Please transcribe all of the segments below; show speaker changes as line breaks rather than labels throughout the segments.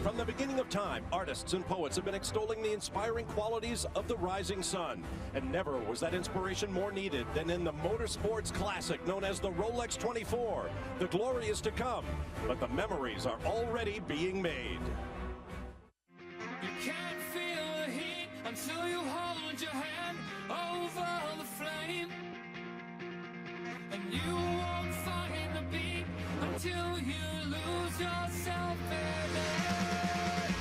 From the beginning of time, artists and poets have been extolling the inspiring qualities of the rising sun. And never was that inspiration more needed than in the motorsports classic known as the Rolex 24. The glory is to come, but the memories are already being made.
You can't feel the heat until you hold your hand over the flame. And you won't find the beat until you lose yourself in it.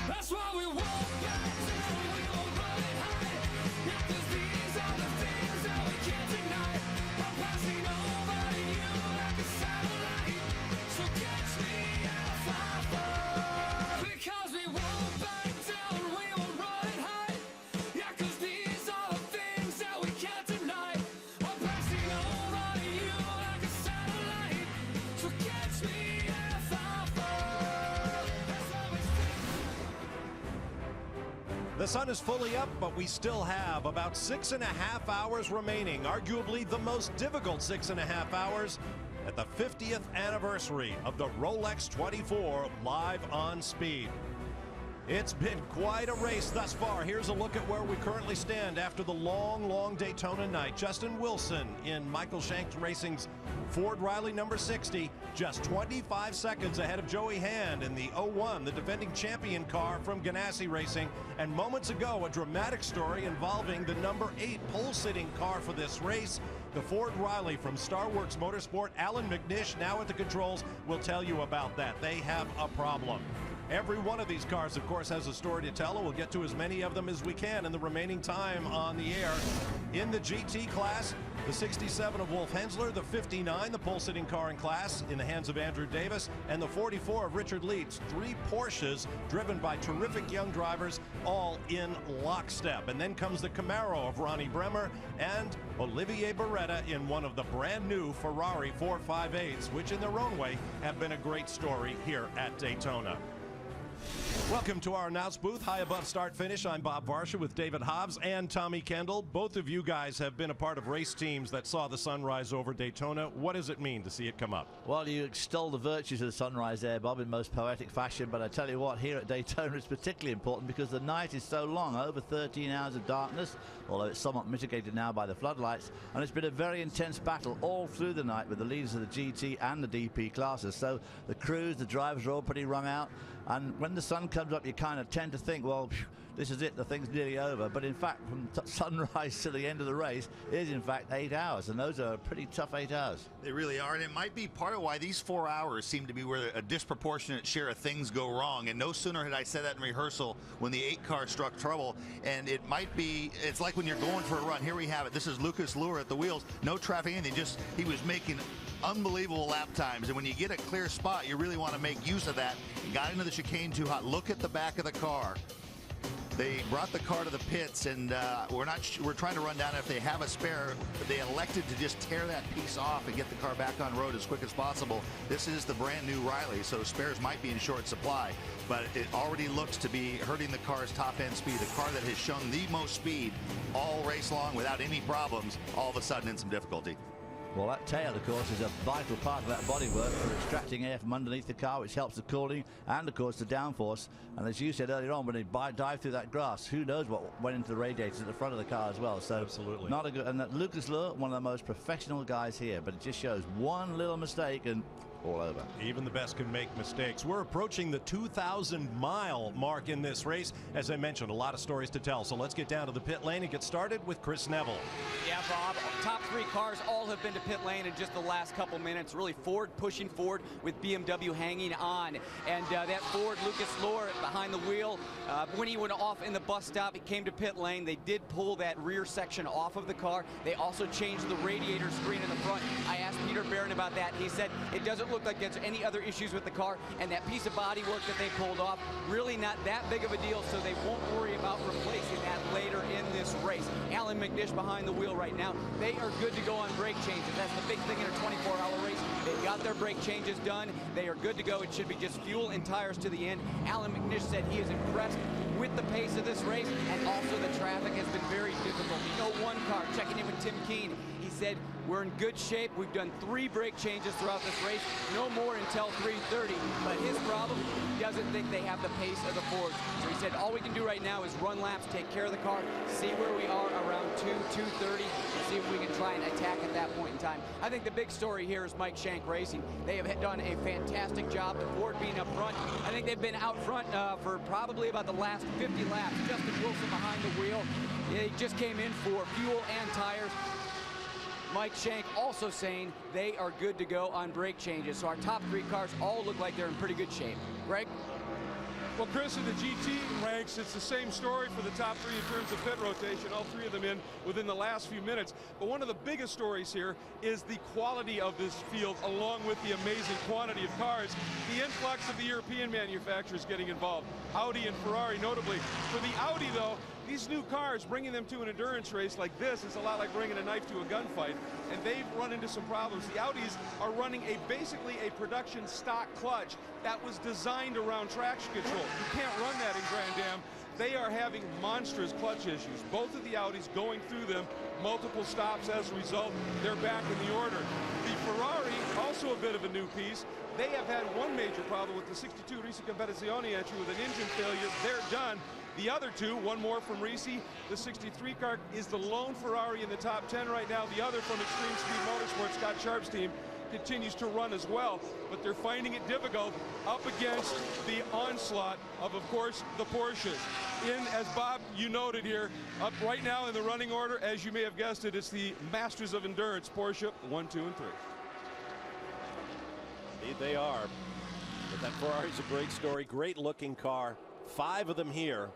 That's why we won't back down, we won't run and hide. Yeah, 'cause these are the things that we can't deny. I'm passing over to you like a satellite. So catch me if I fall. Because we won't back down, we won't run and hide. Yeah, 'cause these are the things that we can't deny. I'm passing over to you like a satellite. So catch me if I fall. That's how we stay.
The sun is fully up, but we still have about 6.5 hours remaining, arguably the most difficult 6.5 hours at the 50th anniversary of the Rolex 24 live on Speed. It's been quite a race thus far. Here's a look at where we currently stand after the long Daytona night. Justin Wilson in Michael Shanks Racing's Ford Riley number 60, just 25 seconds ahead of Joey Hand in the 01, the defending champion car from Ganassi Racing. And moments ago, a dramatic story involving the number 8 pole-sitting car for this race. The Ford Riley from Star Works Motorsport, Alan Mcnish, now at the controls, will tell you about that. They have a problem. Every one of these cars, of course, has a story to tell, and we'll get to as many of them as we can in the remaining time on the air. In the GT class, the 67 of Wolf Hensler, the 59, the pole-sitting car in class, in the hands of Andrew Davis, and the 44 of Richard Leeds. 3 Porsches driven by terrific young drivers, all in lockstep. And then comes the Camaro of Ronnie Bremer and Olivier Beretta in one of the brand new Ferrari 458s, which in their own way have been a great story here at Daytona. Welcome to our announce booth, high above start finish. I'm Bob Varsha with David Hobbs and Tommy Kendall. Both of you guys have been a part of race teams that saw the sunrise over Daytona. What does it mean to see it come up?
Well, you extol the virtues of the sunrise there, Bob, in most poetic fashion, but I tell you what, here at Daytona it's particularly important because the night is so long, over 13 hours of darkness, although it's somewhat mitigated now by the floodlights, and it's been a very intense battle all through the night with the leaders of the GT and the DP classes. So the crews, the drivers are all pretty wrung out, and when the sun comes up, you kind of tend to think, well, this is it, the thing's nearly over. But in fact, from sunrise to the end of the race is in fact 8 hours, and those are a pretty tough 8 hours.
They really are, and it might be part of why these 4 hours seem to be where a disproportionate share of things go wrong. And no sooner had I said that in rehearsal when the 8 car struck trouble, and it might be, it's like when you're going for a run. Here we have it. This is Lucas Luhr at the wheels. No traffic, anything, just he was making unbelievable lap times, and when you get a clear spot, you really want to make use of that. He got into the chicane too hot. Look at the back of the car. They brought the car to the pits, and we're trying to run down if they have a spare, but they elected to just tear that piece off and get the car back on road as quick as possible. This is the brand new Riley, so spares might be in short supply, but it already looks to be hurting the car's top end speed. The car that has shown the most speed all race long without any problems, all of a sudden in some difficulty.
Well, that tail, of course, is a vital part of that bodywork for extracting air from underneath the car, which helps the cooling and, of course, the downforce. And as you said earlier on, when they dive through that grass, who knows what went into the radiators at the front of the car as well. So
absolutely
not a good. And that Lucas Luhr, one of the most professional guys here, but it just shows one little mistake and all over.
Even the best can make mistakes. We're approaching the 2,000-mile mark in this race. As I mentioned, a lot of stories to tell. So let's get down to the pit lane and get started with Chris Neville.
Yeah, Bob, top 3 cars all have been to pit lane in just the last couple minutes. Really Ford pushing forward with BMW hanging on. And that Ford, Lucas Luhr behind the wheel, when he went off in the bus stop, he came to pit lane. They did pull that rear section off of the car. They also changed the radiator screen in the front. I asked Peter Barron about that. He said it doesn't look like there's any other issues with the car, and that piece of body work that they pulled off, really not that big of a deal, so they won't worry about replacing that later in this race. Alan Mcnish behind the wheel right now. They are good to go on brake changes. That's the big thing in a 24-hour race. They've got their brake changes done. They are good to go. It should be just fuel and tires to the end. Alan Mcnish said he is impressed with the pace of this race, and also the traffic has been very difficult. You know, one car, checking in with Tim Keene, he said We're in good shape. We've done 3 brake changes throughout this race. No more until 3:30. But his problem, he doesn't think they have the pace of the Fords. So he said, all we can do right now is run laps, take care of the car, see where we are around 2:30, and see if we can try and attack at that point in time. I think the big story here is Mike Shank Racing. They have done a fantastic job. The Ford being up front. I think they've been out front for probably about the last 50 laps. Justin Wilson behind the wheel. He just came in for fuel and tires. Mike Shank also saying they are good to go on brake changes. So our top 3 cars all look like they're in pretty good shape. Greg?
Well, Chris, in the GT ranks, it's the same story for the top 3 in terms of pit rotation, all 3 of them in within the last few minutes. But one of the biggest stories here is the quality of this field, along with the amazing quantity of cars. The influx of the European manufacturers getting involved, Audi and Ferrari notably. For the Audi, though, these new cars, bringing them to an endurance race like this is a lot like bringing a knife to a gunfight, and they've run into some problems. The Audis are running basically a production stock clutch that was designed around traction control. You can't run that in Grand Am. They are having monstrous clutch issues. Both of the Audis going through them, multiple stops as a result. They're back in the order. The Ferrari, also a bit of a new piece. They have had one major problem with the 62 Risi Competizione entry with an engine failure. They're done. The other 2, one more from Risi, the 63 car is the lone Ferrari in the top 10 right now. The other from Extreme Speed Motorsports, Scott Sharp's team, continues to run as well, but they're finding it difficult up against the onslaught of course, the Porsches. As Bob, you noted here, up right now in the running order, as you may have guessed it, it's the Masters of Endurance, Porsche 1, 2, and 3.
Indeed they are. But that Ferrari's a great story, great looking car. 5 of them here,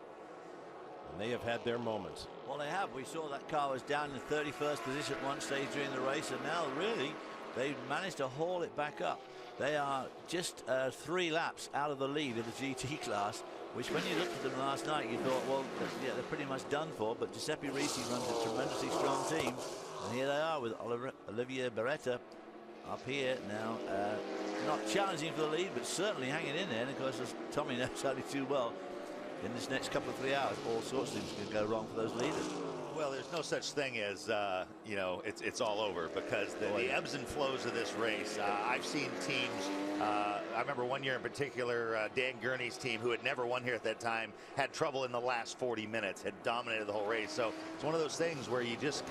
and they have had their moments.
Well, they have. We saw that car was down in the 31st position at one stage during the race, and now really they've managed to haul it back up. They are just 3 laps out of the lead of the GT class, which when you looked at them last night, you thought, well, yeah, they're pretty much done for. But Giuseppe Risi runs a tremendously strong team, and here they are with Olivier Beretta up here now, not challenging for the lead, but certainly hanging in there. And of course, as Tommy knows only too well, in this next couple of 3 hours, all sorts of things can go wrong for those leaders.
Well, there's no such thing as, you know, it's all over, because the ebbs and flows of this race. I've seen teams, I remember one year in particular, Dan Gurney's team, who had never won here at that time, had trouble in the last 40 minutes, had dominated the whole race. So it's one of those things where you just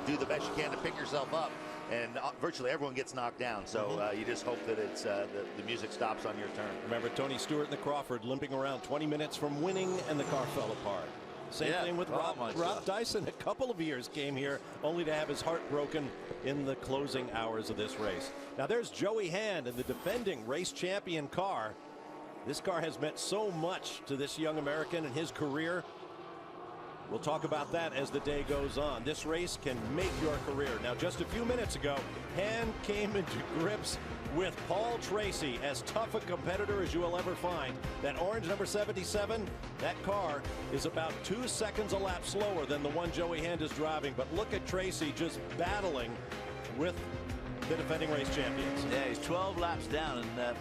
do the best you can to pick yourself up. And virtually everyone gets knocked down, so you just hope that it's the music stops on your turn.
Remember Tony Stewart and the Crawford limping around 20 minutes from winning, and the car fell apart. Same thing with Rob Dyson. A couple of years came here only to have his heart broken in the closing hours of this race. Now there's Joey Hand in the defending race champion car. This car has meant so much to this young American in his career. We'll talk about that as the day goes on. This race can make your career. Now, just a few minutes ago, Hand came into grips with Paul Tracy, as tough a competitor as you will ever find. That orange number 77, that car is about 2 seconds a lap slower than the one Joey Hand is driving. But look at Tracy just battling with the defending race champions.
Yeah, he's 12 laps down, and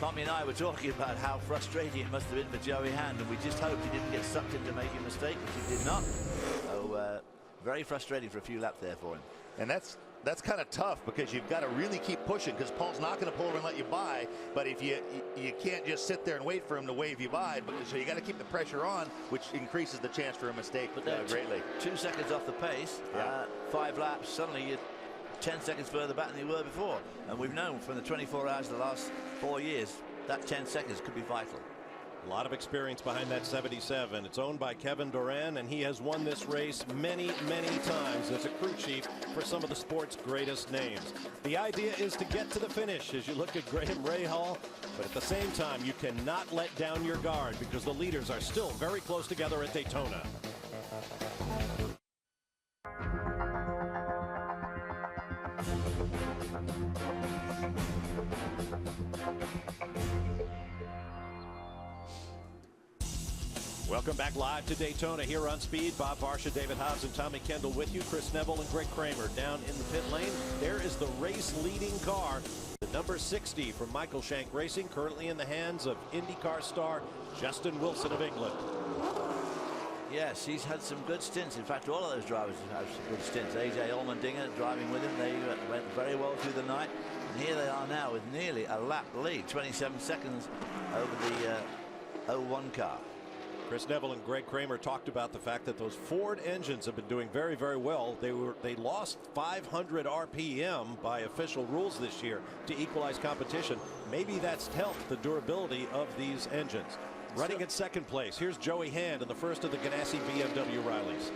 Tommy and I were talking about how frustrating it must have been for Joey Hand, and we just hoped he didn't get sucked into making a mistake, which he did not. So very frustrating for a few laps there for him.
And that's kind of tough, because you've got to really keep pushing, because Paul's not going to pull over and let you by. But if you can't just sit there and wait for him to wave you by, so you got to keep the pressure on, which increases the chance for a mistake greatly.
2 seconds off the pace, 5 laps, suddenly you're 10 seconds further back than you were before. And we've known from the 24 hours of the last 4 years, that 10 seconds could be vital.
A lot of experience behind that 77. It's owned by Kevin Durant, and he has won this race many, many times as a crew chief for some of the sport's greatest names. The idea is to get to the finish as you look at Graham Rahal, but at the same time, you cannot let down your guard, because the leaders are still very close together at Daytona. Welcome back live to Daytona here on Speed. Bob Varsha, David Hobbs, and Tommy Kendall with you. Chris Neville and Greg Kramer down in the pit lane. There is the race-leading car, the number 60 from Michael Shank Racing, currently in the hands of IndyCar star Justin Wilson of England.
Yes, he's had some good stints. In fact, all of those drivers have had some good stints. AJ Allmendinger driving with him. They went very well through the night. And here they are now with nearly a lap lead, 27 seconds over the 01 car.
Chris Neville and Greg Kramer talked about the fact that those Ford engines have been doing very, very well. They lost 500 RPM by official rules this year to equalize competition. Maybe that's helped the durability of these engines. Running at second place, here's Joey Hand in the first of the Ganassi BMW Rileys.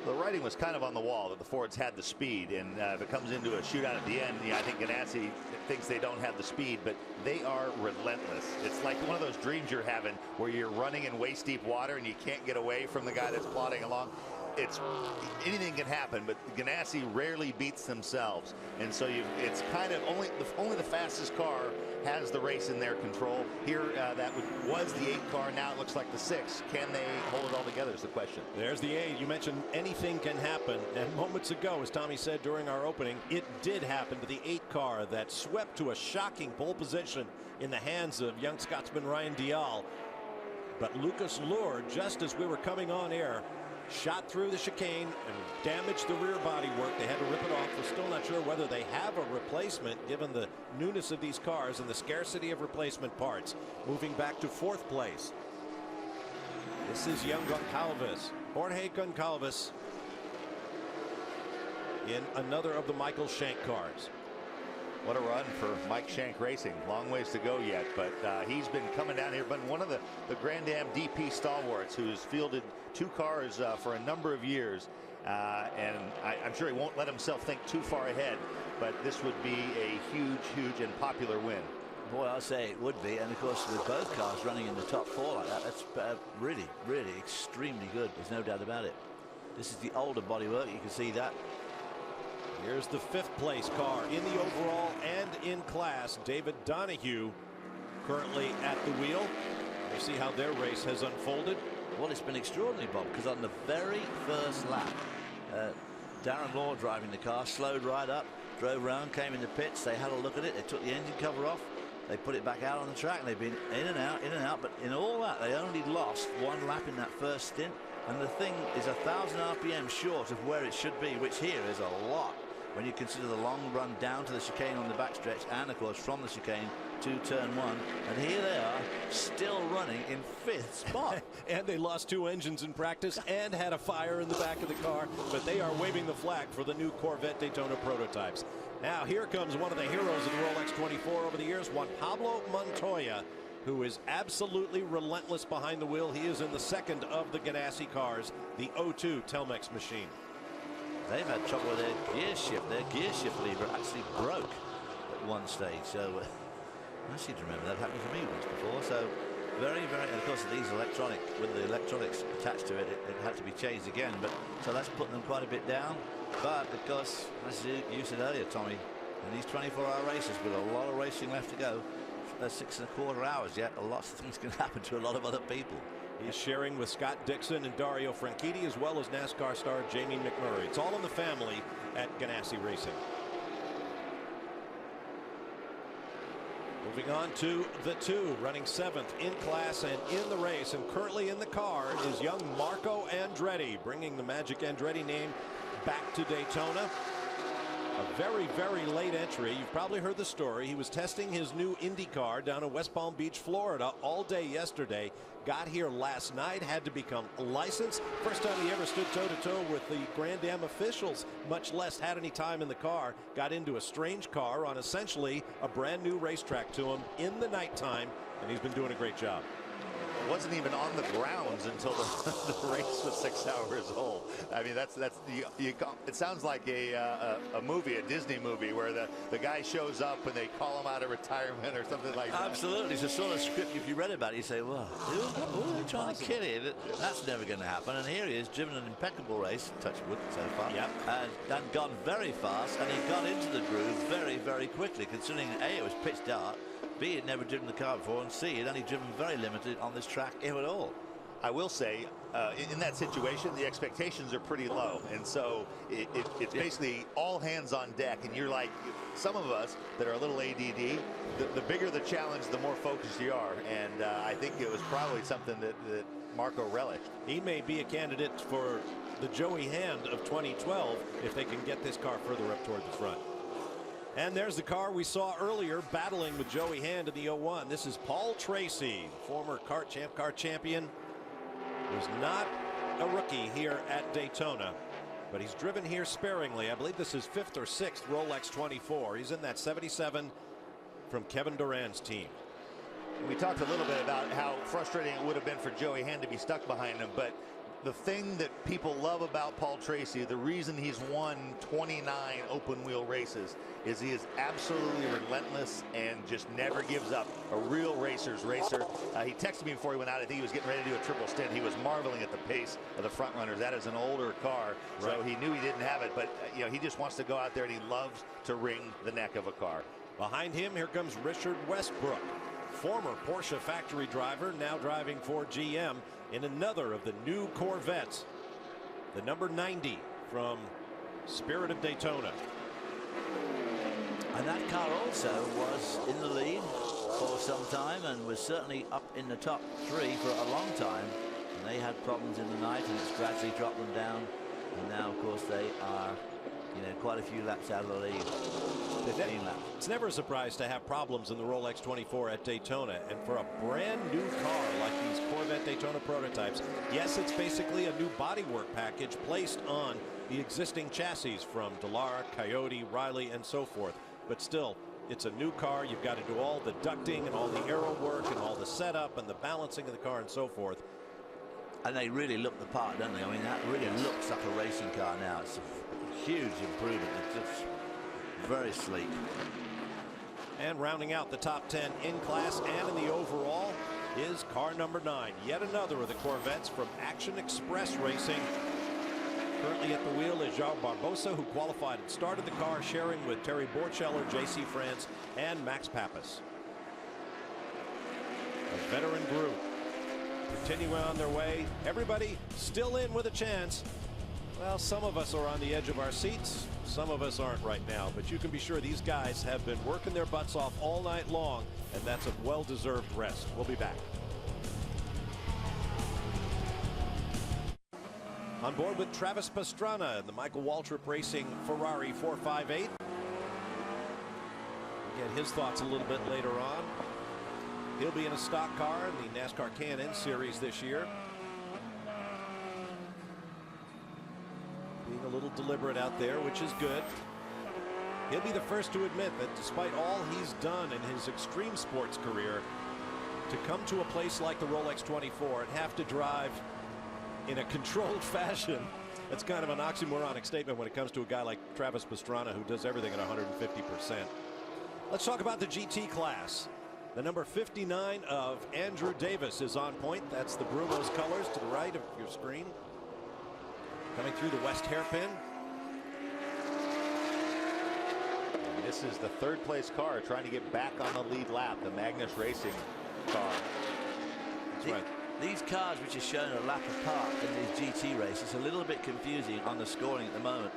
The writing was kind of on the wall that the Fords had the speed, and if it comes into a shootout at the end, I think Ganassi thinks they don't have the speed, but they are relentless. It's like one of those dreams you're having where you're running in waist-deep water and you can't get away from the guy that's plodding along. Anything can happen, but Ganassi rarely beats themselves, and so it's kind of only the fastest car has the race in their control. Here, that was the 8 car. Now it looks like the 6. Can they hold it all together is the question.
There's the 8. You mentioned anything can happen, and moments ago, as Tommy said during our opening, it did happen to the 8 car that swept to a shocking pole position in the hands of young Scotsman Ryan Dial. But Lucas Luhr, just as we were coming on air, shot through the chicane and damaged the rear body work. They had to rip it off. We're still not sure whether they have a replacement given the newness of these cars and the scarcity of replacement parts. Moving back to 4th place. This is young Goncalves, Jorge Goncalves, in another of the Michael Shank cars.
What a run for Mike Shank Racing. Long ways to go yet, but he's been coming down here. But one of the Grand Am DP stalwarts who's fielded 2 cars for a number of years. And I'm sure he won't let himself think too far ahead, but this would be a huge, huge and popular win.
Boy, I'll say it would be. And of course, with both cars running in the top 4 like that, that's really, really extremely good. There's no doubt about it. This is the older bodywork. You can see that.
Here's the 5th place car in the overall and in class. David Donahue currently at the wheel. You see how their race has unfolded.
Well, it's been extraordinary, Bob, because on the very first lap, Darren Law driving the car slowed right up, drove around, came in the pits. They had a look at it. They took the engine cover off. They put it back out on the track, and they've been in and out. But in all that, they only lost 1 lap in that first stint. And the thing is 1,000 RPM short of where it should be, which here is a lot when you consider the long run down to the chicane on the backstretch, and of course from the chicane to turn 1. And here they are still running in 5th spot.
And they lost 2 engines in practice and had a fire in the back of the car, but they are waving the flag for the new Corvette Daytona prototypes. Now here comes one of the heroes of the Rolex 24 over the years, Juan Pablo Montoya, who is absolutely relentless behind the wheel. He is in the 2nd of the Ganassi cars, the 02 Telmex machine.
They've had trouble with their gear shift. Their gear shift lever actually broke at one stage. So I seem to remember that happened to me once before. So very, very, and of course these electronic, with the electronics attached to it, it had to be changed again. But so that's putting them quite a bit down. But of course, as you said earlier, Tommy, in these 24-hour races with a lot of racing left to go, there's 6¼ hours yet. Lots of things can happen to a lot of other people.
He's sharing with Scott Dixon and Dario Franchitti, as well as NASCAR star Jamie McMurray. It's all in the family at Ganassi Racing. Moving on to the 2, running 7th in class and in the race, and currently in the car is young Marco Andretti, bringing the Magic Andretti name back to Daytona. A very, very late entry. You've probably heard the story. He was testing his new Indy car down in West Palm Beach, Florida, all day yesterday. Got here last night, had to become licensed. First time he ever stood toe-to-toe with the Grand Am officials, much less had any time in the car. Got into a strange car on essentially a brand new racetrack to him in the nighttime, and he's been doing a great job.
Wasn't even on the grounds until the race was 6 hours old. I mean, it sounds like a movie, a Disney movie, where the guy shows up and they call him out of retirement or something like that.
Absolutely. It's a sort of script. If you read about it, you say, well, who are they trying to kid him? That's never going to happen. And here he is, driven an impeccable race, touch wood so far,
yep,
and gone very fast, and he got into the groove very, very quickly, considering A, it was pitch dark, B, he'd never driven the car before, and C, he'd only driven very limited on this track, if at all.
I will say, in that situation, the expectations are pretty low, and so it's basically all hands on deck. And you're like, some of us that are a little ADD, the bigger the challenge, the more focused you are. And I think it was probably something that Marco relished.
He may be a candidate for the Joey Hand of 2012 if they can get this car further up toward the front. And there's the car we saw earlier battling with Joey Hand in the 01. This is Paul Tracy, former car champion. Was not a rookie here at Daytona, but he's driven here sparingly. I believe this is 5th or 6th Rolex 24. He's in that 77 from Kevin Durant's team.
We talked a little bit about how frustrating it would have been for Joey Hand to be stuck behind him, but the thing that people love about Paul Tracy, the reason he's won 29 open wheel races, is he is absolutely relentless and just never gives up. A real racer's racer. He texted me before he went out. I think he was getting ready to do a triple stint. He was marveling at the pace of the front runners. That is an older car, so he knew he didn't have it, but you know, he just wants to go out there and he loves to wring the neck of a car.
Behind him, here comes Richard Westbrook, former Porsche factory driver, now driving for GM in another of the new Corvettes, the number 90 from Spirit of Daytona.
And that car also was in the lead for some time and was certainly up in the top 3 for a long time. And they had problems in the night, and it's gradually dropped them down. And now, of course, they are, you know, quite a few laps out of the lead. 15 laps.
It's never a surprise to have problems in the Rolex 24 at Daytona, and for a brand new car like these Corvette Daytona prototypes, yes, it's basically a new bodywork package placed on the existing chassis from Dallara, Coyote, Riley, and so forth. But still, it's a new car. You've got to do all the ducting and all the aero work and all the setup and the balancing of the car and so forth.
And they really look the part, don't they? I mean, that really looks like a racing car now. It's a huge improvement. It's just very sleek.
And rounding out the top 10 in class and in the overall is car number 9. Yet another of the Corvettes from Action Express Racing. Currently at the wheel is João Barbosa, who qualified and started the car, sharing with Terry Borcheller, J.C. France, and Max Pappas. A veteran group continuing on their way. Everybody still in with a chance. Well, some of us are on the edge of our seats. Some of us aren't right now, but you can be sure these guys have been working their butts off all night long, and that's a well-deserved rest. We'll be back. On board with Travis Pastrana in the Michael Waltrip Racing Ferrari 458. We'll get his thoughts a little bit later on. He'll be in a stock car in the NASCAR K&N Series this year. Being a little deliberate out there, which is good. He'll be the first to admit that despite all he's done in his extreme sports career, to come to a place like the Rolex 24 and have to drive in a controlled fashion, that's kind of an oxymoronic statement when it comes to a guy like Travis Pastrana, who does everything at 150%. Let's talk about the GT class. The number 59 of Andrew Davis is on point. That's the Brumos colors to the right of your screen. Coming through the west hairpin.
And this is the 3rd place car trying to get back on the lead lap, the Mcnish Racing car.
That's right.
These cars, which are shown a lap apart in these GT races, a little bit confusing on the scoring at the moment.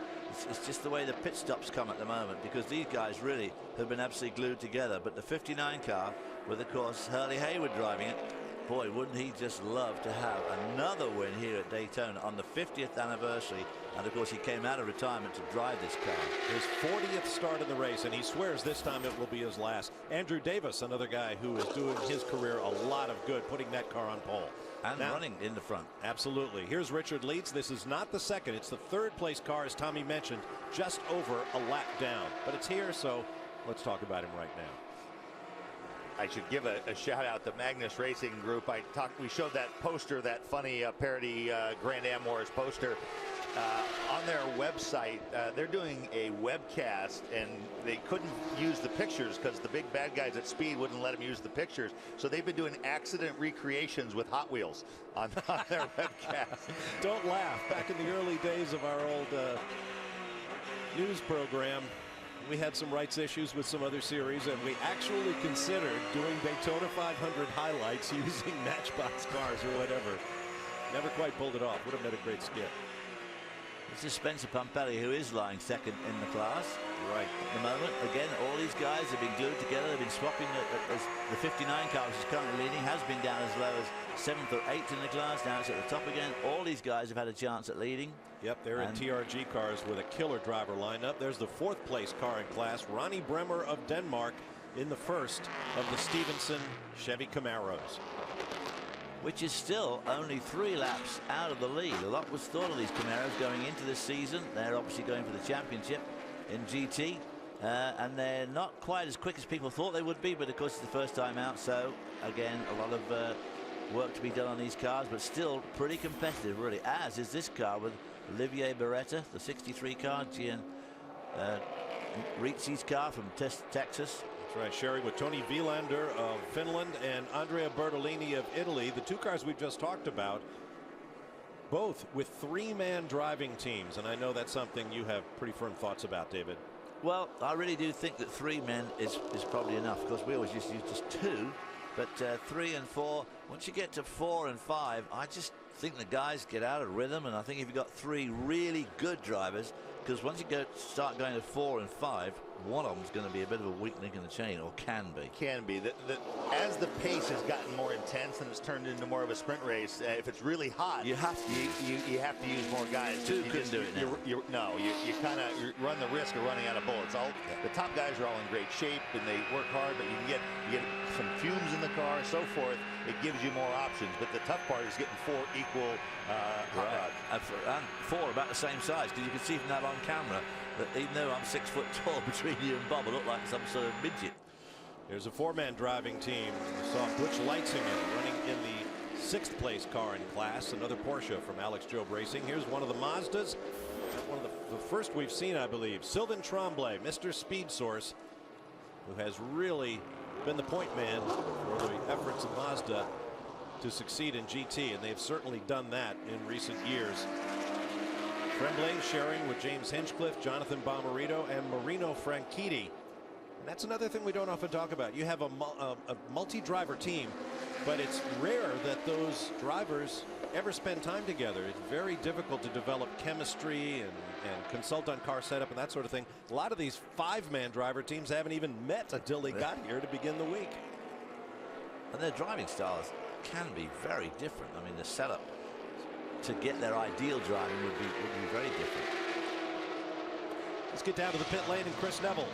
It's just the way the pit stops come at the moment, because these guys really have been absolutely glued together. But the 59 car, with of course Hurley Haywood driving it, boy, wouldn't he just love to have another win here at Daytona on the 50th anniversary. And of course he came out of retirement to drive this car.
His 40th start in the race, and he swears this time it will be his last. Andrew Davis, another guy who is doing his career a lot of good, putting that car on pole.
And now, running in the front.
Absolutely. Here's Richard Leeds. This is not the 2nd. It's the 3rd place car, as Tommy mentioned, just over a lap down. But it's here, so let's talk about him right now.
I should give a shout out to Mcnish Racing Group. We showed that poster, that funny parody Grand Am Wars poster. On their website, they're doing a webcast, and they couldn't use the pictures because the big bad guys at Speed wouldn't let them use the pictures. So they've been doing accident recreations with Hot Wheels on their webcast.
Don't laugh. Back in the early days of our old news program, we had some rights issues with some other series, and we actually considered doing Daytona 500 highlights using Matchbox cars or whatever. Never quite pulled it off. Would have made a great skip.
This is Spencer Pumpelly, who is lying second in the class.
Right.
At the moment, again, all these guys have been glued together. They've been swapping. As the 59 car, which is currently leading, has been down as low as 7th or 8th in the class. Now it's at the top again. All these guys have had a chance at leading.
Yep, they're in TRG cars with a killer driver lineup. There's the 4th place car in class, Ronnie Bremer of Denmark, in the first of the Stevenson Chevy Camaros.
Which is still only 3 laps out of the lead. A lot was thought of these Camaros going into this season. They're obviously going for the championship in GT. And they're not quite as quick as people thought they would be, but of course it's the first time out. So, again, a lot of work to be done on these cars, but still pretty competitive, really, as is this car with Olivier Beretta, the 63 car, Gian Ricci's car from Texas.
That's right, sharing with Tony Vilander of Finland and Andrea Bertolini of Italy. The 2 cars we've just talked about, both with 3-man driving teams. And I know that's something you have pretty firm thoughts about, David.
Well, I really do think that 3 men is probably enough. Of course, we always used to use just 2. But 3 and 4, once you get to 4 and 5, I just think the guys get out of rhythm. And I think if you've got 3 really good drivers, because once you start going to 4 and 5, one of them is going to be a bit of a weak link in the chain, or can be.
Can be. As the pace has gotten more intense and it's turned into more of a sprint race, if it's really hot, you have to use more guys.
2 couldn't do it now.
You kind of run the risk of running out of bullets. The top guys are all in great shape and they work hard, but you get some fumes in the car, so forth. It gives you more options, but the tough part is getting 4 equal hot rods.
And 4 about the same size, because you can see from that on camera that even though I'm 6 foot tall between you and Bob, I look like some sort of midget.
There's a 4-man driving team. We saw Butch Leitzinger running in the 6th place car in class, another Porsche from Alex Job Racing. Here's one of the Mazdas, one of the first we've seen, I believe. Sylvain Tremblay, Mr. Speed Source, who has really been the point man for the efforts of Mazda to succeed in GT, and they've certainly done that in recent years. Tremblay sharing with James Hinchcliffe, Jonathan Bomarito, and Marino Franchitti. And that's another thing we don't often talk about. You have a multi-driver team, but it's rare that those drivers ever spend time together. It's very difficult to develop chemistry and consult on car setup and that sort of thing. A lot of these 5-man driver teams haven't even met until they got here to begin the week.
And their driving styles can be very different. I mean, the setup to get their ideal driving would be very different.
Let's get down to the pit lane and Chris Neville.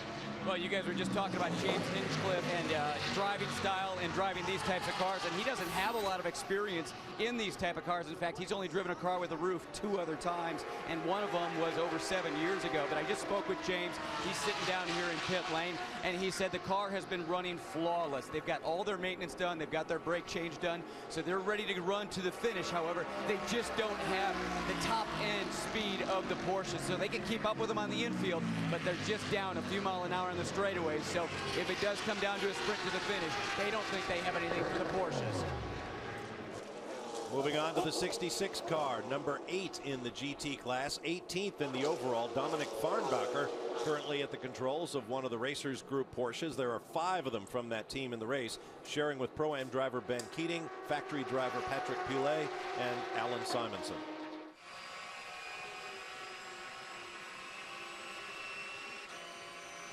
Well, you guys were just talking about James Hinchcliffe and driving style and driving these types of cars, and he doesn't have a lot of experience in these type of cars. In fact, he's only driven a car with a roof 2 other times, and one of them was over 7 years ago. But I just spoke with James. He's sitting down here in pit lane, and he said the car has been running flawless. They've got all their maintenance done. They've got their brake change done, so they're ready to run to the finish. However, they just don't have the top-end speed of the Porsche, so they can keep up with them on the infield, but they're just down a few miles an hour on the straightaways. So if it does come down to a sprint to the finish, they don't think they have anything for the Porsches.
Moving on to the 66 car, number 8 in the GT class, 18th in the overall. Dominic Farnbacher currently at the controls of one of the Racers Group Porsches. There are 5 of them from that team in the race, sharing with Pro-Am driver Ben Keating, factory driver Patrick Poulet, and Alan Simonson.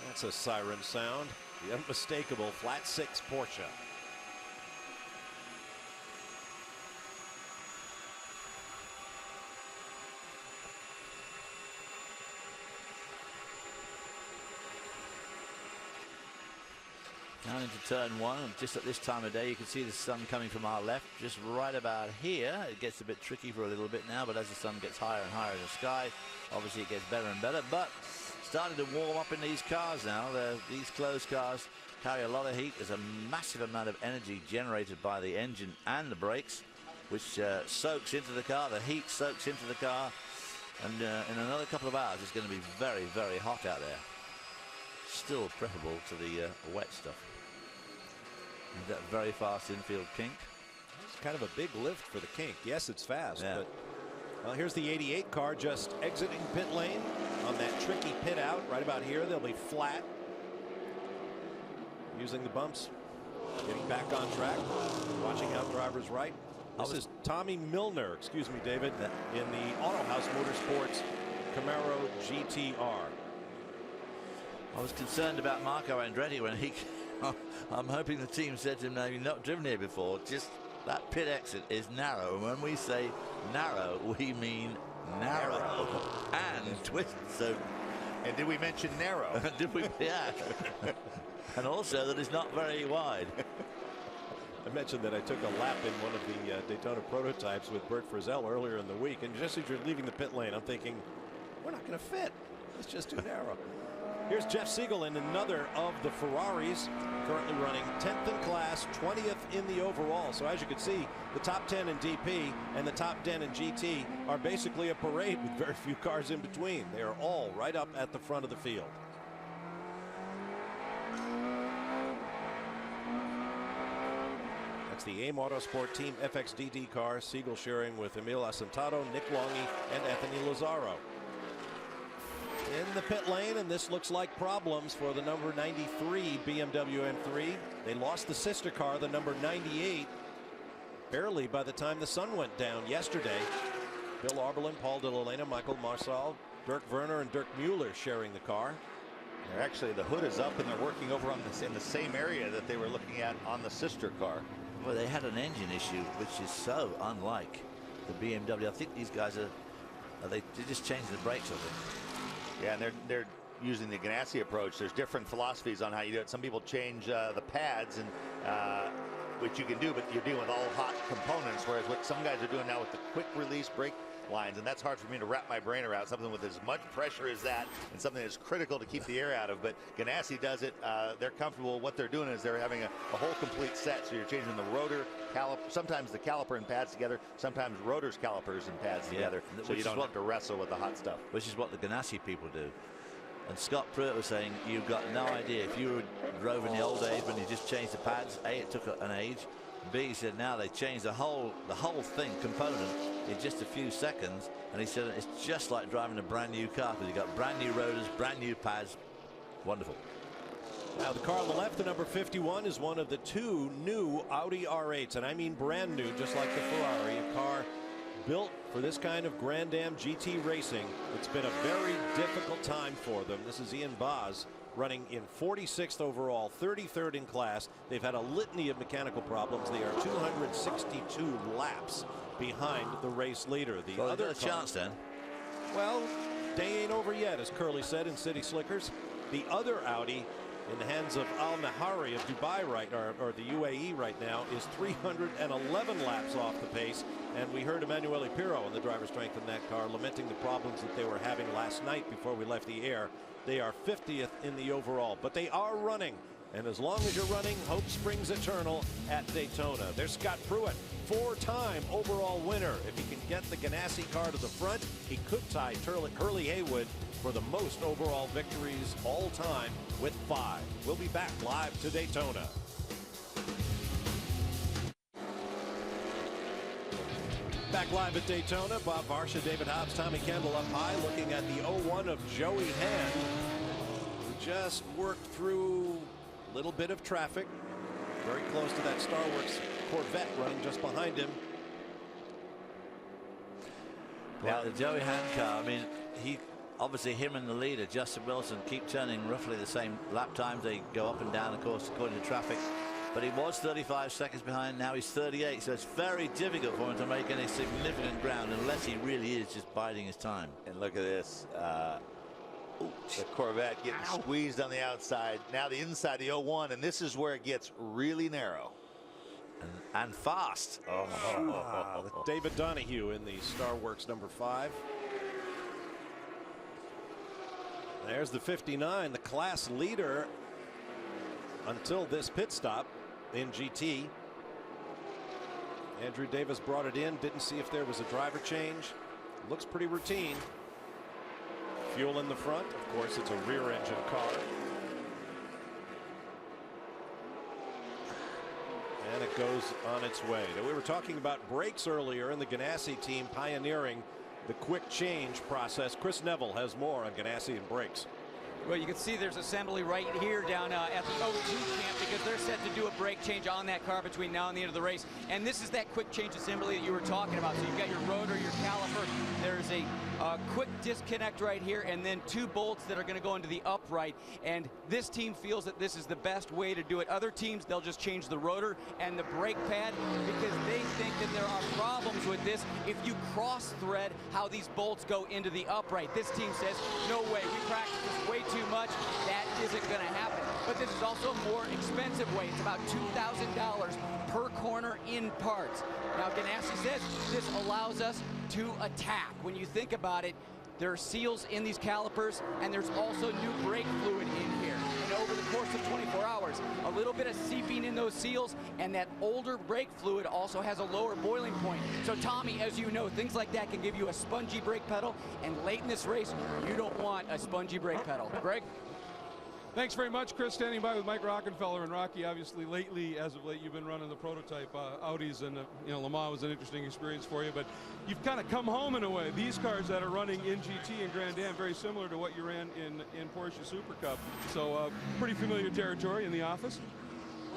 That's a siren sound. The unmistakable flat 6 Porsche.
Down into turn 1, and just at this time of day you can see the sun coming from our left, just right about here. It gets a bit tricky for a little bit now, but as the sun gets higher and higher in the sky, obviously it gets better and better. But starting to warm up in these cars now. These closed cars carry a lot of heat. There's a massive amount of energy generated by the engine and the brakes, which soaks into the car. The heat soaks into the car, and in another couple of hours it's going to be very, very hot out there. Still preferable to the wet stuff. And that very fast infield kink.
It's kind of a big lift for the kink. Yes, it's fast, but well, here's the 88 car just exiting pit lane on that tricky pit out. Right about here, they'll be flat, using the bumps, getting back on track, watching out drivers right. This is Tommy Milner, excuse me, David, in the Auto House Motorsports Camaro GTR.
I was concerned about Marco Andretti when he. I'm hoping the team said to him, "No, you've not driven here before. Just that pit exit is narrow. And when we say narrow, we mean narrow and twisted." So,
and did we mention narrow?
Did we? Yeah. And also that it's not very wide.
I mentioned that I took a lap in one of the Daytona prototypes with Bert Frizzell earlier in the week, and just as you're leaving the pit lane, I'm thinking, we're not going to fit. It's just too narrow. Here's Jeff Siegel in another of the Ferraris, currently running 10th in class, 20th in the overall. So as you can see, the top 10 in DP and the top 10 in GT are basically a parade with very few cars in between. They are all right up at the front of the field. That's the AIM Autosport Team FXDD car. Siegel sharing with Emil Asentado, Nick Longy, and Anthony Lazzaro. In the pit lane, and this looks like problems for the number 93 BMW M3. They lost the sister car, the number 98, barely by the time the sun went down yesterday. Bill Arberlin, Paul De La Lena, Michael Marsal, Dirk Werner, and Dirk Mueller sharing the car.
They're actually, the hood is up and they're working over on this in the same area that they were looking at on the sister car.
Well, they had an engine issue, which is so unlike the BMW. I think these guys are they just changed the brakes of it.
Yeah, and they're using the Ganassi approach. There's different philosophies on how you do it. Some people change the pads, and which you can do, but you're dealing with all hot components, whereas what some guys are doing now with the quick release brake lines, and that's hard for me to wrap my brain around, something with as much pressure as that and something that's critical to keep the air out of. But Ganassi does it. They're comfortable. What they're doing is they're having a whole complete set. So you're changing the rotor, sometimes the caliper and pads together, sometimes rotors, calipers, and pads together, so you don't have to wrestle with the hot stuff.
Which is what the Ganassi people do. And Scott Pruitt was saying, you've got no idea. If you drove in the old days when you just changed the pads, A, it took an age. B, he said now they changed the whole thing, component, in just a few seconds. And he said it's just like driving a brand new car because you got brand new rotors, brand new pads. Wonderful.
Now the car on the left, the number 51, is one of the two new Audi R8s, and I mean brand new, just like the Ferrari, a car built for this kind of Grand Am GT racing. It's been a very difficult time for them. This is Ian Boz running in 46th overall, 33rd in class. They've had a litany of mechanical problems. They are 262 laps behind the race leader. The other
got a chance then.
Well, day ain't over yet, as Curly said in City Slickers. The other Audi in the hands of Al-Nahari of Dubai or the UAE right now is 311 laps off the pace. And we heard Emanuele Pirro in the driver's strength in that car lamenting the problems that they were having last night before we left the air. They are 50th in the overall, but they are running. And as long as you're running, hope springs eternal at Daytona. There's Scott Pruitt, four-time overall winner. If he can get the Ganassi car to the front, he could tie Hurley Haywood for the most overall victories all time with 5. We'll be back live to Daytona. Back live at Daytona, Bob Varsha, David Hobbs, Tommy Kendall up high, looking at the 01 of Joey Hand, who just worked through a little bit of traffic, very close to that Star Works Corvette running just behind him.
Now the Joey Hand car, I mean, obviously him and the leader, Justin Wilson, keep turning roughly the same lap times. They go up and down, of course, according to traffic. But he was 35 seconds behind. Now he's 38. So it's very difficult for him to make any significant ground unless he really is just biding his time.
And look at this. The Corvette getting squeezed on the outside. Now the inside, the 01. And this is where it gets really narrow.
And fast.
David Donahue in the Star Works number 5. There's the 59, the class leader until this pit stop in GT. Andrew Davis brought it in, didn't see if there was a driver change. Looks pretty routine. Fuel in the front, of course it's a rear engine car. And it goes on its way. Now, we were talking about brakes earlier, and the Ganassi team pioneering the quick change process. Chris Neville has more on Ganassi and brakes.
Well, you can see there's assembly right here down at the O2 camp because they're set to do a brake change on that car between now and the end of the race. And this is that quick change assembly that you were talking about. So you've got your rotor, your caliper. There's a quick disconnect right here, and then 2 bolts that are going to go into the upright. And this team feels that this is the best way to do it. Other teams, they'll just change the rotor and the brake pad because they think that there are problems with this if you cross-thread how these bolts go into the upright. This team says, no way, we practice this way too much. That isn't going to happen. But this is also a more expensive way. It's about $2,000 per corner in parts. Now, Ganassi says this allows us to attack. When you think about it, there are seals in these calipers, and there's also new brake fluid in here. And over the course of 24 hours, a little bit of seeping in those seals, and that older brake fluid also has a lower boiling point. So, Tommy, as you know, things like that can give you a spongy brake pedal, and late in this race, you don't want a spongy brake pedal. Greg?
Thanks very much, Chris. Standing by with Mike Rockenfeller. And Rocky, obviously, as of late, you've been running the prototype Audis, and Le Mans was an interesting experience for you. But you've kind of come home in a way. These cars that are running in GT and Grand Am, very similar to what you ran in Porsche Super Cup. So pretty familiar territory in the office.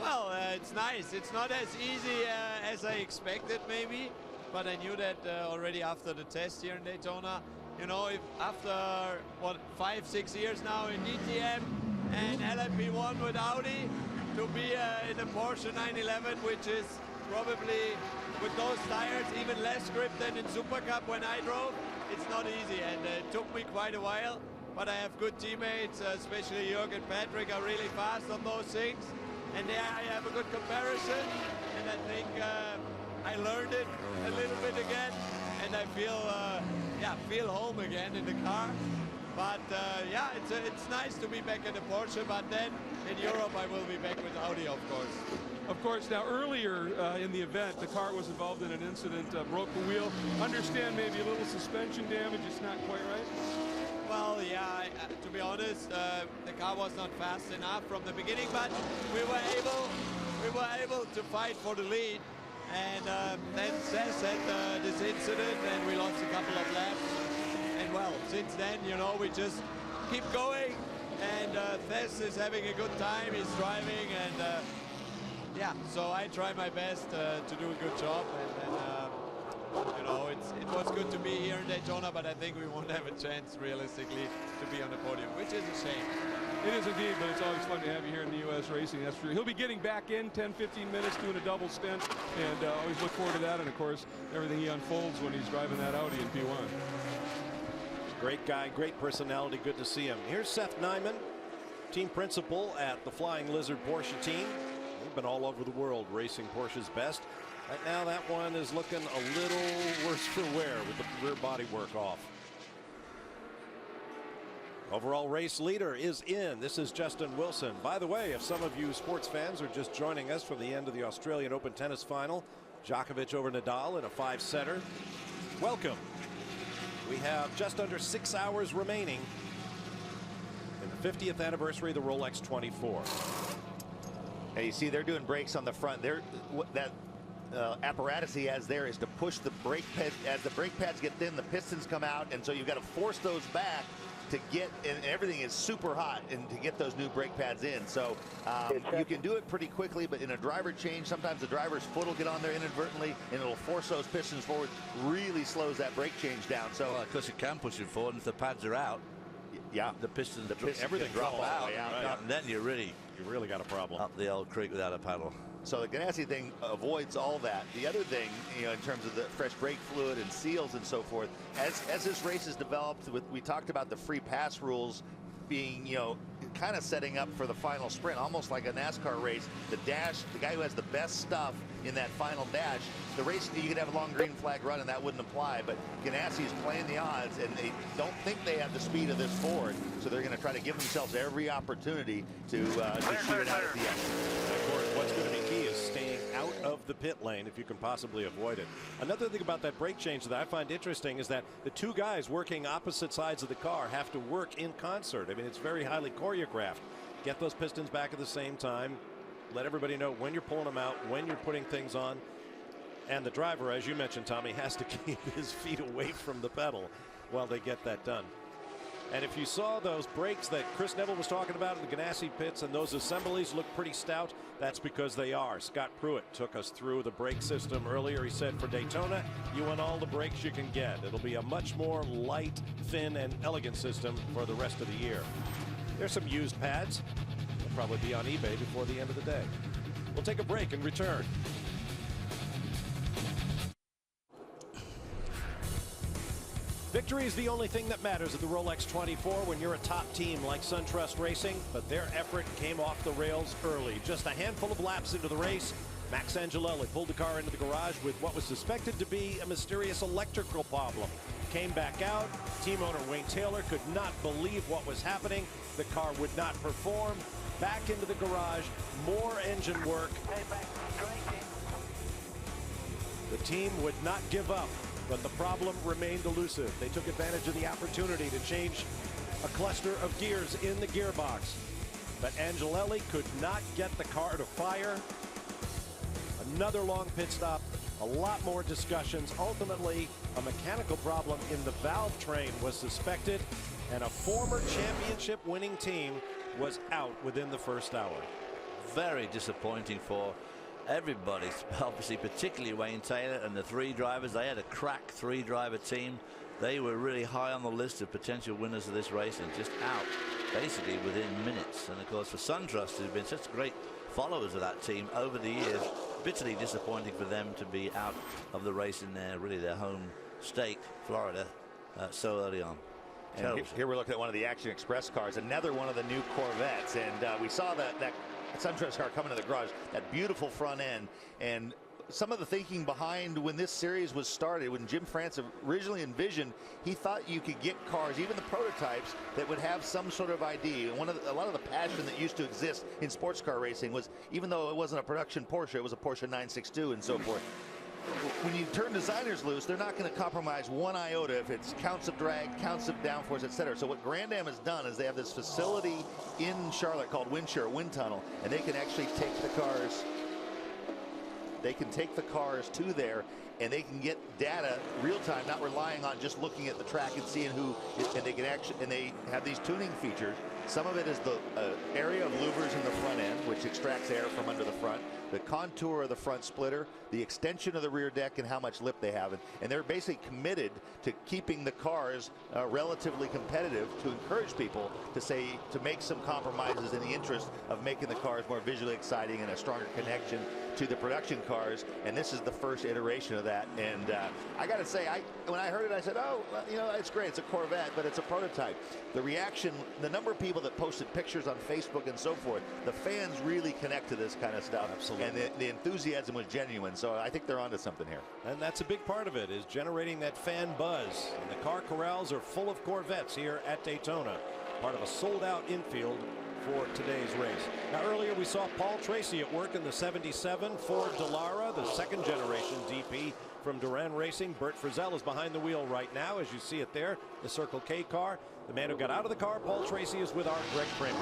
Well, it's nice. It's not as easy as I expected, maybe. But I knew that already after the test here in Daytona. You know, if after, 5-6 years now in DTM, and LMP1 with Audi, to be in a Porsche 911, which is probably, with those tires, even less grip than in Super Cup when I drove, it's not easy, and it took me quite a while, but I have good teammates, especially Jörg and Patrick are really fast on those things, and there I have a good comparison, and I think I learned it a little bit again, and I feel home again in the car. But yeah, it's nice to be back in the Porsche, but then in Europe I will be back with Audi, of course.
Of course, now earlier in the event, the car was involved in an incident, broke the wheel. Understand maybe a little suspension damage, it's not quite right?
Well, yeah, to be honest, the car was not fast enough from the beginning, but we were able to fight for the lead. And then Seth had this incident, and we lost a couple of laps. And well, since then, you know, we just keep going, and Tess is having a good time. He's driving, and yeah, so I try my best to do a good job. And you know, it was good to be here in Daytona, but I think we won't have a chance realistically to be on the podium, which is a shame.
It is indeed, but it's always fun to have you here in the U.S. racing. That's true. He'll be getting back in 10-15 minutes, doing a double stint, and always look forward to that. And of course, everything he unfolds when he's driving that Audi in P1.
Great guy, great personality, good to see him. Here's Seth Nyman, team principal at the Flying Lizard Porsche team. They've been all over the world racing Porsche's best. Right now that one is looking a little worse for wear with the rear body work off. Overall race leader is in. This is Justin Wilson. By the way, if some of you sports fans are just joining us from the end of the Australian Open tennis final, Djokovic over Nadal in a 5-setter, welcome. We have just under 6 hours remaining in the 50th anniversary of the Rolex 24.
Hey, you see they're doing brakes on the front. That apparatus he has there is to push the brake pad. As the brake pads get thin, the pistons come out, and so you've got to force those back to get, and everything is super hot, and to get those new brake pads in. So you can do it pretty quickly, but in a driver change, sometimes the driver's foot will get on there inadvertently, and it'll force those pistons forward. Really slows that brake change down. So
well, of course, you can push it forward, and if the pads are out,
yeah,
the pistons,
everything
drop out,
right?
and then you really
got a problem
up the old creek without a paddle.
So the Ganassi thing avoids all that. The other thing, you know, in terms of the fresh brake fluid and seals and so forth, as this race has developed, we talked about the free pass rules being, you know, kind of setting up for the final sprint, almost like a NASCAR race. The dash, the guy who has the best stuff in that final dash, the race, you could have a long green flag run and that wouldn't apply, but Ganassi is playing the odds, and they don't think they have the speed of this Ford, so they're going to try to give themselves every opportunity to shoot it out at the end.
Of course, what's going to be key is staying out of the pit lane if you can possibly avoid it. Another thing about that brake change that I find interesting is that the two guys working opposite sides of the car have to work in concert. I mean, it's very highly choreographed. Get those pistons back at the same time. Let everybody know when you're pulling them out, when you're putting things on. And the driver, as you mentioned, Tommy, has to keep his feet away from the pedal while they get that done. And if you saw those brakes that Chris Neville was talking about in the Ganassi pits, and those assemblies look pretty stout, that's because they are. Scott Pruitt took us through the brake system earlier. He said for Daytona, you want all the brakes you can get. It'll be a much more light, thin, and elegant system for the rest of the year. There's some used pads. They'll probably be on eBay before the end of the day. We'll take a break and return. Victory is the only thing that matters at the Rolex 24 when you're a top team like SunTrust Racing, but their effort came off the rails early. Just a handful of laps into the race, Max Angelelli pulled the car into the garage with what was suspected to be a mysterious electrical problem. Came back out. Team owner Wayne Taylor could not believe what was happening. The car would not perform. Back into the garage, more engine work. The team would not give up, but the problem remained elusive. They took advantage of the opportunity to change a cluster of gears in the gearbox. But Angelelli could not get the car to fire. Another long pit stop, a lot more discussions. Ultimately, a mechanical problem in the valve train was suspected, and a former championship winning team was out within the first hour.
Very disappointing for everybody, obviously, particularly Wayne Taylor and the three drivers. They had a crack three-driver team. They were really high on the list of potential winners of this race, and just out basically within minutes. And of course, for SunTrust, who've been such great followers of that team over the years, bitterly disappointing for them to be out of the race in their home state, Florida, so early on.
And here we're looking at one of the Action Express cars, another one of the new Corvettes, and we saw that SunTrust car coming to the garage, that beautiful front end. And some of the thinking behind when this series was started, when Jim France originally envisioned, he thought you could get cars, even the prototypes, that would have some sort of ID. And a lot of the passion that used to exist in sports car racing was, even though it wasn't a production Porsche, it was a Porsche 962 and so forth. When you turn designers loose, they're not going to compromise one iota if it's counts of drag, counts of downforce, etc. So what Grand Am has done is they have this facility in Charlotte called Windshare Wind Tunnel, and they can actually take the cars. They can take the cars to there, and they can get data real time, not relying on just looking at the track and seeing who. And they can actually, and they have these tuning features. Some of it is the area of louvers in the front end, which extracts air from under the front, the contour of the front splitter, the extension of the rear deck, and how much lip they have. And they're basically committed to keeping the cars relatively competitive, to encourage people to make some compromises in the interest of making the cars more visually exciting and a stronger connection to the production cars. And this is the first iteration of that. And I got to say, when I heard it, I said, oh, well, you know, it's great. It's a Corvette, but it's a prototype. The reaction, the number of people that posted pictures on Facebook and so forth, the fans really connect to this kind of stuff. Absolutely. And the enthusiasm was genuine. So I think they're onto something here.
And that's a big part of it, is generating that fan buzz. And the car corrals are full of Corvettes here at Daytona. Part of a sold-out infield for today's race. Now, earlier we saw Paul Tracy at work in the 77 Ford Dallara, the second generation DP from Duran Racing. Bert Frizzell is behind the wheel right now, as you see it there, the Circle K car. The man who got out of the car, Paul Tracy, is with our Greg Kramer.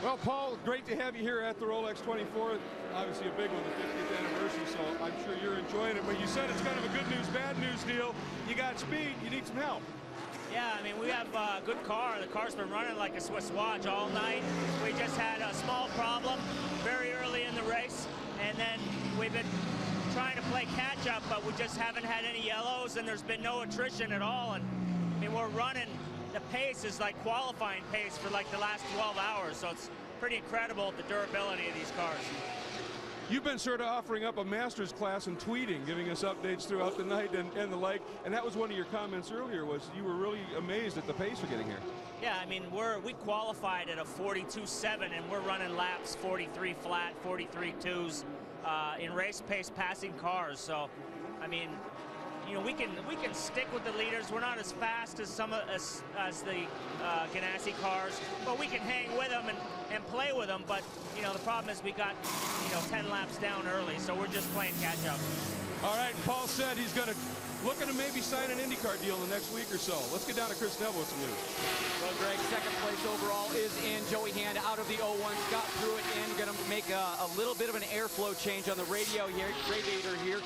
Well, Paul, great to have you here at the Rolex 24. Obviously a big one, the 50th anniversary, so I'm sure you're enjoying it. But you said it's kind of a good news, bad news deal. You got speed, you need some help.
Yeah, I mean, we have a good car. The car's been running like a Swiss watch all night. We just had a small problem very early in the race, and then we've been trying to play catch up, but we just haven't had any yellows, and there's been no attrition at all. And I mean, we're running, the pace is like qualifying pace for like the last 12 hours, so it's pretty incredible, the durability of these cars.
You've been sort of offering up a master's class in tweeting, giving us updates throughout the night and the like, and that was one of your comments earlier, was you were really amazed at the pace we're getting here.
Yeah, I mean, we qualified at a 42.7, and we're running laps 43 flat, 43.2s in race pace passing cars. So, I mean, you know, we can stick with the leaders. We're not as fast as as the Ganassi cars, but we can hang with them and play with them. But you know, the problem is we got 10 laps down early, so we're just playing catch up.
All right, Paul said he's looking to maybe sign an IndyCar deal in the next week or so. Let's get down to Chris Neville with some news.
Well, Greg, second place overall is in. Joey Hand out of the 01. Scott Pruitt in. Going to make a little bit of an airflow change on the radiator here.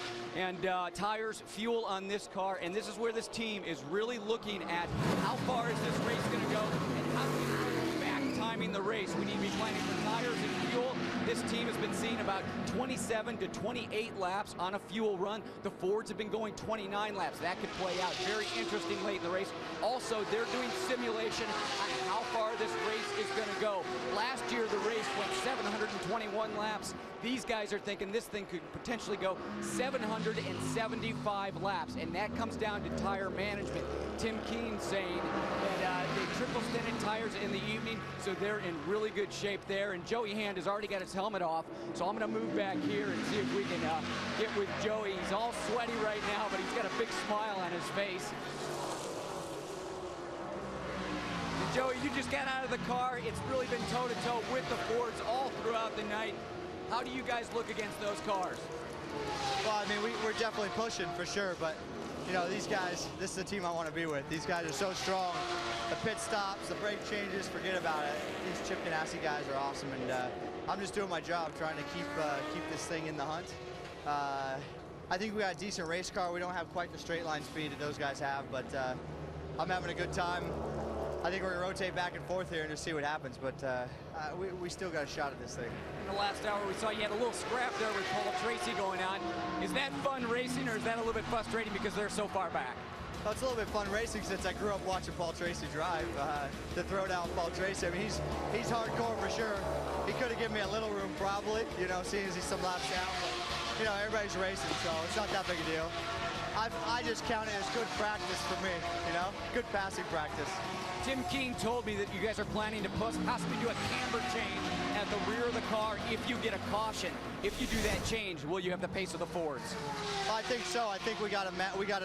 and tires, fuel on this car, and this is where this team is really looking at how far is this race going to go and how can we back timing the race. We need to be planning for tires and fuel. This team has been seeing about 27 to 28 laps on a fuel run. The Fords have been going 29 laps. That could play out very interesting late in the race. Also, they're doing simulation on how far this race is going to go. Last year, the race went 721 laps. These guys are thinking this thing could potentially go 775 laps, and that comes down to tire management. Tim Keen saying that they triple stinted tires in the evening, so they're in really good shape there. And Joey Hand has already got his helmet off, so I'm going to move back here and see if we can get with Joey. He's all sweaty right now, but he's got a big smile on his face. And Joey, you just got out of the car. It's really been toe-to-toe with the Fords all throughout the night. How do you guys look against those cars?
Well, I mean, we're definitely pushing for sure, but you know, these guys, this is the team I want to be with. These guys are so strong. The pit stops, the brake changes, forget about it. These Chip Ganassi guys are awesome, and I'm just doing my job, trying to keep this thing in the hunt. I think we got a decent race car. We don't have quite the straight line speed that those guys have, but I'm having a good time. I think we're going to rotate back and forth here and just see what happens, but we still got a shot at this thing.
In the last hour, we saw you had a little scrap there with Paul Tracy going on. Is that fun racing, or is that a little bit frustrating because they're so far back?
Well, it's a little bit fun racing since I grew up watching Paul Tracy drive. The throwdown Paul Tracy, I mean, he's hardcore for sure. He could have given me a little room probably, you know, seeing as he's some laps down. But, you know, everybody's racing, so it's not that big a deal. I just count it as good practice for me, you know, good passing practice.
Tim King told me that you guys are planning to possibly do a camber change at the rear of the car if you get a caution. If you do that change, will you have the pace of the Fords?
I think so. I think we got to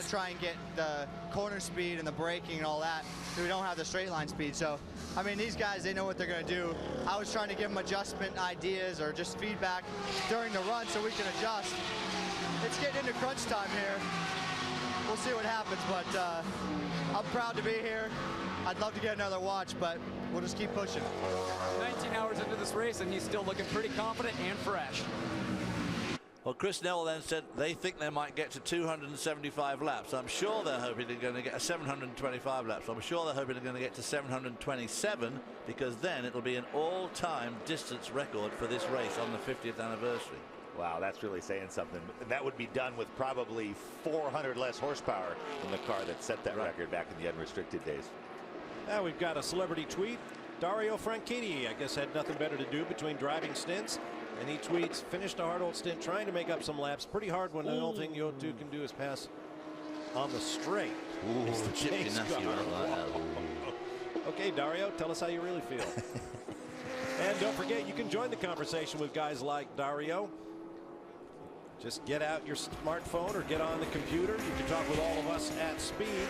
try and get the corner speed and the braking and all that, so we don't have the straight line speed. So, I mean, these guys, they know what they're going to do. I was trying to give them adjustment ideas or just feedback during the run so we can adjust. It's getting into crunch time here. We'll see what happens, but I'm proud to be here. I'd love to get another watch, but we'll just keep pushing.
19 hours into this race, and he's still looking pretty confident and fresh.
Well, Chris Neville then said they think they might get to 275 laps. I'm sure they're hoping they're going to get 725 laps. I'm sure they're hoping they're going to get to 727, because then it'll be an all-time distance record for this race on the 50th anniversary.
Wow, that's really saying something. That would be done with probably 400 less horsepower than the car that set that record back in the unrestricted days.
Now we've got a celebrity tweet. Dario Franchitti, I guess, had nothing better to do between driving stints, and he tweets, finished a hard old stint trying to make up some laps. Pretty hard when the only thing you two can do is pass on the straight.
It's the Chip Ganassi right.
Okay, Dario, tell us how you really feel. And don't forget, you can join the conversation with guys like Dario. Just get out your smartphone or get on the computer. You can talk with all of us at Speed.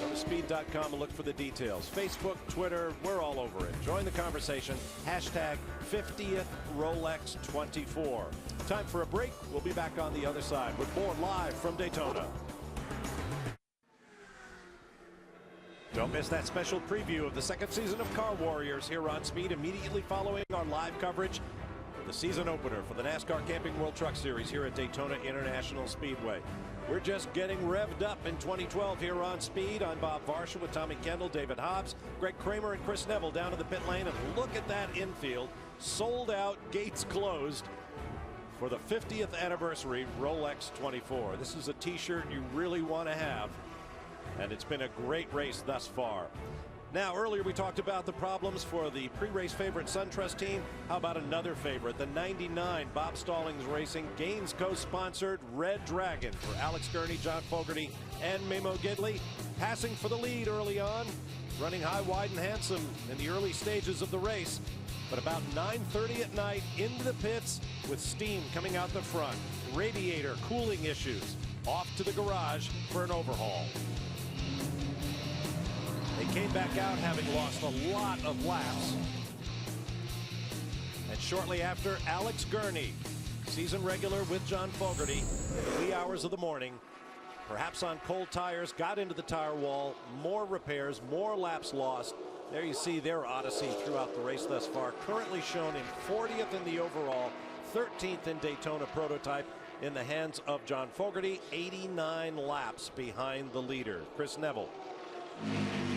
Go to speed.com and look for the details. Facebook, Twitter, we're all over it. Join the conversation. Hashtag 50th Rolex 24. Time for a break. We'll be back on the other side with more live from Daytona. Don't miss that special preview of the second season of Car Warriors here on Speed immediately following our live coverage for the season opener for the NASCAR Camping World Truck Series here at Daytona International Speedway. We're just getting revved up in 2012 here on Speed. I'm Bob Varsha with Tommy Kendall, David Hobbs, Greg Kramer, and Chris Neville down to the pit lane. And look at that infield. Sold out, gates closed for the 50th anniversary Rolex 24. This is a t-shirt you really want to have, and it's been a great race thus far. Now, earlier we talked about the problems for the pre-race favorite SunTrust team. How about another favorite, the 99 Bob Stallings Racing Gaines co-sponsored Red Dragon for Alex Gurney, John Fogerty, and Memo Gidley. Passing for the lead early on, running high, wide, and handsome in the early stages of the race. But about 9:30 at night, into the pits with steam coming out the front. Radiator cooling issues. Off to the garage for an overhaul. They came back out having lost a lot of laps. And shortly after, Alex Gurney, season regular with John Fogerty, in the wee hours of the morning, perhaps on cold tires, got into the tire wall, more repairs, more laps lost. There you see their odyssey throughout the race thus far, currently shown in 40th in the overall, 13th in Daytona prototype. in the hands of John Fogerty, 89 laps behind the leader, Chris Neville.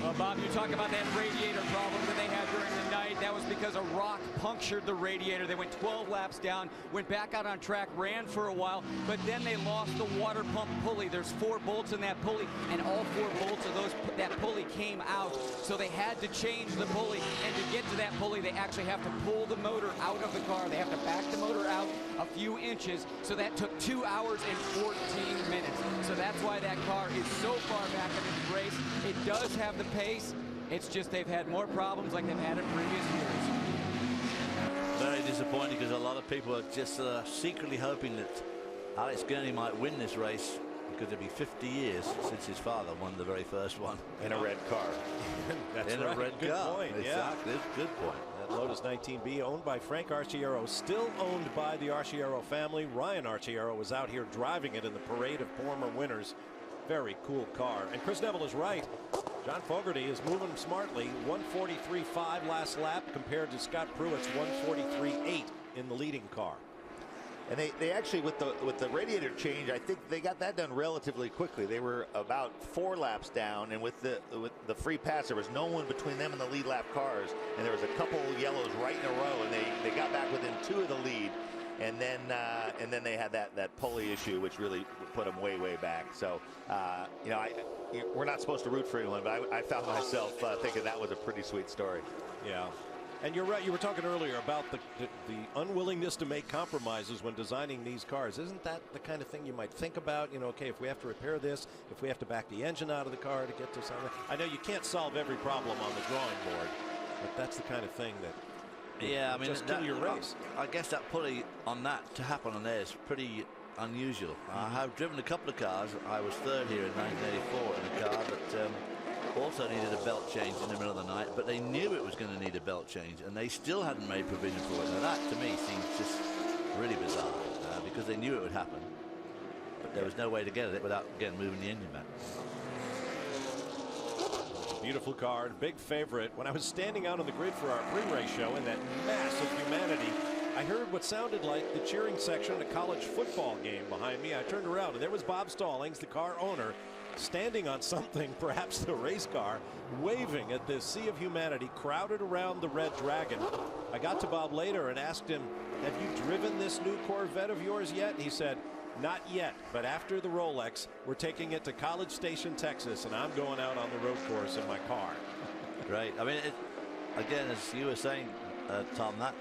Well, Bob, you talk about that radiator problem that they had during the night. That was because a rock punctured the radiator. They went 12 laps down, went back out on track, ran for a while, but then they lost the water pump pulley. There's 4 bolts in that pulley, and all 4 bolts of that pulley came out. So they had to change the pulley, and to get to that pulley, they actually have to pull the motor out of the car. They have to back the motor out a few inches. So that took 2 hours and 14 minutes. So that's why that car is so far back in the race. It does have the pace. It's just they've had more problems like they've had in previous years.
Very disappointing, because a lot of people are just secretly hoping that Alex Gurney might win this race, because it'll be 50 years since his father won the very first one.
In a red car.
That's
in
right.
a red
Good
car.
point.
Exactly. Good point.
That Lotus 19B, owned by Frank Arciero, still owned by the Arciero family. Ryan Arciero was out here driving it in the parade of former winners. Very cool car. And Chris Neville is right. John Fogerty is moving smartly. 143.5 last lap compared to Scott Pruitt's 143.8 in the leading car.
And they actually, with the radiator change, I think they got that done relatively quickly. They were about 4 laps down, and with the free pass, there was no one between them and the lead lap cars, and there was a couple yellows right in a row, and they got back within 2 of the lead. And then they had that pulley issue, which really put them way back. So you know, we're not supposed to root for anyone, but I found myself thinking that was a pretty sweet story.
Yeah. And you're right. You were talking earlier about the unwillingness to make compromises when designing these cars. Isn't that the kind of thing you might think about? You know, okay, if we have to repair this, if we have to back the engine out of the car to get to something. I know you can't solve every problem on the drawing board, but that's the kind of thing that.
Yeah, I mean,
just kill your race.
I guess that pulley on that to happen on there is pretty unusual. I have driven a couple of cars. I was third here in 1984 in a car that also needed a belt change in the middle of the night, but they knew it was going to need a belt change, and they still hadn't made provision for it. Now that, to me, seems just really bizarre, because they knew it would happen, but there was no way to get it without, again, moving the engine back.
Beautiful car, big favorite. When I was standing out on the grid for our pre-race show in that mass of humanity, I heard what sounded like the cheering section at a college football game behind me. I turned around and there was Bob Stallings, the car owner, standing on something, perhaps the race car, waving at this sea of humanity crowded around the Red Dragon. I got to Bob later and asked him, have you driven this new Corvette of yours yet? He said, not yet, but after the Rolex, we're taking it to College Station, Texas, and I'm going out on the road course in my car.
Right. I mean, again, as you were saying, Tom, that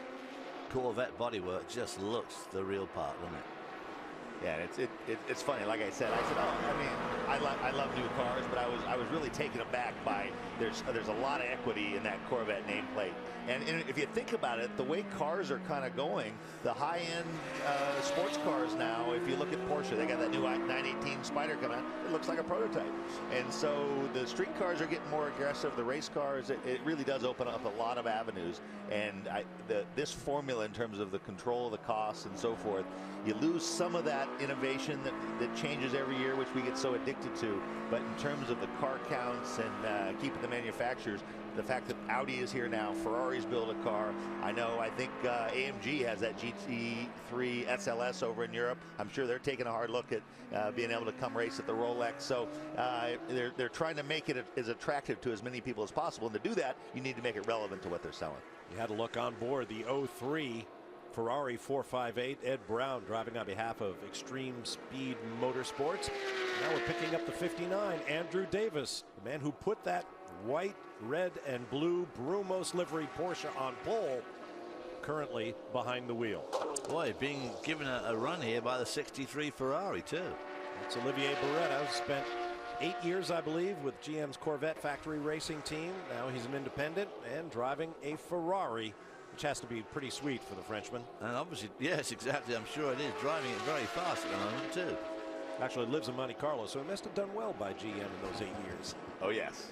Corvette bodywork just looks the real part, doesn't it?
Yeah, it's funny. Like I said, I love new cars, but I was really taken aback by there's a lot of equity in that Corvette nameplate. And if you think about it, the way cars are kind of going, the high-end sports cars now, if you look at Porsche, they got that new 918 Spyder coming out. It looks like a prototype. And so the street cars are getting more aggressive. The race cars, it really does open up a lot of avenues. And this formula in terms of the control of the costs and so forth, you lose some of that innovation that changes every year, which we get so addicted to. But in terms of the car counts and keeping the manufacturers, the fact that Audi is here now, Ferrari's built a car. I think AMG has that GT3 SLS over in Europe. I'm sure they're taking a hard look at being able to come race at the Rolex. So they're trying to make it as attractive to as many people as possible. And to do that, you need to make it relevant to what they're selling.
You had a look on board the 03 Ferrari 458. Ed Brown driving on behalf of Extreme Speed Motorsports. Now we're picking up the 59, Andrew Davis, the man who put that white, red, and blue Brumos livery Porsche on pole, currently behind the wheel.
Boy, being given a run here by the 63 Ferrari, too.
It's Olivier Barretto, spent 8 years, I believe, with GM's Corvette factory racing team. Now he's an independent and driving a Ferrari, which has to be pretty sweet for the Frenchman.
And obviously, yes, exactly. I'm sure it is. Driving it very fast at the moment, too.
Actually lives in Monte Carlo, so he must have done well by GM in those 8 years.
Oh, yes.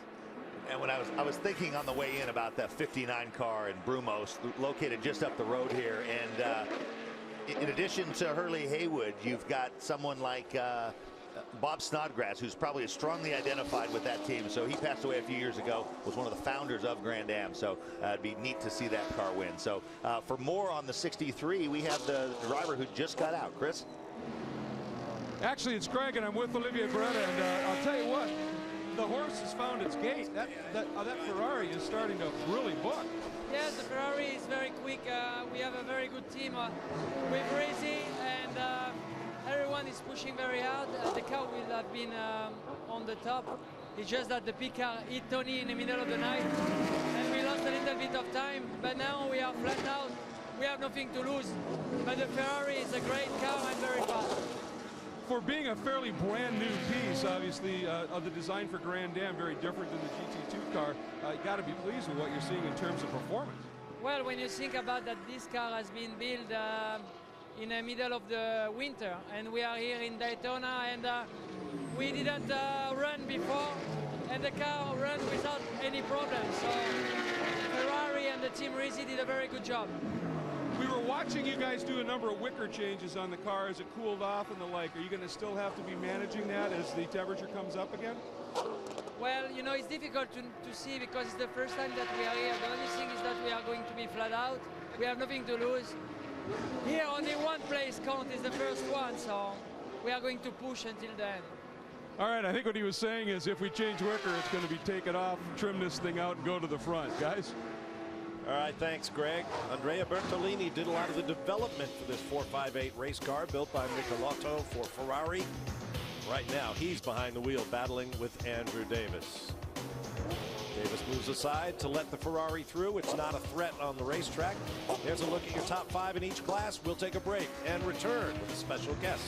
And when I was thinking on the way in about that 59 car in Brumos, located just up the road here, and in addition to Hurley Haywood, you've got someone like Bob Snodgrass, who's probably strongly identified with that team. So he passed away a few years ago, was one of the founders of Grand Am. So it'd be neat to see that car win. So for more on the 63, we have the driver who just got out, Chris.
Actually, it's Craig, and I'm with Olivier Beretta, and I'll tell you what, the horse has found its gait. That Ferrari is starting to really book.
Yes, the Ferrari is very quick. We have a very good team with Racing, and everyone is pushing very hard. The car will have been on the top. It's just that the P car hit Tony in the middle of the night, and we lost a little bit of time. But now we are flat out. We have nothing to lose. But the Ferrari is a great car and very fast.
For being a fairly brand new piece, obviously, of the design for Grand Am, very different than the GT2 car, you got to be pleased with what you're seeing in terms of performance.
Well, when you think about that, this car has been built in the middle of the winter, and we are here in Daytona, and we didn't run before, and the car ran without any problems. So Ferrari and the team Risi did a very good job.
We were watching you guys do a number of wicker changes on the car as it cooled off and the like. Are you going to still have to be managing that as the temperature comes up again?
Well, you know, it's difficult to see because it's the first time that we are here. The only thing is that we are going to be flat out. We have nothing to lose. Here, only one place counts is the first one, so we are going to push until then.
All right, I think what he was saying is if we change wicker, it's going to be take it off, trim this thing out, and go to the front, guys.
All right, thanks, Greg. Andrea Bertolini did a lot of the development for this 458 race car built by Michelotto for Ferrari. Right now, he's behind the wheel battling with Andrew Davis. Davis moves aside to let the Ferrari through. It's not a threat on the racetrack. There's a look at your top 5 in each class. We'll take a break and return with a special guest.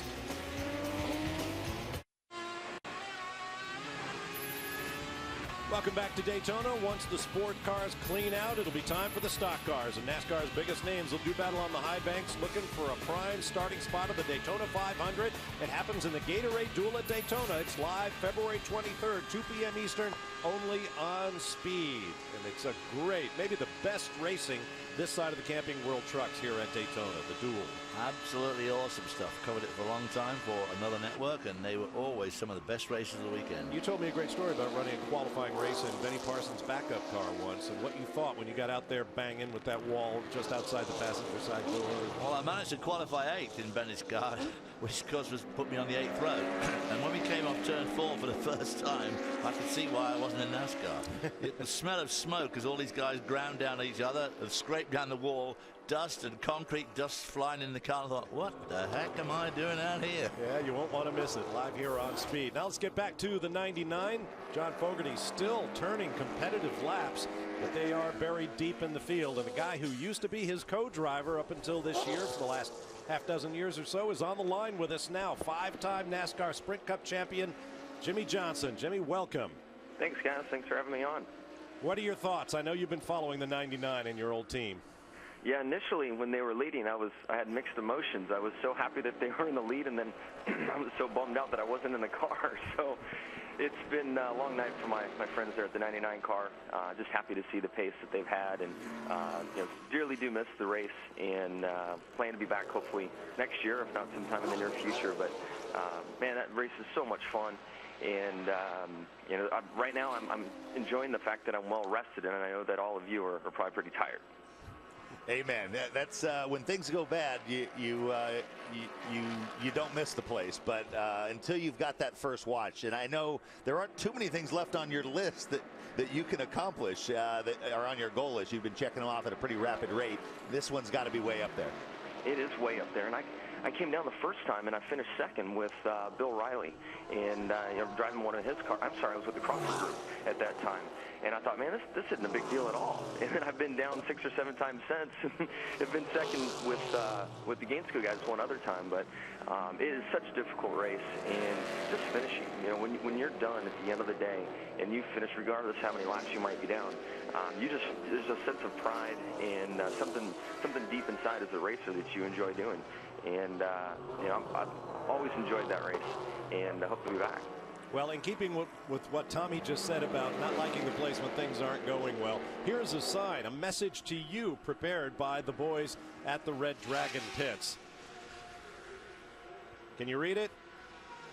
Welcome back to Daytona. Once the sport cars clean out, it'll be time for the stock cars. And NASCAR's biggest names will do battle on the high banks, looking for a prime starting spot of the Daytona 500. It happens in the Gatorade Duel at Daytona. It's live February 23rd, 2 p.m. Eastern, only on Speed. And it's a great, maybe the best racing this side of the Camping World trucks here at Daytona, the Duel.
Absolutely awesome stuff. Covered it for a long time for another network, and they were always some of the best races of the weekend.
You told me a great story about running a qualifying race in Benny Parsons' backup car once, and what you thought when you got out there banging with that wall just outside the passenger side door.
Well, I managed to qualify 8th in Benny's car, which of course was put me on the 8th row. And when we came off turn 4 for the first time, I could see why I wasn't in NASCAR. The smell of smoke as all these guys ground down each other, have scraped down the wall, dust and concrete dust flying in the car. I thought, what the heck am I doing out here?
Yeah, you won't want to miss it live here on Speed. Now let's get back to the 99. John Fogerty still turning competitive laps, but they are buried deep in the field. And the guy who used to be his co-driver up until this year, for the last half dozen years or so, is on the line with us now. 5-time NASCAR Sprint Cup champion, Jimmy Johnson. Jimmy, welcome.
Thanks, guys. Thanks for having me on.
What are your thoughts? I know you've been following the 99 and your old team.
Yeah, initially when they were leading, I had mixed emotions. I was so happy that they were in the lead, and then I was so bummed out that I wasn't in the car. So it's been a long night for my friends there at the 99 car. Just happy to see the pace that they've had, and you know, dearly do miss the race, and plan to be back hopefully next year, if not sometime in the near future. But man, that race is so much fun. And you know, right now I'm enjoying the fact that I'm well rested, and I know that all of you are probably pretty tired.
Amen. That's when things go bad, you don't miss the place. But until you've got that first watch, and I know there aren't too many things left on your list that you can accomplish that are on your goal list. You've been checking them off at a pretty rapid rate. This one's got to be way up there.
It is way up there, and I came down the first time and I finished second with Bill Riley, and you know, driving one of his cars. I'm sorry, I was with the Crawford group at that time, and I thought, man, this isn't a big deal at all. And then I've been down 6 or 7 times since, and have been second with the Gainesville guys one other time. But it is such a difficult race, and just finishing. You know, when you're done at the end of the day and you finish, regardless how many laps you might be down, there's a sense of pride and something deep inside as a racer that you enjoy doing. And you know, I've always enjoyed that race, and I hope to be back.
Well, in keeping with what Tommy just said about not liking the place when things aren't going well, here's a sign, a message to you prepared by the boys at the Red Dragon pits. Can you read it?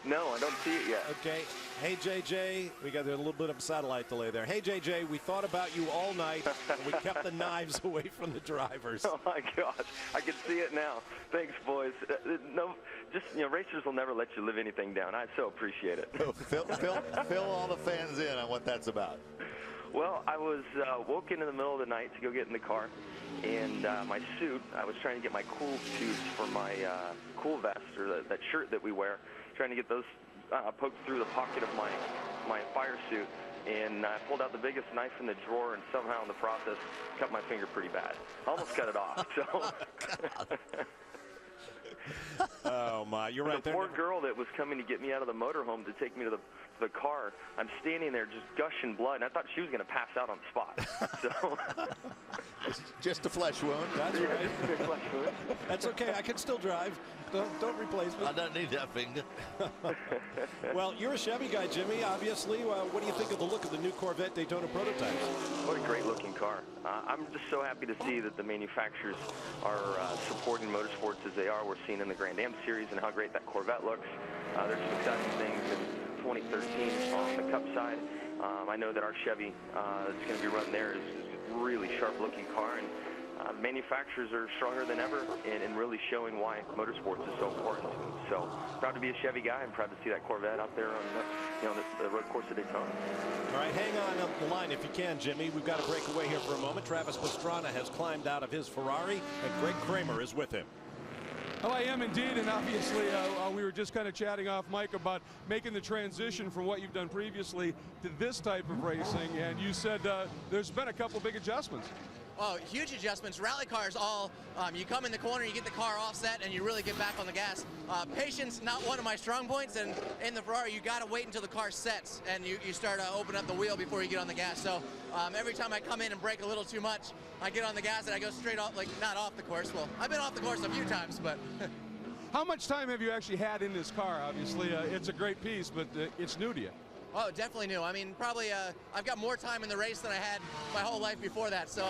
No, I don't see it yet.
Okay. Hey, JJ, we got a little bit of a satellite delay there. Hey, JJ, we thought about you all night, and we kept the knives away from the drivers.
Oh, my gosh. I can see it now. Thanks, boys. No, just, racers will never let you live anything down. I so appreciate it.
Fill all the fans in on what that's about.
Well, I was woken in the middle of the night to go get in the car, and my suit, I was trying to get my cool tubes for my cool vest, or that shirt that we wear, trying to get those poked through the pocket of my fire suit, and I pulled out the biggest knife in the drawer, and somehow in the process cut my finger pretty bad. Almost cut it off. So.
Oh my, you're right
the
there.
Poor girl that was coming to get me out of the motorhome to take me to the car, I'm standing there just gushing blood, and I thought she was going to pass out on the spot. So
just a flesh wound.
That's right.
Flesh wound.
That's okay. I can still drive. Don't replace me.
I don't need that finger.
Well, you're a Chevy guy, Jimmy, obviously. What do you think of the look of the new Corvette Daytona prototypes?
What a great looking car. I'm just so happy to see that the manufacturers are supporting motorsports as they are. We're seeing in the Grand Am Series and how great that Corvette looks. There's some exciting things in 2013 on the Cup side. I know that our Chevy that's going to be running there is a really sharp looking car, and manufacturers are stronger than ever in really showing why motorsports is so important to them. So proud to be a Chevy guy. I'm proud to see that Corvette out there on the road course of Daytona.
All right, hang on the line if you can, Jimmy. We've got to break away here for a moment. Travis Pastrana has climbed out of his Ferrari, and Greg Kramer is with him.
Well, I am indeed, and obviously we were just kind of chatting off Mike about making the transition from what you've done previously to this type of racing, and you said there's been a couple big adjustments.
Oh, huge adjustments. Rally cars all, you come in the corner, you get the car offset, and you really get back on the gas. Patience, not one of my strong points, and in the Ferrari, you got to wait until the car sets, and you start open up the wheel before you get on the gas. So every time I come in and brake a little too much, I get on the gas and I go straight off, like not off the course. Well, I've been off the course a few times, but.
How much time have you actually had in this car? Obviously, it's a great piece, but it's new to you.
Oh, definitely new. I mean, probably I've got more time in the race than I had my whole life before that. So,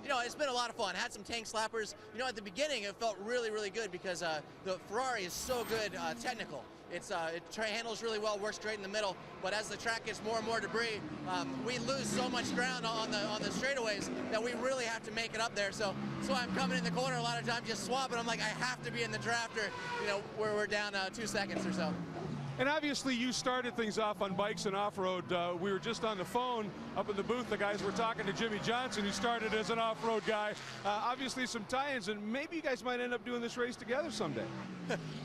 it's been a lot of fun. Had some tank slappers. At the beginning, it felt really, really good because the Ferrari is so good technical. It handles really well, works straight in the middle. But as the track gets more and more debris, we lose so much ground on the straightaways that we really have to make it up there. So I'm coming in the corner a lot of times, just swapping. I'm like, I have to be in the drafter, where we're down 2 seconds or so.
And obviously you started things off on bikes and off-road. We were just on the phone up in the booth. The guys were talking to Jimmy Johnson, who started as an off-road guy. Obviously some tie-ins, and maybe you guys might end up doing this race together someday.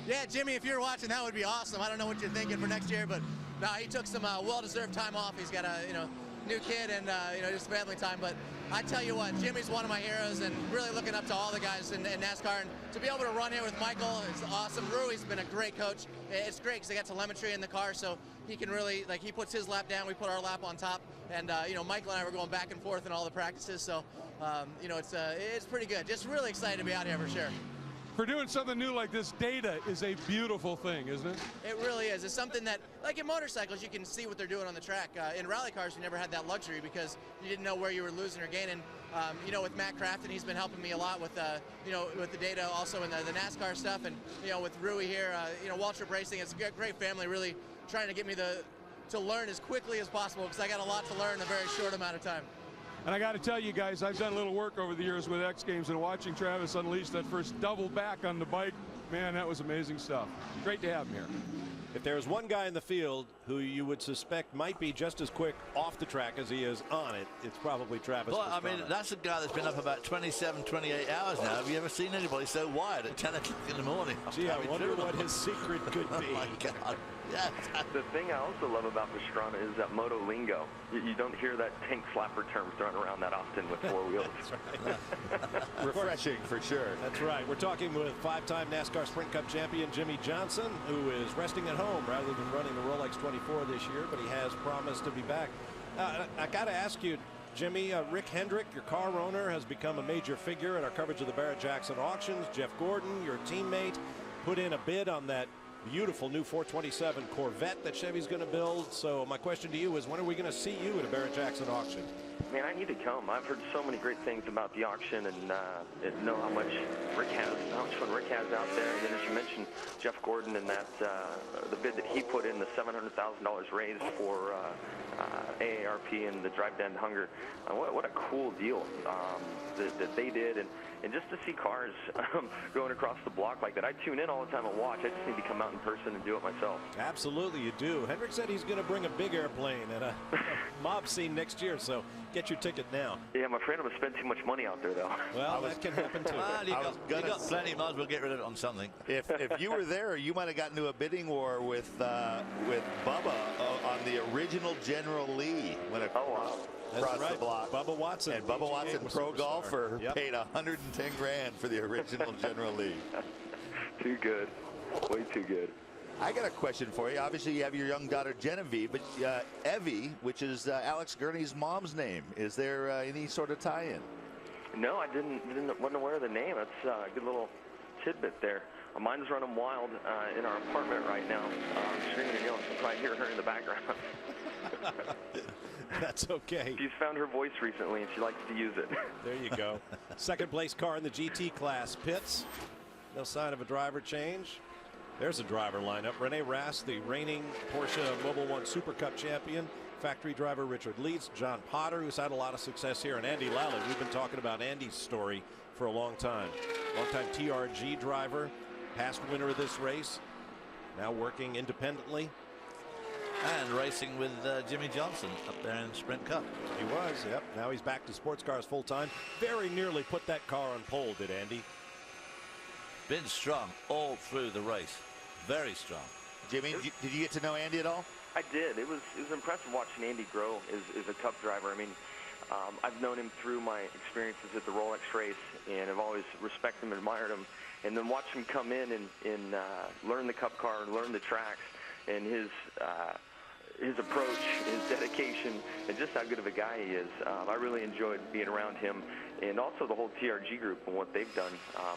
Yeah, Jimmy, if you're watching, that would be awesome. I don't know what you're thinking for next year, but no, he took some well-deserved time off. He's got a new kid and just family time. But I tell you what, Jimmy's one of my heroes, and really looking up to all the guys in NASCAR. And to be able to run here with Michael is awesome. Rui's been a great coach. It's great because they got telemetry in the car, so he can really, he puts his lap down, we put our lap on top. And, Michael and I were going back and forth in all the practices, so, it's pretty good. Just really excited to be out here for sure.
For doing something new like this, data is a beautiful thing, isn't it?
It really is. It's something that, like in motorcycles, you can see what they're doing on the track. In rally cars, you never had that luxury because you didn't know where you were losing or gaining. With Matt Crafton, he's been helping me a lot with, with the data, also in the NASCAR stuff, and with Rui here, Waltrip Racing. It's a great family, really trying to get me to learn as quickly as possible because I got a lot to learn in a very short amount of time.
And I got to tell you guys, I've done a little work over the years with X Games, and watching Travis unleash that first double back on the bike, man, that was amazing stuff. Great to have him here.
If there's one guy in the field who you would suspect might be just as quick off the track as he is on it, it's probably Travis Pastrana.
I mean, that's a guy that's been up about 27, 28 hours now. Have you ever seen anybody so wired at 10 o'clock in the morning?
Gee, I wonder what his secret could be.
Oh, my God. Yes.
The thing I also love about Pastrana is that moto lingo. You don't hear that tank slapper term thrown around that often with four wheels.
Refreshing for sure.
That's right. We're talking with five-time NASCAR Sprint Cup champion Jimmy Johnson, who is resting at home rather than running the Rolex 24 this year, but he has promised to be back. I got to ask you, Jimmy, Rick Hendrick, your car owner, has become a major figure in our coverage of the Barrett-Jackson auctions. Jeff Gordon, your teammate, put in a bid on that beautiful new 427 Corvette that Chevy's going to build. So my question to you is, when are we going to see you at a Barrett-Jackson auction?
Man, I need to come. I've heard so many great things about the auction, and know how much fun Rick has out there. And then, as you mentioned, Jeff Gordon and that the bid that he put in, the $700,000 raised for AARP and the Drive Down to Hunger. What a cool deal that they did, and just to see cars going across the block like that. I tune in all the time and watch. I just need to come out in person and do it myself.
Absolutely, you do. Hendrick said he's going to bring a big airplane at a mob scene next year, so get your ticket now.
Yeah, I'm afraid I'm going to spend too much money out there, though.
Well, that can happen, too.
Well, you got plenty. Might as well get rid of it on something.
If you were there, you might have gotten into a bidding war with Bubba on the original General Lee when it crossed the block.
Bubba Watson.
And Bubba Watson, pro golfer,
Yep.
paid $110 grand for the original General Lee.
Too good. Way too good.
I got a question for you. Obviously, you have your young daughter Genevieve, but Evie, which is Alex Gurney's mom's name, is there any sort of tie-in?
No, I wasn't aware of the name. That's a good little tidbit there. Mine's running wild in our apartment right now. Screaming and yelling. So I hear her in the background.
That's okay.
She's found her voice recently, and she likes to use it.
There you go. Second place car in the GT class. Pitts. No sign of a driver change. There's a driver lineup. Rene Rast, the reigning Porsche Mobil 1 Super Cup champion. Factory driver Richard Leeds. John Potter, who's had a lot of success here. And Andy Lally. We've been talking about Andy's story for a long time. Long-time TRG driver. Past winner of this race. Now working independently.
And racing with Jimmy Johnson up there in the Sprint Cup.
He was, yep. Now he's back to sports cars full time. Very nearly put that car on pole, did Andy.
Been strong all through the race. Very strong.
Jimmy, did you get to know Andy at all?
I did. It was impressive watching Andy grow as a Cup driver. I mean, I've known him through my experiences at the Rolex race, and I've always respected him and admired him. And then watch him come in and learn the Cup car and learn the tracks, and his approach, his dedication, and just how good of a guy he is. I really enjoyed being around him, and also the whole TRG group and what they've done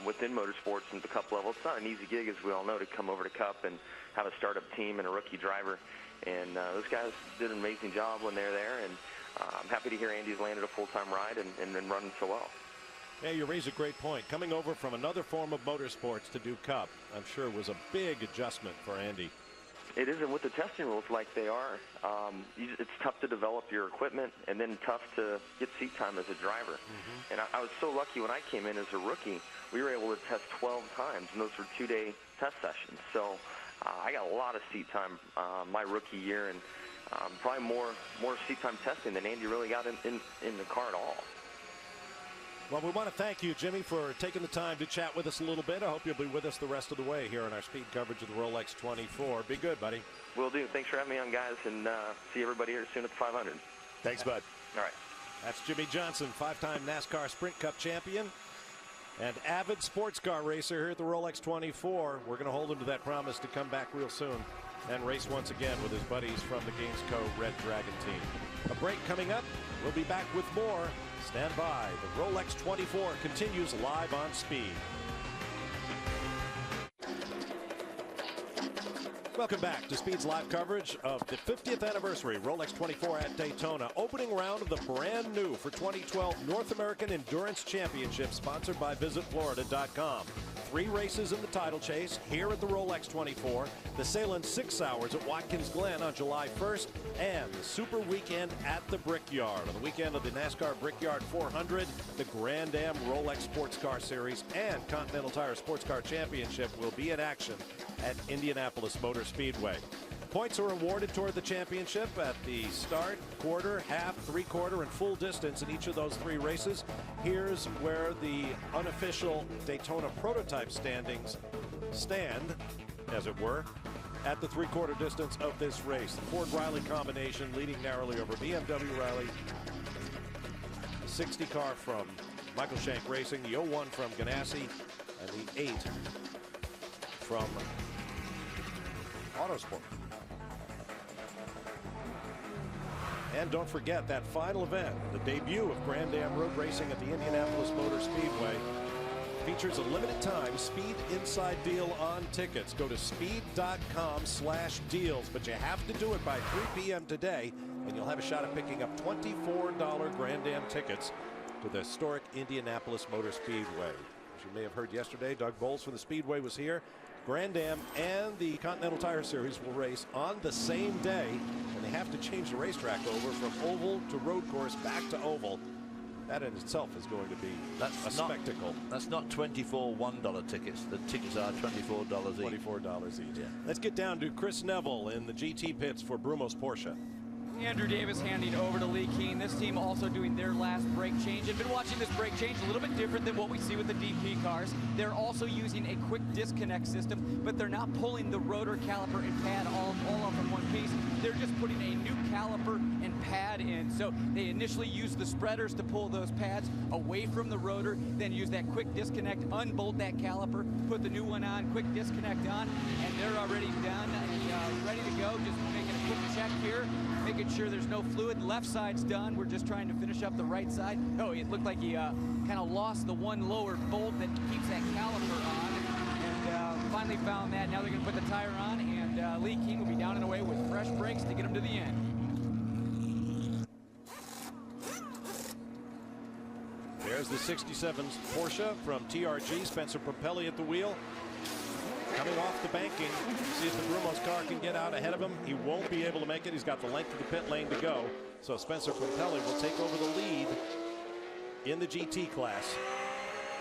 within motorsports and the Cup level. It's not an easy gig, as we all know, to come over to Cup and have a startup team and a rookie driver. And those guys did an amazing job when they're there, and I'm happy to hear Andy's landed a full-time ride and running so well.
Yeah, you raise a great point. Coming over from another form of motorsports to do Cup, I'm sure was a big adjustment for Andy.
It is, and with the testing rules like they are, it's tough to develop your equipment and then tough to get seat time as a driver. And I was so lucky when I came in as a rookie, we were able to test 12 times, and those were 2-day test sessions. So I got a lot of seat time my rookie year, and probably more seat time testing than Andy really got in the car at all.
Well, we want to thank you, Jimmy, for taking the time to chat with us a little bit. I hope you'll be with us the rest of the way here on our speed coverage of the Rolex 24. Be good, buddy.
Will do. Thanks for having me on, guys, and see everybody here soon at the 500.
Thanks, bud.
All right.
That's Jimmy Johnson, 5-time NASCAR Sprint Cup champion and avid sports car racer here at the Rolex 24. We're going to hold him to that promise to come back real soon and race once again with his buddies from the Gainesco Red Dragon team. A break coming up. We'll be back with more. Stand by. The Rolex 24 continues live on Speed. Welcome back to Speed's live coverage of the 50th anniversary Rolex 24 at Daytona. Opening round of the brand new for 2012 North American Endurance Championship, sponsored by VisitFlorida.com. 3 races in the title chase here at the Rolex 24. The sale in 6 hours at Watkins Glen on July 1st, and the Super Weekend at the Brickyard. On the weekend of the NASCAR Brickyard 400, the Grand Am Rolex Sports Car Series and Continental Tire Sports Car Championship will be in action at Indianapolis Motor Speedway. Points are awarded toward the championship at the start, quarter, half, three-quarter, and full distance in each of those 3 races. Here's where the unofficial Daytona prototype standings stand, as it were, at the three-quarter distance of this race. The Ford-Riley combination leading narrowly over BMW Riley. The 60 car from Michael Shank Racing, the 01 from Ganassi, and the 8 from Autosport. And don't forget that final event, the debut of Grand Am Road Racing at the Indianapolis Motor Speedway. features a limited time Speed Inside Deal on tickets. Go to speed.com/deals, but you have to do it by 3 p.m. today, and you'll have a shot at picking up $24 Grand Am tickets to the historic Indianapolis Motor Speedway. As you may have heard yesterday, Doug Bowles from the Speedway was here. Grand Am and the Continental Tire Series will race on the same day, and they have to change the racetrack over from oval to road course back to oval. That in itself is going to be a spectacle.
That's not 24 $1 tickets. The tickets are $24 each.
$24 each.
Yeah.
Let's get down to Chris Neville in the GT pits for Brumos Porsche.
Andrew Davis handing over to Lee Keen. This team also doing their last brake change. I've been watching this brake change a little bit different than what we see with the DP cars. They're also using a quick disconnect system, but they're not pulling the rotor, caliper, and pad all off in one piece. They're just putting a new caliper and pad in. So they initially use the spreaders to pull those pads away from the rotor, then use that quick disconnect, unbolt that caliper, put the new one on, quick disconnect on, and they're already done, ready to go. Just making a quick check here, making sure there's no fluid. Left side's done. We're just trying to finish up the right side. Oh, it looked like he kind of lost the one lower bolt that keeps that caliper on, and finally found that. Now they're going to put the tire on, and Lee King will be down and away with fresh brakes to get him to the end.
There's the 67 Porsche from TRG. Spencer Propelli at the wheel. Coming off the banking, see if the Brumos car can get out ahead of him. He won't be able to make it. He's got the length of the pit lane to go. So Spencer Propelli will take over the lead in the GT class.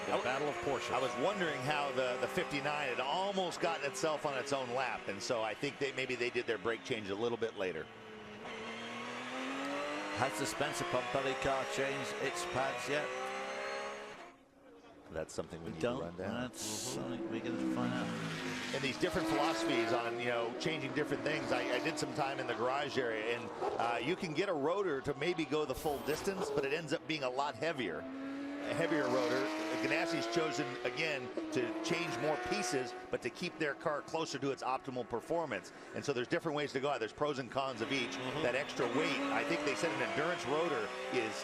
The battle of Porsche.
I was wondering how the 59 had almost gotten itself on its own lap, and so I think maybe they did their brake change a little bit later.
Has the Spencer Propelli car changed its pads yet?
That's something we need to run down.
That's something we're going to find out.
And these different philosophies on, changing different things. I did some time in the garage area, and you can get a rotor to maybe go the full distance, but it ends up being a lot heavier. A heavier rotor. Ganassi's chosen, again, to change more pieces, but to keep their car closer to its optimal performance. And so there's different ways to go. There's pros and cons of each. That extra weight, I think they said an endurance rotor is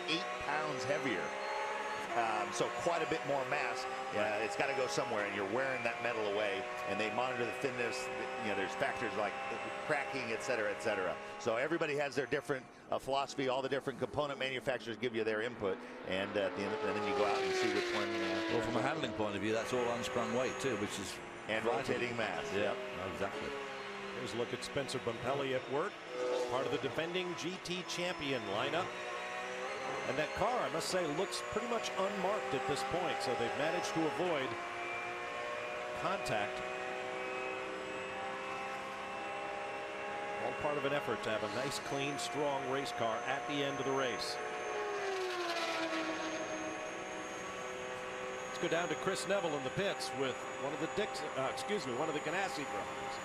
8 pounds heavier. So quite a bit more mass. It's got to go somewhere, and you're wearing that metal away. And they monitor the thinness. There's factors like cracking, et cetera, et cetera. So everybody has their different philosophy. All the different component manufacturers give you their input, and at the end, and then you go out and see which one.
Well, from a handling point of view, that's all unsprung weight too, which is
rotating mass.
Yeah, exactly.
Here's a look at Spencer Propelli at work, part of the defending GT champion lineup. And that car, I must say, looks pretty much unmarked at this point, so they've managed to avoid contact. All part of an effort to have a nice, clean, strong race car at the end of the race. Let's go down to Chris Neville in the pits with one of the Ganassi drivers.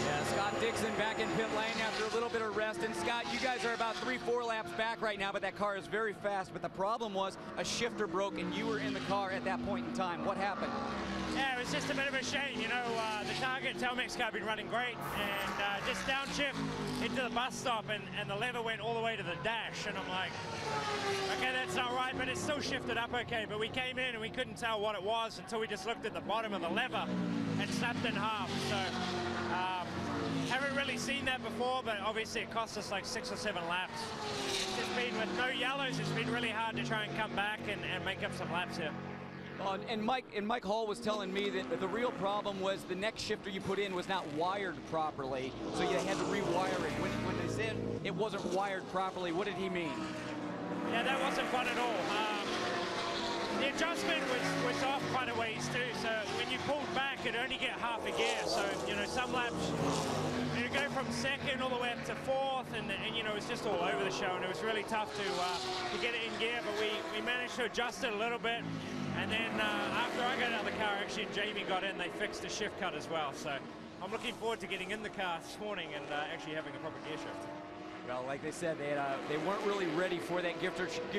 Yeah, Scott Dixon back in pit lane after a little bit of rest. And Scott, you guys are about 3-4 laps back right now, but that car is very fast. But the problem was a shifter broke, and you were in the car at that point in time. What happened?
Yeah, it was just a bit of a shame. The Target Telmex car had been running great, and just downshift into the bus stop, and the lever went all the way to the dash. And I'm like, okay, that's not right, but it still shifted up okay. But we came in and we couldn't tell what it was until we just looked at the bottom of the lever and snapped in half. So haven't really seen that before, but obviously it cost us like 6 or 7 laps. It's just been, with no yellows, it's been really hard to try and come back and make up some laps here.
And Mike Hall was telling me that the real problem was the next shifter you put in was not wired properly, so you had to rewire it. When they said it wasn't wired properly, what did he mean?
Yeah, that wasn't fun at all. The adjustment was off quite a ways too, so when you pulled back, it only get half a gear. So, some laps, you go from second all the way up to fourth, and it's just all over the show, and it was really tough to get it in gear, but we managed to adjust it a little bit. And then after I got out of the car, actually, and Jamie got in, they fixed the shift cut as well. So I'm looking forward to getting in the car this morning and actually having a proper gear shift.
Well, like they said, they weren't really ready for that gear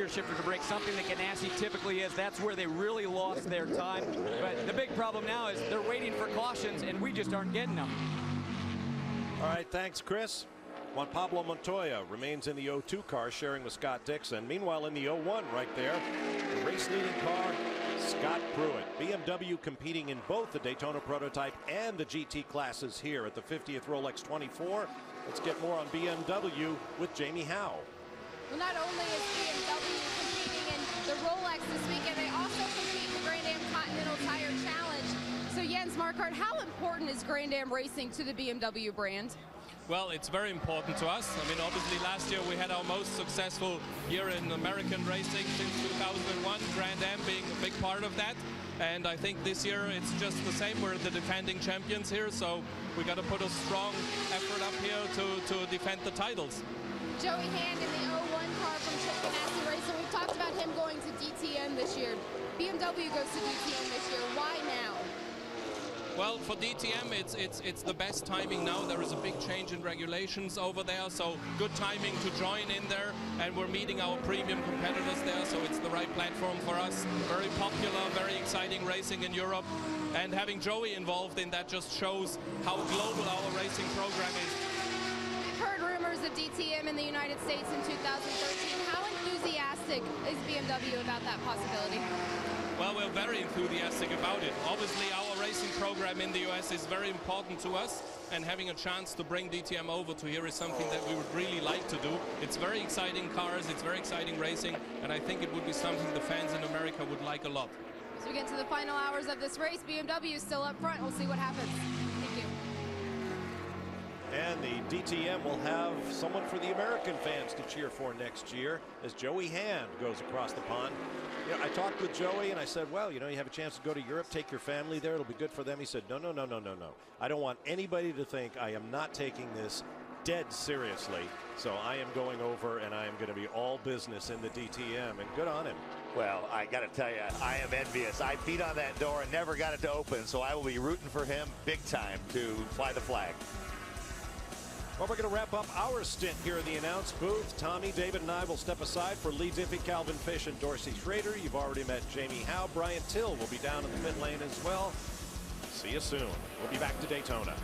shifter to break, something that Ganassi typically is. That's where they really lost their time. But the big problem now is they're waiting for cautions, and we just aren't getting them.
All right, thanks, Chris. Juan Pablo Montoya remains in the 02 car, sharing with Scott Dixon. Meanwhile, in the 01 right there, the race-leading car, Scott Pruitt. BMW competing in both the Daytona prototype and the GT classes here at the 50th Rolex 24. Let's get more on BMW with Jamie Howe.
Well, not only is BMW competing in the Rolex this weekend, they also compete in the Grand Am Continental Tire Challenge. So Jens Marquardt, how important is Grand Am racing to the BMW brand?
Well, it's very important to us. I mean, obviously last year we had our most successful year in American racing since 2001, Grand Am being a big part of that. And I think this year it's just the same. We're the defending champions here, so we got to put a strong effort up here to defend the titles.
Joey Hand in the 01 car from Chip Ganassi Racing. We've talked about him going to DTM this year. BMW goes to DTM this year. Why now?
Well, for DTM, it's the best timing now. There is a big change in regulations over there, so good timing to join in there. And we're meeting our premium competitors there, so it's the right platform for us. Very popular, very exciting racing in Europe. And having Joey involved in that just shows how global our racing program is.
We've heard rumors of DTM in the United States in 2013. How enthusiastic is BMW about that possibility?
Well, we're very enthusiastic about it. Obviously, our racing program in the US is very important to us, and having a chance to bring DTM over to here is something that we would really like to do. It's very exciting cars, it's very exciting racing, and I think it would be something the fans in America would like a lot.
As we get to the final hours of this race, BMW is still up front. We'll see what happens. Thank you.
And the DTM will have someone for the American fans to cheer for next year as Joey Hand goes across the pond. You know, I talked with Joey and I said, well, you know, you have a chance to go to Europe, take your family there, it'll be good for them. He said, no. I don't want anybody to think I am not taking this dead seriously. So I am going over and I am going to be all business in the DTM, and good on him.
Well, I got to tell you, I am envious. I beat on that door and never got it to open, so I will be rooting for him big time to fly the flag.
Well, we're going to wrap up our stint here in the announce booth. Tommy, David, and I will step aside for Lee Diffie, Calvin Fish, and Dorsey Schrader. You've already met Jamie Howe. Brian Till will be down in the pit lane as well. See you soon. We'll be back to Daytona.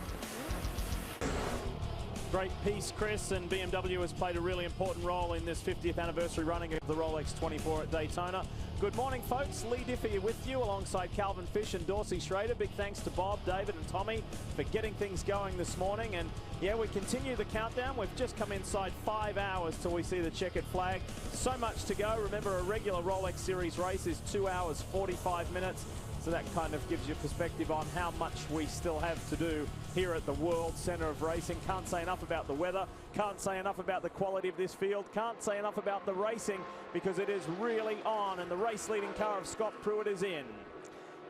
Great piece, Chris, and BMW has played a really important role in this 50th anniversary running of the Rolex 24 at Daytona. Good morning, folks. Lee Diffie with you alongside Calvin Fish and Dorsey Schrader. Big thanks to Bob, David, and Tommy for getting things going this morning. And yeah, we continue the countdown. We've just come inside 5 hours till we see the checkered flag. So much to go. Remember, a regular Rolex Series race is 2 hours, 45 minutes. So that kind of gives you perspective on how much we still have to do here at the World Center of Racing. Can't say enough about the weather. Can't say enough about the quality of this field. Can't say enough about the racing, because it is really on, and the race-leading car of Scott Pruitt is in.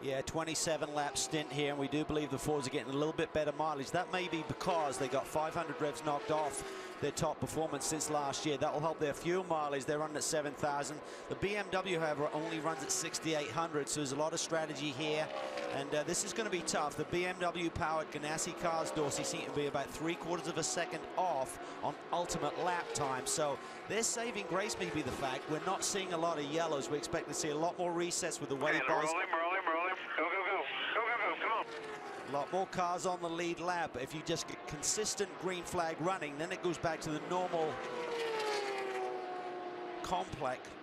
Yeah, 27-lap stint here, and we do believe the Fords are getting a little bit better mileage. That may be because they got 500 revs knocked off their top performance since last year. That will help their fuel mileage. They're running at 7,000. The BMW, however, only runs at 6,800, so there's a lot of strategy here. And this is going to be tough. The BMW-powered Ganassi cars, Dorsey, seem to be about 3/4 of a second off on ultimate lap time. So their saving grace may be the fact we're not seeing a lot of yellows. We expect to see a lot more resets with the way bars.
Roll him. Go, come on.
A lot more cars on the lead lap. If you just get consistent green flag running, then it goes back to the normal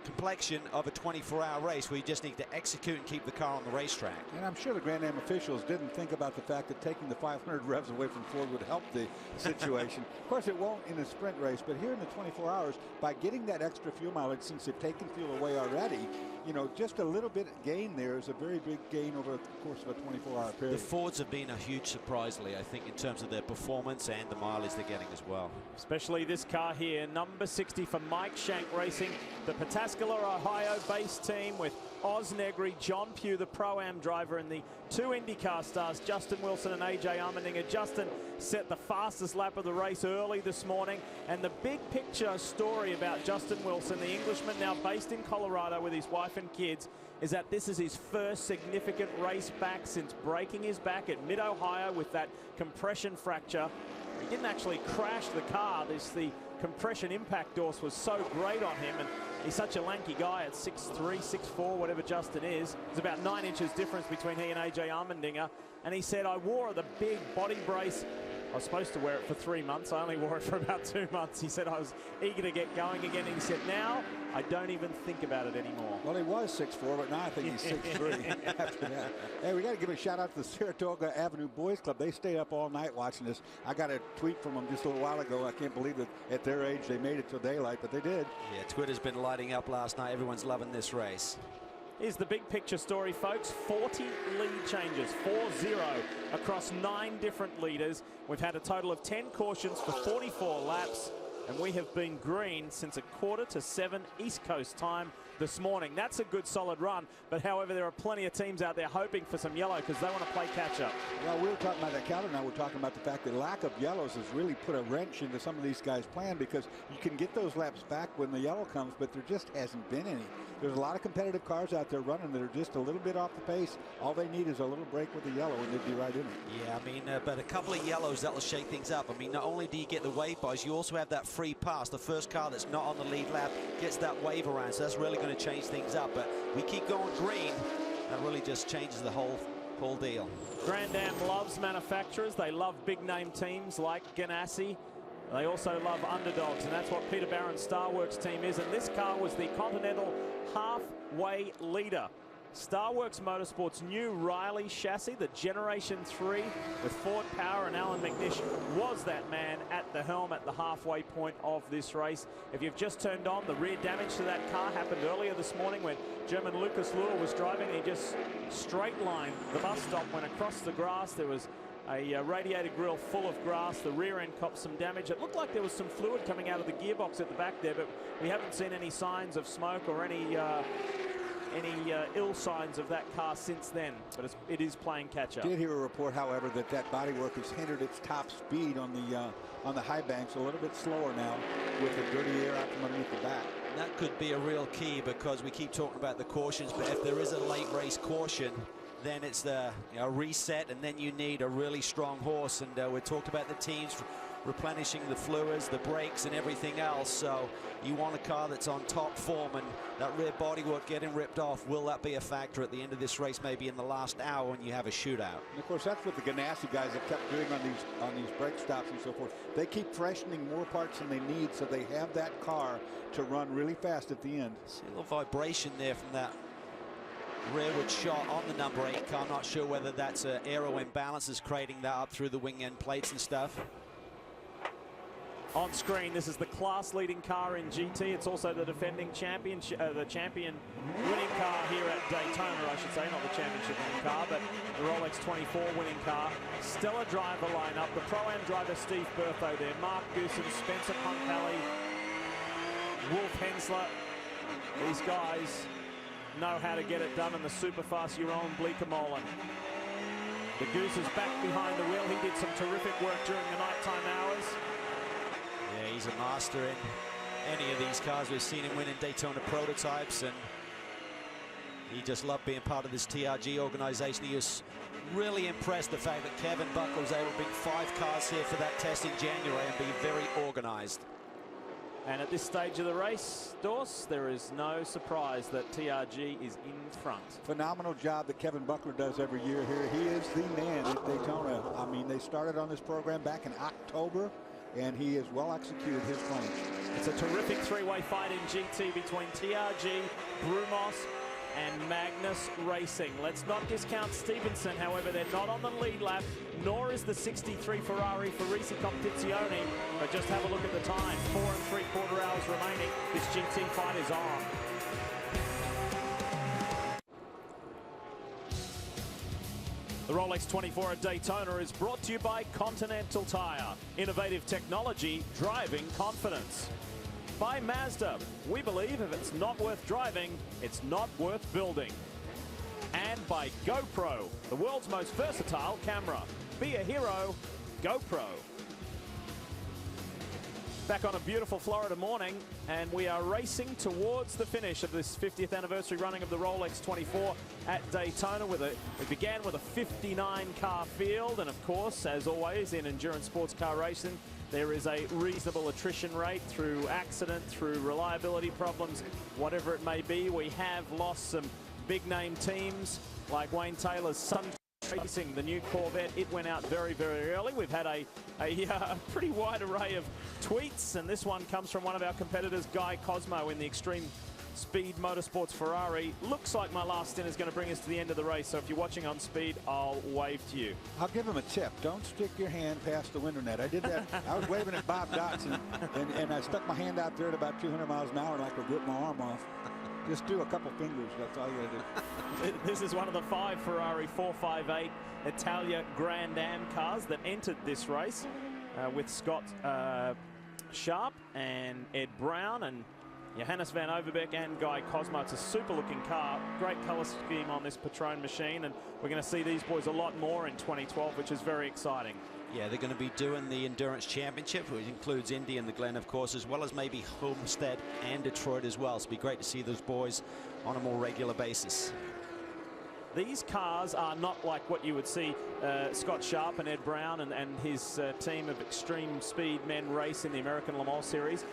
complexion of a 24-hour race where you just need to execute and keep the car on the racetrack.
And I'm sure the Grand Am officials didn't think about the fact that taking the 500 revs away from Ford would help the situation. Of course, it won't in a sprint race, but here in the 24 hours, by getting that extra fuel mileage, since they've taken fuel away already, you know, just a little bit gain there is a very big gain over the course of a 24-hour period.
The Fords have been a huge surprise, Lee, I think, in terms of their performance and the mileage they're getting as well.
Especially this car here, number 60 for Mike Shank Racing, the Pataskala, Ohio base team with Oz Negri, John Pugh, the Pro-Am driver, and the two IndyCar stars, Justin Wilson and AJ Allmendinger. Justin set the fastest lap of the race early this morning, and the big picture story about Justin Wilson, the Englishman now based in Colorado with his wife and kids, is that this is his first significant race back since breaking his back at Mid-Ohio with that compression fracture. He didn't actually crash the car. The compression impact force was so great on him, and he's such a lanky guy at 6'3", 6'4", whatever Justin is. There's about 9 inches difference between he and AJ Allmendinger. And he said, I wore the big body brace I was supposed to wear it for 3 months. I only wore it for about 2 months. He said I was eager to get going again. And he said, now I don't even think about it anymore.
Well, he was 6'4", but now I think he's 6'3" after that. Hey, we got to give a shout out to the Saratoga Avenue Boys Club. They stayed up all night watching this. I got a tweet from them just a little while ago. I can't believe that at their age they made it till daylight, but they did.
Yeah, Twitter's been lighting up last night. Everyone's loving this race.
Here's the big picture story, folks. 40 lead changes, 4-0 across 9 different leaders. We've had a total of 10 cautions for 44 laps, and we have been green since 6:45 East Coast time this morning. That's a good solid run, but however, there are plenty of teams out there hoping for some yellow because they want to play catch up.
Well, we were talking about that, Calvin and I were talking about the fact that lack of yellows has really put a wrench into some of these guys' plan, because you can get those laps back when the yellow comes, but there just hasn't been any. There's a lot of competitive cars out there running that are just a little bit off the pace. All they need is a little break with the yellow and they'd be right in it.
Yeah, I mean, but a couple of yellows that will shake things up. I mean, not only do you get the wave bars, you also have that free pass. The first car that's not on the lead lap gets that wave around, so that's really going to change things up. But we keep going green, that really just changes the whole deal.
Grand Am loves manufacturers. They love big name teams like Ganassi. They also love underdogs, and that's what Peter Barron's Starworks team is. And this car was the Continental halfway leader. Starworks Motorsports' new Riley chassis, the Generation 3 with Ford power, and Alan Mcnish was that man at the helm at the halfway point of this race. If you've just turned on, the rear damage to that car happened earlier this morning when German Lucas Luhr was driving. He just straight lined the bus stop, went across the grass. There was a radiator grille full of grass. The rear end copped some damage. It looked like there was some fluid coming out of the gearbox at the back there, but we haven't seen any signs of smoke or any ill signs of that car since then. But it is playing catch up.
I did hear a report, however, that bodywork has hindered its top speed on the high banks a little bit slower now with the dirty air out from underneath the back.
And that could be a real key, because we keep talking about the cautions, but if there is a late race caution, then it's the reset, and then you need a really strong horse. And we talked about the teams replenishing the fluids, the brakes, and everything else. So you want a car that's on top form, and that rear bodywork getting ripped off, will that be a factor at the end of this race, maybe in the last hour when you have a shootout?
And of course, that's what the Ganassi guys have kept doing on these brake stops and so forth. They keep freshening more parts than they need, so they have that car to run really fast at the end.
See a little vibration there from that rearward shot on the number 8 car. I'm not sure whether that's an aero imbalance is creating that up through the wing end plates and stuff.
On screen, this is the class-leading car in GT. It's also the defending champion, the champion winning car here at Daytona, I should say, not the championship winning car, but the Rolex 24 winning car. Stellar driver lineup. The Pro-Am driver Steve Bertho there, Mark Goosen, Spencer Pumpelly, Wolf Hensler. These guys know how to get it done in the superfast Jeroen Bleekemolen. The Goose is back behind the wheel. He did some terrific work during the nighttime hours.
Yeah, he's a master in any of these cars. We've seen him win in Daytona prototypes, and he just loved being part of this TRG organization. He was really impressed the fact that Kevin Buckler was able to bring 5 cars here for that test in January and be very organized.
And at this stage of the race, Dorse, there is no surprise that TRG is in front.
Phenomenal job that Kevin Buckler does every year here. He is the man at Daytona. I mean, they started on this program back in October, and he has well executed his plan.
It's a terrific three-way fight in GT between TRG, Brumos, and Magnus Racing. Let's not discount Stevenson, however, they're not on the lead lap, nor is the 63 Ferrari for Risi Competizione. But just have a look at the time, 4 3/4 hours remaining. This GT fight is on. The Rolex 24 at Daytona is brought to you by Continental Tire. Innovative technology, driving confidence. By Mazda, we believe if it's not worth driving, it's not worth building. And by GoPro, the world's most versatile camera. Be a hero, GoPro. Back on a beautiful Florida morning, and we are racing towards the finish of this 50th anniversary running of the Rolex 24 at Daytona. We began with a 59 car field, and of course, as always in endurance sports car racing, there is a reasonable attrition rate through accident, through reliability problems, whatever it may be. We have lost some big name teams like Wayne Taylor's Sun Racing the new Corvette, it went out very, very early. We've had a pretty wide array of tweets, and this one comes from one of our competitors, Guy Cosmo, in the Extreme Speed Motorsports Ferrari. Looks like my last stint is going to bring us to the end of the race, so if you're watching on Speed, I'll wave to you.
I'll give him a tip. Don't stick your hand past the window net. I did that. I was waving at Bob Dotson, and I stuck my hand out there at about 200 miles an hour and I could rip my arm off. Just do a couple fingers. That's all you got to do.
This is one of the 5 Ferrari 458 Italia Grand Am cars that entered this race with Scott Sharp and Ed Brown and Johannes van Overbeek and Guy Cosmo. It's a super looking car. Great colour scheme on this Patrone machine, and we're going to see these boys a lot more in 2012, which is very exciting.
Yeah, they're going to be doing the Endurance Championship, which includes Indy and the Glen, of course, as well as maybe Homestead and Detroit as well. So it'll be great to see those boys on a more regular basis.
These cars are not like what you would see Scott Sharp and Ed Brown and his team of extreme speed men race in the American Le Mans Series.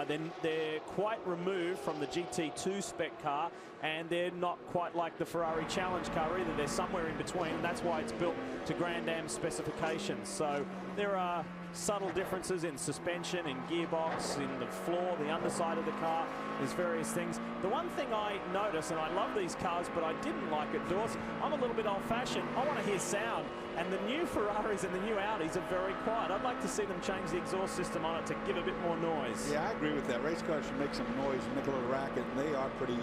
Then they're quite removed from the GT2 spec car, and they're not quite like the Ferrari Challenge car either. They're somewhere in between, and that's why it's built to Grand Am specifications. So there are subtle differences in suspension, in gearbox, in the floor, the underside of the car. There's various things. The one thing I notice, and I love these cars, but I didn't like it, Dorsey, I'm a little bit old-fashioned. I want to hear sound, and the new Ferraris and the new Audis are very quiet. I'd like to see them change the exhaust system on it to give a bit more noise.
Yeah, I agree with that. Race cars should make some noise and make a little racket, and they are pretty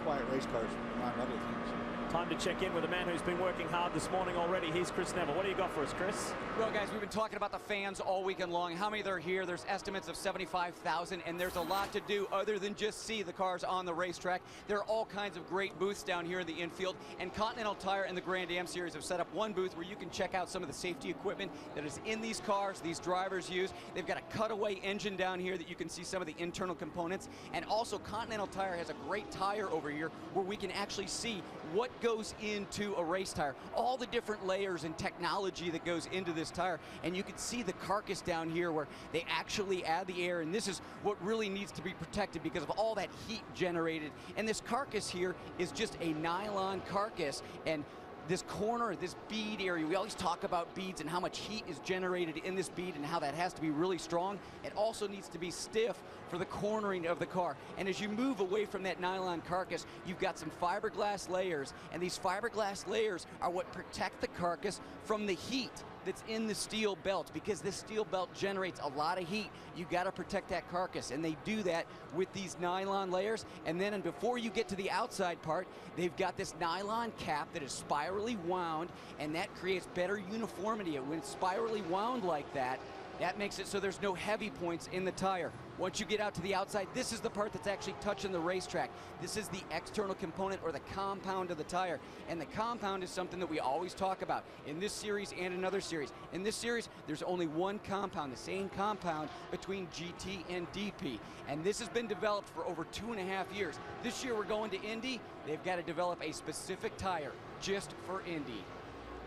quiet race cars among other things.
Time to check in with a man who's been working hard this morning already. Here's Chris Neville. What do you got for us, Chris?
Well, guys, we've been talking about the fans all weekend long. How many there are here? There's estimates of 75,000, and there's a lot to do other than just see the cars on the racetrack. There are all kinds of great booths down here in the infield, and Continental Tire and the Grand Am Series have set up one booth where you can check out some of the safety equipment that is in these cars, these drivers use. They've got a cutaway engine down here that you can see some of the internal components, and also Continental Tire has a great tire over here where we can actually see what goes into a race tire, all the different layers and technology that goes into this tire. And you can see the carcass down here where they actually add the air, and this is what really needs to be protected because of all that heat generated. And this carcass here is just a nylon carcass, and this corner, this bead area, we always talk about beads and how much heat is generated in this bead and how that has to be really strong. It also needs to be stiff for the cornering of the car. And as you move away from that nylon carcass, you've got some fiberglass layers, and these fiberglass layers are what protect the carcass from the heat that's in the steel belt, because this steel belt generates a lot of heat. You got to protect that carcass, and they do that with these nylon layers. And then before you get to the outside part, they've got this nylon cap that is spirally wound, and that creates better uniformity. When it's spirally wound like that, that makes it so there's no heavy points in the tire. Once you get out to the outside, this is the part that's actually touching the racetrack. This is the external component, or the compound of the tire. And the compound is something that we always talk about in this series and another series. In this series, there's only one compound, the same compound between GT and DP. And this has been developed for over 2.5 years. This year we're going to Indy. They've got to develop a specific tire just for Indy.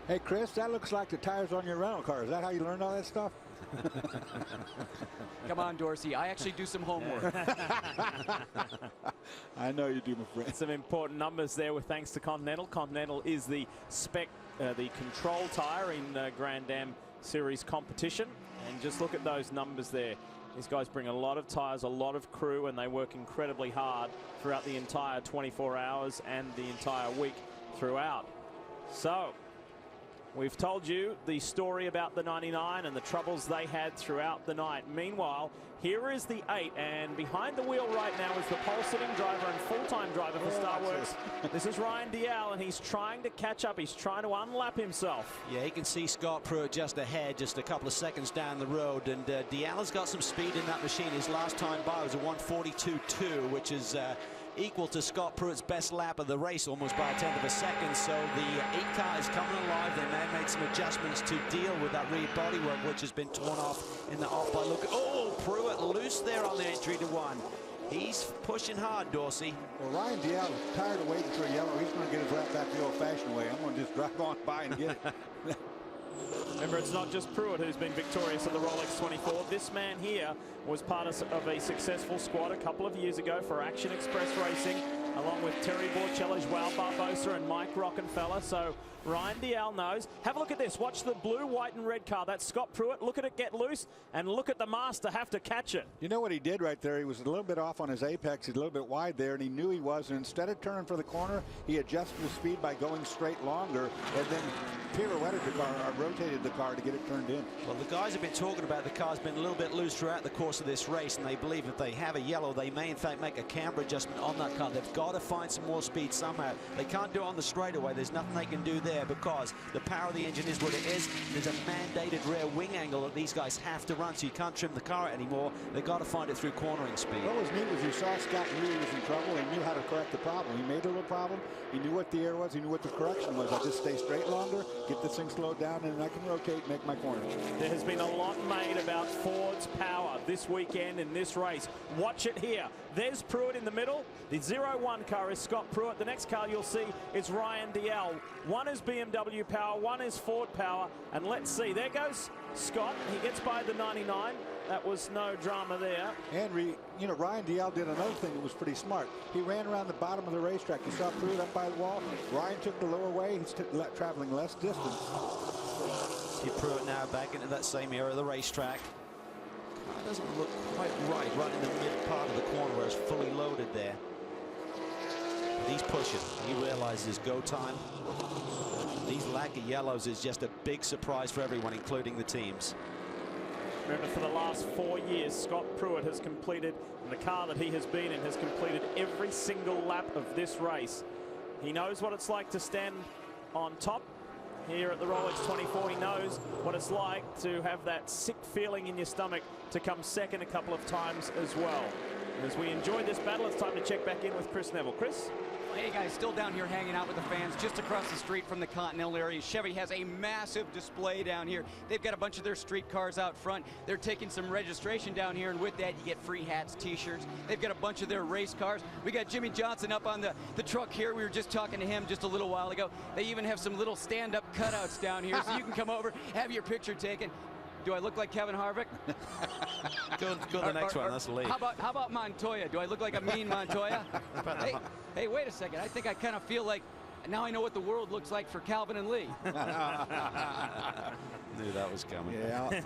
Hey, Chris, that looks like the tires on your rental car. Is that how you learned all that stuff?
Come on, Dorsey. I actually do some homework.
I know you do, my friend.
Some important numbers there with thanks to Continental. Continental is the spec, the control tire in Grand Am Series competition. And just look at those numbers there. These guys bring a lot of tires, a lot of crew, and they work incredibly hard throughout the entire 24 hours and the entire week throughout. So we've told you the story about the 99 and the troubles they had throughout the night. Meanwhile, here is the 8, and behind the wheel right now is the pole-sitting driver and full-time driver for Starworks. This is Ryan Dial, and he's trying to catch up. He's trying to unlap himself.
Yeah, you can see Scott Pruitt just ahead, just a couple of seconds down the road, and Dial has got some speed in that machine. His last time by was a 1:42.2, which is equal to Scott Pruitt's best lap of the race, almost by a 1/10 of a second. So the 8 car is coming alive. They may have made some adjustments to deal with that rear bodywork, which has been torn off in the off by look. Oh, Pruitt loose there on the entry to 1. He's pushing hard, Dorsey.
Well, Ryan Dial is tired of waiting for a yellow. He's going to get his lap back the old-fashioned way. I'm going to just drive on by and get it.
Remember, it's not just Pruitt who's been victorious at the Rolex 24. This man here was part of a successful squad a couple of years ago for Action Express Racing, along with Terry Borcelli, Joao Barbosa and Mike Rockenfeller. So Ryan Dial knows. Have a look at this. Watch the blue, white and red car. That's Scott Pruitt. Look at it get loose, and look at the master have to catch it.
You know what he did right there? He was a little bit off on his apex. He's a little bit wide there, and he knew he was. And instead of turning for the corner, he adjusted the speed by going straight longer, and then pirouetted the car, or rotated the car to get it turned in.
Well, the guys have been talking about the car's been a little bit loose throughout the course of this race, and they believe if they have a yellow, they may in fact make a camber adjustment on that car. They've got to find some more speed somehow. They can't do it on the straightaway. There's nothing they can do there because the power of the engine is what it is. There's a mandated rear wing angle that these guys have to run, so you can't trim the car anymore. They've got to find it through cornering speed.
What was neat was you saw Scott knew he was in trouble and knew how to correct the problem. He made a little problem. He knew what the error was. He knew what the correction was. I just stay straight longer, get this thing slowed down, and then I can rotate and make my corner.
There has been a lot made about Ford's power this weekend in this race. Watch it here. There's Pruitt in the middle. The 01 car is Scott Pruitt. The next car you'll see is Ryan Dial. One is BMW power, one is Ford power. And let's see, there goes Scott. He gets by the 99. That was no drama there.
Henry, you know, Ryan Dial did another thing that was pretty smart. He ran around the bottom of the racetrack. You saw Pruitt up by the wall. Ryan took the lower way. He's traveling less distance.
See Pruitt now back into that same area of the racetrack. Car doesn't look quite right in the mid part of the corner where it's fully loaded there. But he's pushing. He realizes go time. These lack of yellows is just a big surprise for everyone, including the teams.
Remember, for the last 4 years, Scott Pruitt has completed, in the car that he has been in, has completed every single lap of this race. He knows what it's like to stand on top here at the Rolex 24. He knows what it's like to have that sick feeling in your stomach to come second a couple of times as well. And as we enjoy this battle, it's time to check back in with Chris Neville. Chris?
Hey guys, still down here hanging out with the fans just across the street from the Continental area. Chevy has a massive display down here. They've got a bunch of their street cars out front. They're taking some registration down here, and with that you get free hats, t-shirts. They've got a bunch of their race cars. We got Jimmy Johnson up on the truck here. We were just talking to him just a little while ago. They even have some little stand-up cutouts down here, so you can come over, have your picture taken. Do I look like Kevin Harvick?
Go to the next one. That's late.
How about Montoya? Do I look like a mean Montoya? Hey, wait a second. I think I kind of feel like now I know what the world looks like for Calvin and Lee.
Knew that was coming.
Yeah.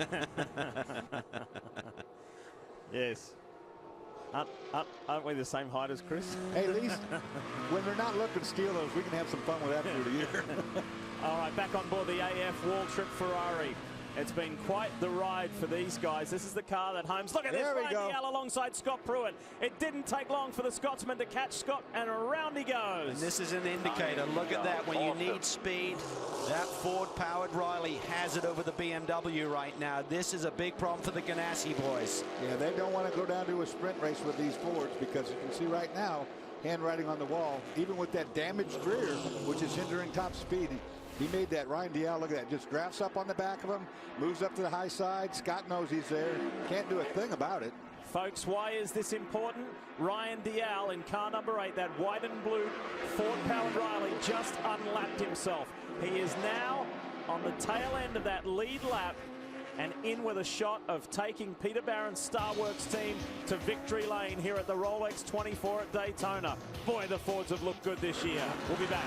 Yes. Aren't we the same height as Chris?
Hey, at least when they're not looking to steal those, we can have some fun with that through the year.
All right, back on board the AF Wall Trip Ferrari. It's been quite the ride for these guys. This is the car that Holmes. Look at this, Ryan Dial alongside Scott Pruitt. It didn't take long for the Scotsman to catch Scott, and around he goes.
And this is an indicator. Look at that. When you need speed, that Ford-powered Riley has it over the BMW right now. This is a big problem for the Ganassi boys.
Yeah, they don't want to go down to a sprint race with these Fords because you can see right now, handwriting on the wall, even with that damaged rear, which is hindering top speed. He made that. Ryan Dial, look at that, just drafts up on the back of him, moves up to the high side. Scott knows he's there. Can't do a thing about it.
Folks, why is this important? Ryan Dial in car number 8, that white and blue Ford-powered Riley, just unlapped himself. He is now on the tail end of that lead lap and in with a shot of taking Peter Barron's Starworks team to victory lane here at the Rolex 24 at Daytona. Boy, the Fords have looked good this year. We'll be back.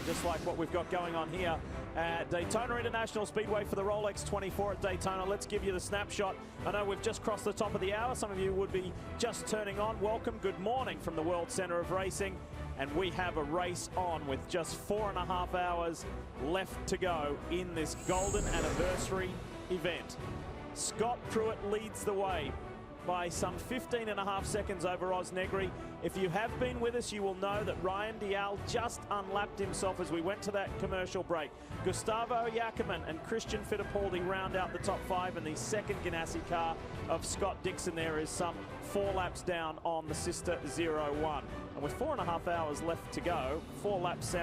Just like what we've got going on here at Daytona International Speedway for the Rolex 24 at Daytona. Let's give you the snapshot. I know we've just crossed the top of the hour. Some of you would be just turning on. Welcome, good morning from the World Center of Racing. And we have a race on with just 4.5 hours left to go in this golden anniversary event. Scott Pruitt leads the way by some 15.5 seconds over Oz Negri. If you have been with us, you will know that Ryan Dial just unlapped himself as we went to that commercial break. Gustavo Jacobin and Christian Fittipaldi round out the top 5, and the second Ganassi car of Scott Dixon there is some 4 laps down on the sister 01. And with 4.5 hours left to go, 4 laps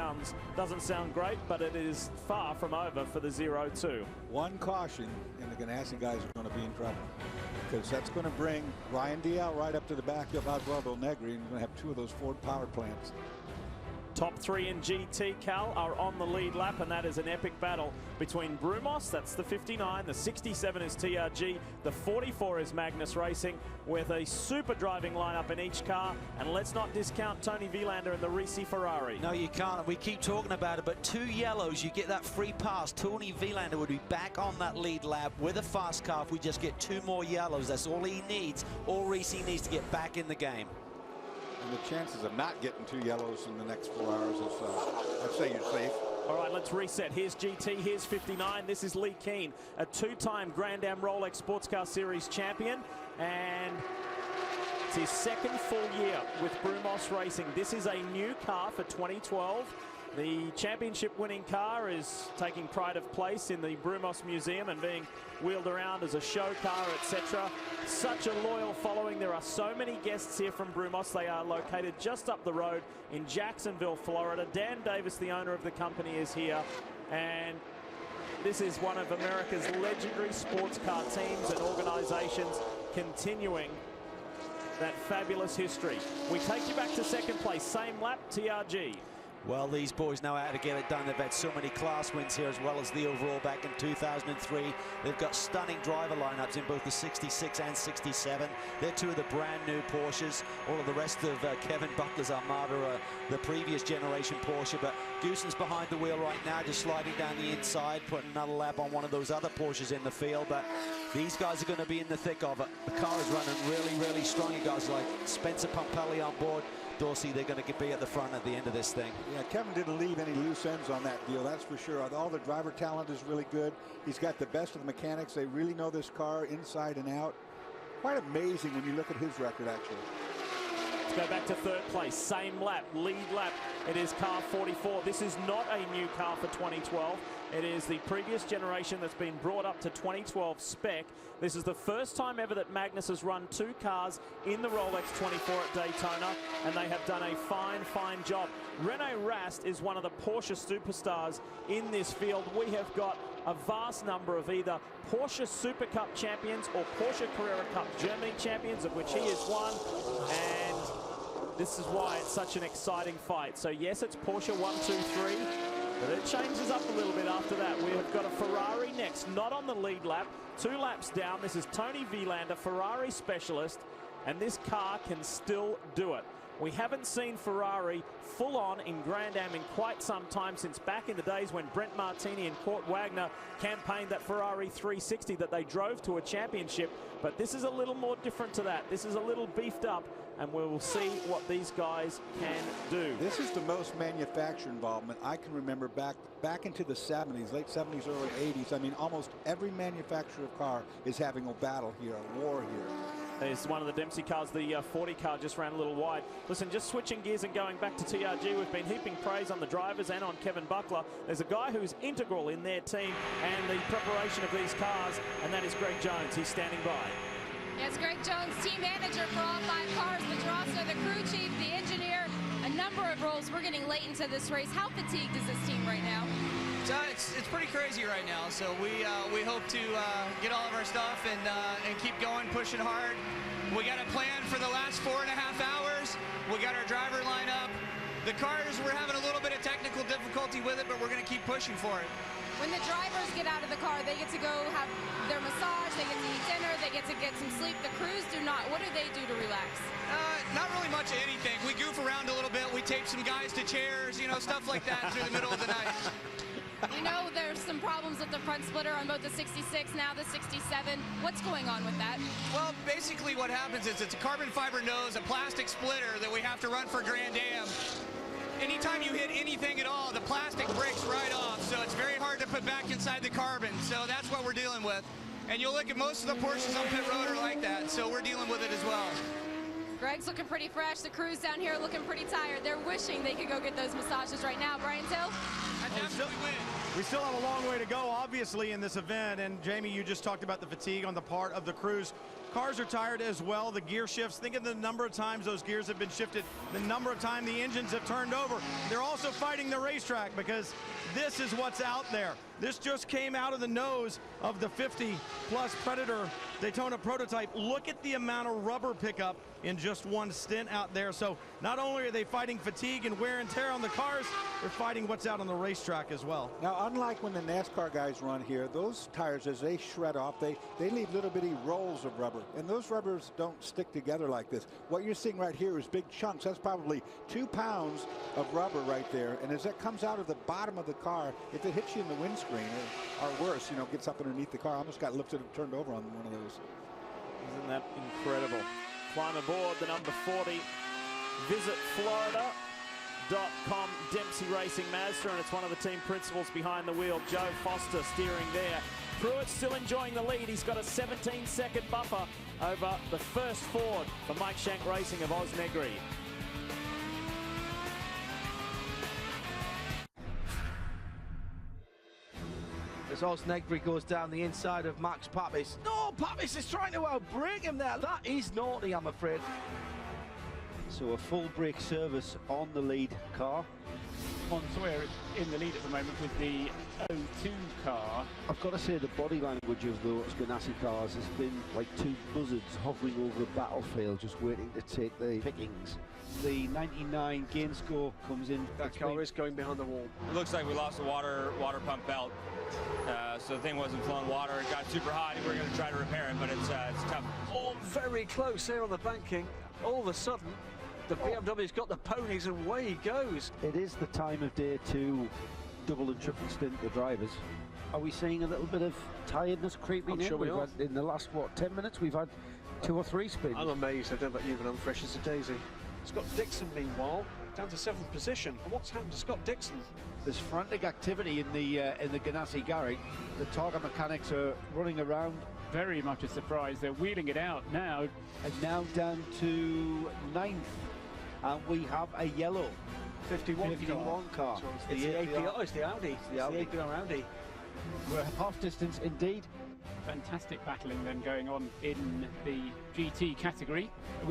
doesn't sound great, but it is far from over for the 02.
One caution, and the Ganassi guys are going to be in trouble. because that's going to bring Ryan Dial right up to the back of Osvaldo Negri, and we're going to have 2 of those Ford power plants.
Top 3 in GT, Cal, are on the lead lap, and that is an epic battle between Brumos, that's the 59, the 67 is TRG, the 44 is Mcnish Racing, with a super driving lineup in each car. And let's not discount Tony Vilander in the Risi Ferrari.
No, you can't. We keep talking about it, but 2 yellows, you get that free pass. Tony Vilander would be back on that lead lap with a fast car if we just get 2 more yellows. That's all he needs. All Risi needs to get back in the game.
And the chances of not getting 2 yellows in the next 4 hours is, I'd say you're safe.
All right, let's reset. Here's GT, here's 59. This is Lee Keane, a 2-time Grand Am Rolex Sports Car Series champion. And it's his 2nd full year with Brumos Racing. This is a new car for 2012. The championship-winning car is taking pride of place in the Brumos Museum and being wheeled around as a show car, etc. Such a loyal following. There are so many guests here from Brumos. They are located just up the road in Jacksonville, Florida. Dan Davis, the owner of the company, is here. And this is one of America's legendary sports car teams and organizations continuing that fabulous history. We take you back to 2nd place. Same lap, TRG.
Well, these boys know how to get it done. They've had so many class wins here, as well as the overall back in 2003. They've got stunning driver lineups in both the 66 and 67. They're 2 of the brand new Porsches. All of the rest of Kevin Buckler's Armada are the previous generation Porsche. But Goosen's behind the wheel right now, just sliding down the inside, putting another lap on one of those other Porsches in the field. But these guys are going to be in the thick of it. The car is running really, really strong. You guys like Spencer Pompelli on board. Dorsey, they're going to be at the front at the end of this thing.
Yeah, Kevin didn't leave any loose ends on that deal, that's for sure. All the driver talent is really good. He's got the best of the mechanics. They really know this car inside and out. Quite amazing when you look at his record, actually.
Let's go back to 3rd place. Same lap, lead lap. It is car 44. This is not a new car for 2012. It is the previous generation that's been brought up to 2012 spec. This is the first time ever that Mcnish has run 2 cars in the Rolex 24 at Daytona, and they have done a fine, fine job. Rene Rast is one of the Porsche superstars in this field. We have got a vast number of either Porsche Super Cup champions or Porsche Carrera Cup Germany champions, of which he is one. And this is why it's such an exciting fight. So yes, it's Porsche 1, 2, 3. But it changes up a little bit after that. We have got a Ferrari next, not on the lead lap, 2 laps down. This is Tony Vilander, Ferrari specialist, and this car can still do it. We haven't seen Ferrari full on in Grand Am in quite some time, since back in the days when Brent Martini and Kurt Wagner campaigned that Ferrari 360 that they drove to a championship. But this is a little more different to that. This is a little beefed up, and we will see what these guys can do.
This is the most manufacturer involvement I can remember back into the 70s, late 70s, early 80s. I mean, almost every manufacturer of car is having a battle here, a war here.
There's one of the Dempsey cars, the 40 car, just ran a little wide. Listen, just switching gears and going back to TRG, we've been heaping praise on the drivers and on Kevin Buckler. There's a guy who's integral in their team and the preparation of these cars, and that is Greg Jones. He's standing by.
Yes, Greg Jones, team manager for all 5 cars, but you're also the crew chief, the engineer, a number of roles. We're getting late into this race. How fatigued is this team right now?
It's pretty crazy right now. So we hope to get all of our stuff and keep going, pushing hard. We got a plan for the last 4.5 hours. We got our driver lineup. The cars, we're having a little bit of technical difficulty with it, but we're going to keep pushing for it.
When the drivers get out of the car, they get to go have their massage, they get to eat dinner, they get to get some sleep. The crews do not. What do they do to relax?
Not really much of anything. We goof around a little bit. We tape some guys to chairs, you know, stuff like that through the middle of the night.
You know, there's some problems with the front splitter on both the 66, now the 67. What's going on with that?
Well, basically what happens is it's a carbon fiber nose, a plastic splitter that we have to run for Grand Am. Anytime you hit anything at all, the plastic breaks right off, so it's very hard to put back inside the carbon. So that's what we're dealing with. And you'll look at most of the Porsches on pit road are like that, so we're dealing with it as well.
Greg's looking pretty fresh. The crews down here are looking pretty tired. They're wishing they could go get those massages right now. Brian Till?
I definitely win.
We still have a long way to go, obviously, in this event. And Jamie, you just talked about the fatigue on the part of the crews. Cars are tired as well. The gear shifts. Think of the number of times those gears have been shifted, the number of times the engines have turned over. They're also fighting the racetrack because this is what's out there. This just came out of the nose of the 50-plus Predator Daytona prototype. Look at the amount of rubber pickup in just one stint out there. So not only are they fighting fatigue and wear and tear on the cars, they're fighting what's out on the racetrack as well.
Now, unlike when the NASCAR guys run here, those tires, as they shred off, they leave little bitty rolls of rubber, and those rubbers don't stick together like this. What you're seeing right here is big chunks. That's probably 2 pounds of rubber right there, and as that comes out of the bottom of the car, if it hits you in the windscreen, or worse, you know, gets up underneath the car, I almost got lifted and turned over on one of those.
Isn't that incredible? Climb aboard the number 40. Visit Florida.com Dempsey Racing Mazda, and it's one of the team principals behind the wheel. Joe Foster steering there. Pruitt still enjoying the lead. He's got a 17-second buffer over the first Ford for Mike Shank Racing of Oz Negri.
As Oz Negri goes down the inside of Max Papis. No, Papis is trying to outbrake him there. That is naughty, I'm afraid.
So a full brake service on the lead car.
Montoya in the lead at the moment with the 02 car.
I've got to say the body language of those Ganassi cars has been like two buzzards hovering over a battlefield just waiting to take the pickings. The 99 gain score comes in.
That car is going behind the wall.
It looks like we lost the water pump belt. So the thing wasn't flowing water. It got super hot. We're going to try to repair it, but it's tough.
Oh, very close there on the banking. All of a sudden, the BMW's got the ponies and away he goes.
It is the time of day to double and triple stint the drivers. Are we seeing a little bit of tiredness creeping in?
Sure we are.
In the last, what, 10 minutes, we've had 2 or 3 spins.
I'm amazed I don't let you, but I'm fresh as a daisy. Scott Dixon, meanwhile, down to 7th position. And what's happened to Scott Dixon?
There's frantic activity in the Ganassi garage. The Targa mechanics are running around.
Very much a surprise. They're wheeling it out now.
And now down to 9th. And we have a yellow 51 car.
So it's the APR. It's the Audi. It's the APR Audi.
We're half distance indeed.
Fantastic battling then going on in the GT category.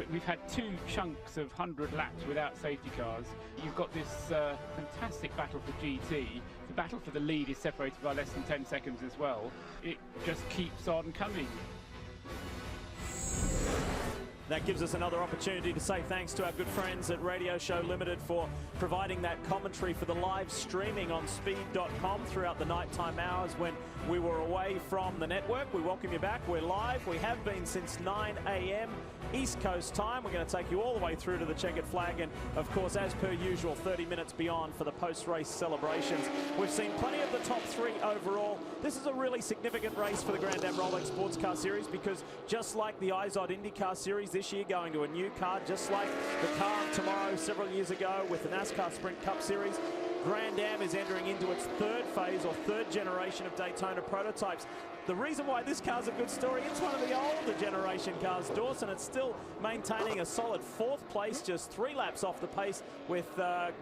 We've had 2 chunks of 100 laps without safety cars. You've got this fantastic battle for GT. The battle for the lead is separated by less than 10 seconds as well. It just keeps on coming.
That gives us another opportunity to say thanks to our good friends at Radio Show Limited for providing that commentary for the live streaming on speed.com throughout the nighttime hours when we were away from the network. We welcome you back. We're live. We have been since 9 a.m. East Coast time. We're going to take you all the way through to the checkered flag and, of course, as per usual, 30 minutes beyond for the post-race celebrations. We've seen plenty of the top 3 overall. This is a really significant race for the Grand Am Rolex Sports Car Series because just like the IZOD IndyCar Series this year going to a new car, just like the car of tomorrow several years ago with the NASCAR Sprint Cup Series, Grand Am is entering into its 3rd phase or 3rd generation of Daytona prototypes. The reason why this car's a good story, it's one of the older generation cars, Dawson. It's still maintaining a solid 4th place, just 3 laps off the pace with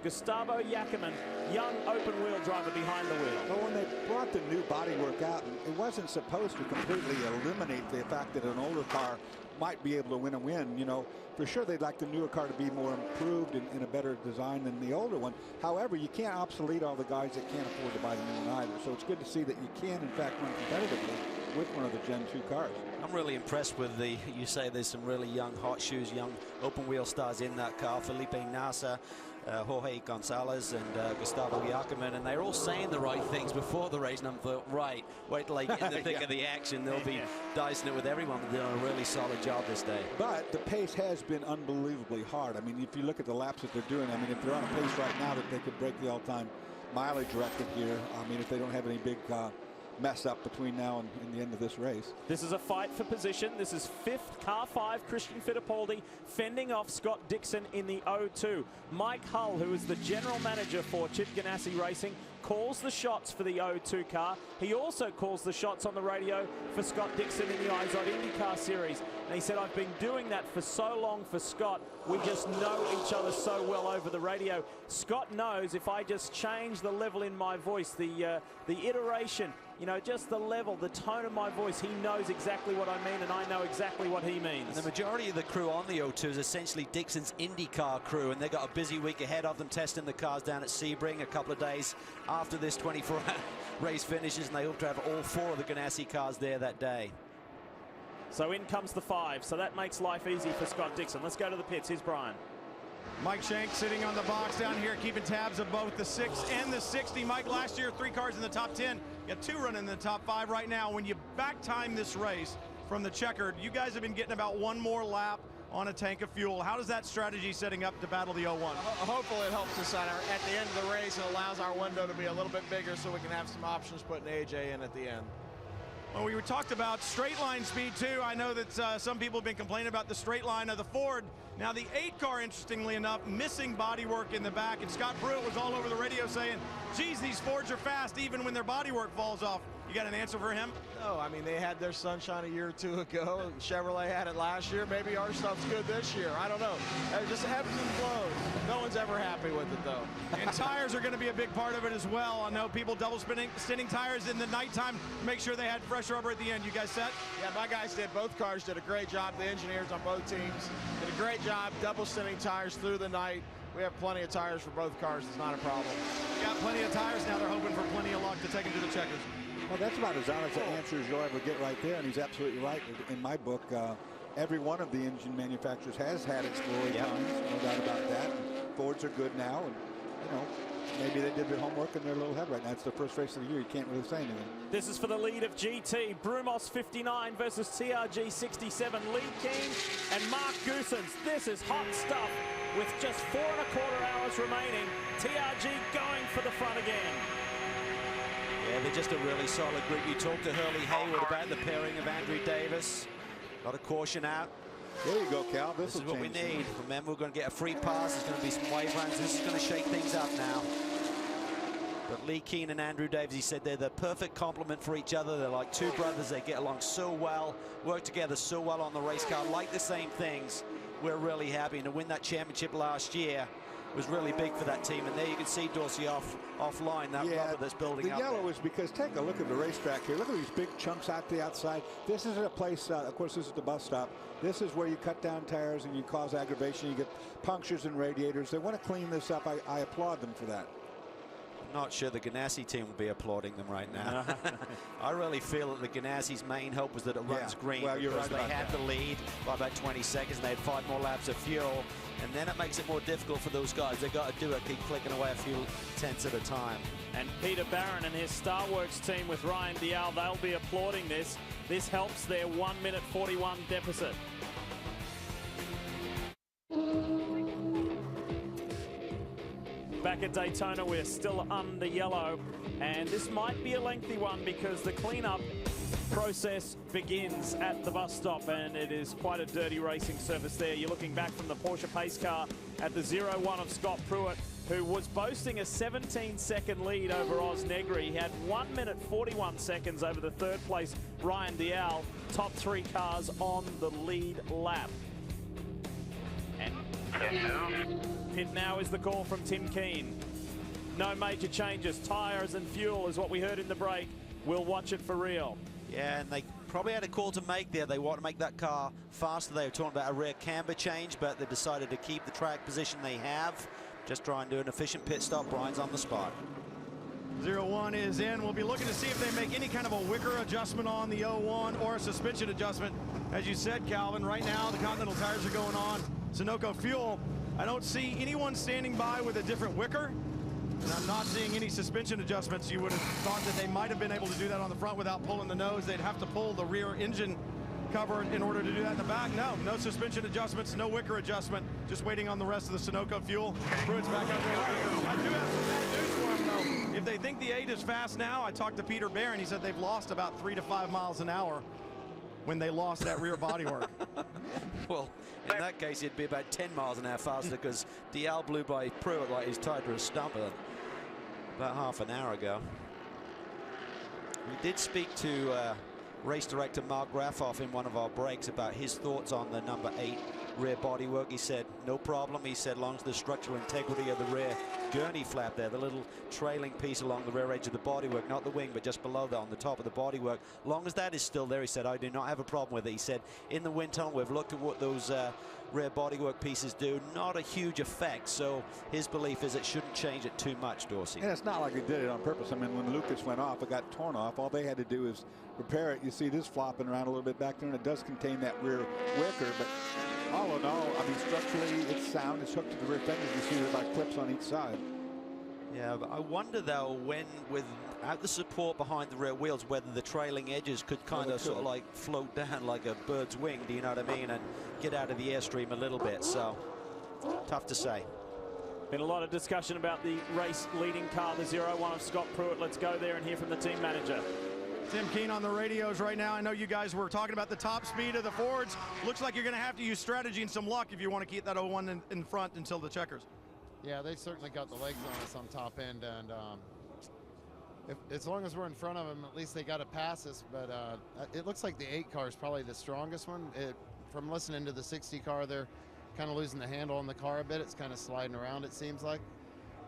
Gustavo Yackerman, young open-wheel driver behind the wheel.
Well, when they brought the new bodywork out, it wasn't supposed to completely eliminate the fact that an older car might be able to win a win. You know, for sure they'd like the newer car to be more improved in a better design than the older one. However, you can't obsolete all the guys that can't afford to buy the new one either. So it's good to see that you can, in fact, run competitively with one of the Gen 2 cars.
I'm really impressed with you say there's some really young hot shoes, young open wheel stars in that car. Felipe Nasser, Jorge Gonzalez and Gustavo Yackerman, and they're all saying the right things before the race, and I'm thought, right, wait till they get in the thick of the action. They'll be dicing it with everyone. They're doing a really solid job this day.
But the pace has been unbelievably hard. I mean, if you look at the laps that they're doing, I mean, if they're on a pace right now that they could break the all-time mileage record here, I mean, if they don't have any big mess up between now and the end of this race.
This is a fight for position. This is 5th, car 5, Christian Fittipaldi fending off Scott Dixon in the 02. Mike Hull, who is the general manager for Chip Ganassi Racing, calls the shots for the 02 car. He also calls the shots on the radio for Scott Dixon in the IZOD IndyCar Series. And he said, I've been doing that for so long for Scott. We just know each other so well over the radio. Scott knows if I just change the level in my voice, the iteration, you know, just the level, the tone of my voice, he knows exactly what I mean, and I know exactly what he means.
And the majority of the crew on the 02 is essentially Dixon's IndyCar crew, and they've got a busy week ahead of them testing the cars down at Sebring a couple of days after this 24-hour race finishes, and they hope to have all 4 of the Ganassi cars there that day.
So in comes the 5, so that makes life easy for Scott Dixon. Let's go to the pits. Here's Brian.
Mike Shank sitting on the box down here, keeping tabs of both the 6 and the 60. Mike, last year, 3 cars in the top 10. You got 2 running in the top 5 right now. When you back time this race from the checkered, you guys have been getting about 1 more lap on a tank of fuel. How does that strategy setting up to battle the 01?
Hopefully it helps us at the end of the race. It allows our window to be a little bit bigger so we can have some options putting AJ in at the end.
Well, we talked about straight line speed too. I know that some people have been complaining about the straight line of the Ford. Now the 8 car, interestingly enough, missing bodywork in the back, and Scott Pruitt was all over the radio saying, geez, these Fords are fast even when their bodywork falls off. You got an answer for him?
No, I mean, they had their sunshine a year or 2 ago. Chevrolet had it last year. Maybe our stuff's good this year. I don't know. It just ebbs and flows. No one's ever happy with it, though.
And tires are going to be a big part of it as well. I know people double stinning tires in the nighttime to make sure they had fresh rubber at the end. You guys set?
Yeah, my guys did. Both cars did a great job. The engineers on both teams did a great job double stinning tires through the night. We have plenty of tires for both cars. It's not a problem.
Got plenty of tires. Now they're hoping for plenty of luck to take them to the checkers.
Well, that's about as honest an answer as you'll ever get right there, and he's absolutely right. In my book, every one of the engine manufacturers has had its glory times, no doubt about that. And Fords are good now, and you know, maybe they did their homework and they're a little ahead right now. It's the first race of the year. You can't really say anything.
This is for the lead of GT. Brumos 59 versus TRG 67. Lee Keen and Mark Goosens. This is hot stuff with just 4.25 hours remaining. TRG going for the front again.
Yeah, they're just a really solid group. You talked to Hurley Hayward about the pairing of Andrew Davis. Got a caution out.
There you go, Cal.
This is what we need. Remember, we're going to get a free pass. There's going to be some wave runs. This is going to shake things up now. But Lee Keen and Andrew Davis, he said they're the perfect complement for each other. They're like 2 brothers. They get along so well, work together so well on the race car, like the same things. We're really happy. And to win that championship last year was really big for that team. And there you can see Dorsey offline, that rubber that's building up.
The yellow is because, take a look at the racetrack here. Look at these big chunks out the outside. This is a place, of course, this is the bus stop. This is where you cut down tires and you cause aggravation. You get punctures in radiators. They want to clean this up. I applaud them for that.
I'm not sure the Ganassi team will be applauding them right now. I really feel that the Ganassi's main hope was that it runs green.
Well, you're
because
right
they
about
had
that.
the lead by about 20 seconds. And they had 5 more laps of fuel. And then it makes it more difficult for those guys. They've got to do it, keep clicking away a few tenths at a time.
And Peter Barron and his Starworks team with Ryan Dial, they'll be applauding this. This helps their 1:41 deficit. Back at Daytona, we're still under yellow. And this might be a lengthy one because the cleanup process begins at the bus stop, and it is quite a dirty racing service there. You're looking back from the Porsche pace car at the 0-1 of Scott Pruitt, who was boasting a 17-second lead over Oz Negri. He had 1:41 seconds over the 3rd place Ryan Dial. Top 3 cars on the lead lap. And pit now is the call from Tim Keen. No major changes. Tires and fuel is what we heard in the break. We'll watch it for real.
Yeah, and they probably had a call to make there. They want to make that car faster. They were talking about a rear camber change, but they decided to keep the track position they have. Just try and do an efficient pit stop. Brian's on the spot.
0-1 is in. We'll be looking to see if they make any kind of a wicker adjustment on the 01 or a suspension adjustment. As you said, Calvin, right now the Continental tires are going on Sunoco fuel. I don't see anyone standing by with a different wicker. And I'm not seeing any suspension adjustments. You would have thought that they might have been able to do that on the front without pulling the nose. They'd have to pull the rear engine cover in order to do that in the back. No suspension adjustments, no wicker adjustment. Just waiting on the rest of the Sunoco fuel. Pruitt's back out there. I do have some bad news for them, though. If they think the 8 is fast now, I talked to Peter Barron. He said they've lost about 3 to 5 miles an hour when they lost that rear bodywork.
Well, in that case, it'd be about 10 miles an hour faster because Dial blew by Pruitt like he's tied to a stump. about half an hour ago. We did speak to race director Mark Raffoff in one of our breaks about his thoughts on the number 8 rear bodywork. He said no problem. He said, long as the structural integrity of the rear gurney flap there, the little trailing piece along the rear edge of the bodywork, not the wing but just below that on the top of the bodywork, long as that is still there, he said, I do not have a problem with it. He said, in the wind tunnel, we've looked at what those rear bodywork pieces do, not a huge effect, so his belief is it shouldn't change it too much, Dorsey.
And it's not like they did it on purpose. I mean, when Lucas went off, it got torn off. All they had to do is repair it. You see this flopping around a little bit back there, and it does contain that rear wicker, but all in all, I mean, structurally, it's sound. It's hooked to the rear fenders. You see there's like clips on each side.
Yeah, but I wonder, though, when without the support behind the rear wheels, whether the trailing edges could kind of sort of like float down like a bird's wing, do you know what I mean, and get out of the airstream a little bit. So, tough to say.
Been a lot of discussion about the race leading car, the 01 of Scott Pruitt. Let's go there and hear from the team manager.
Tim Keane on the radios right now. I know you guys were talking about the top speed of the Fords. Looks like you're going to have to use strategy and some luck if you want to keep that 01 in front until the checkers.
Yeah, they certainly got the legs on us on top end, and as long as we're in front of them, at least they got to pass us. But it looks like the 8 car is probably the strongest one. From listening to the 60 car, they're kind of losing the handle on the car a bit. It's kind of sliding around, it seems like.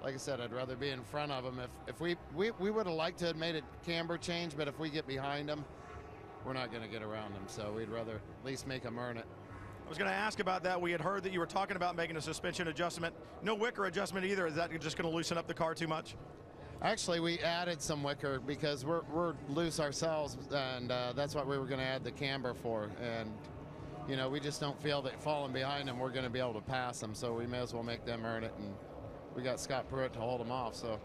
Like I said, I'd rather be in front of them. If we would have liked to have made a camber change, but if we get behind them, we're not going to get around them. So we'd rather at least make them earn it.
I was going to ask about that. We had heard that you were talking about making a suspension adjustment. No wicker adjustment either. Is that just going to loosen up the car too much?
Actually, we added some wicker because we're loose ourselves, and that's what we were going to add the camber for. And, you know, we just don't feel that falling behind them, we're going to be able to pass them. So we may as well make them earn it. And we got Scott Pruitt to hold them off, so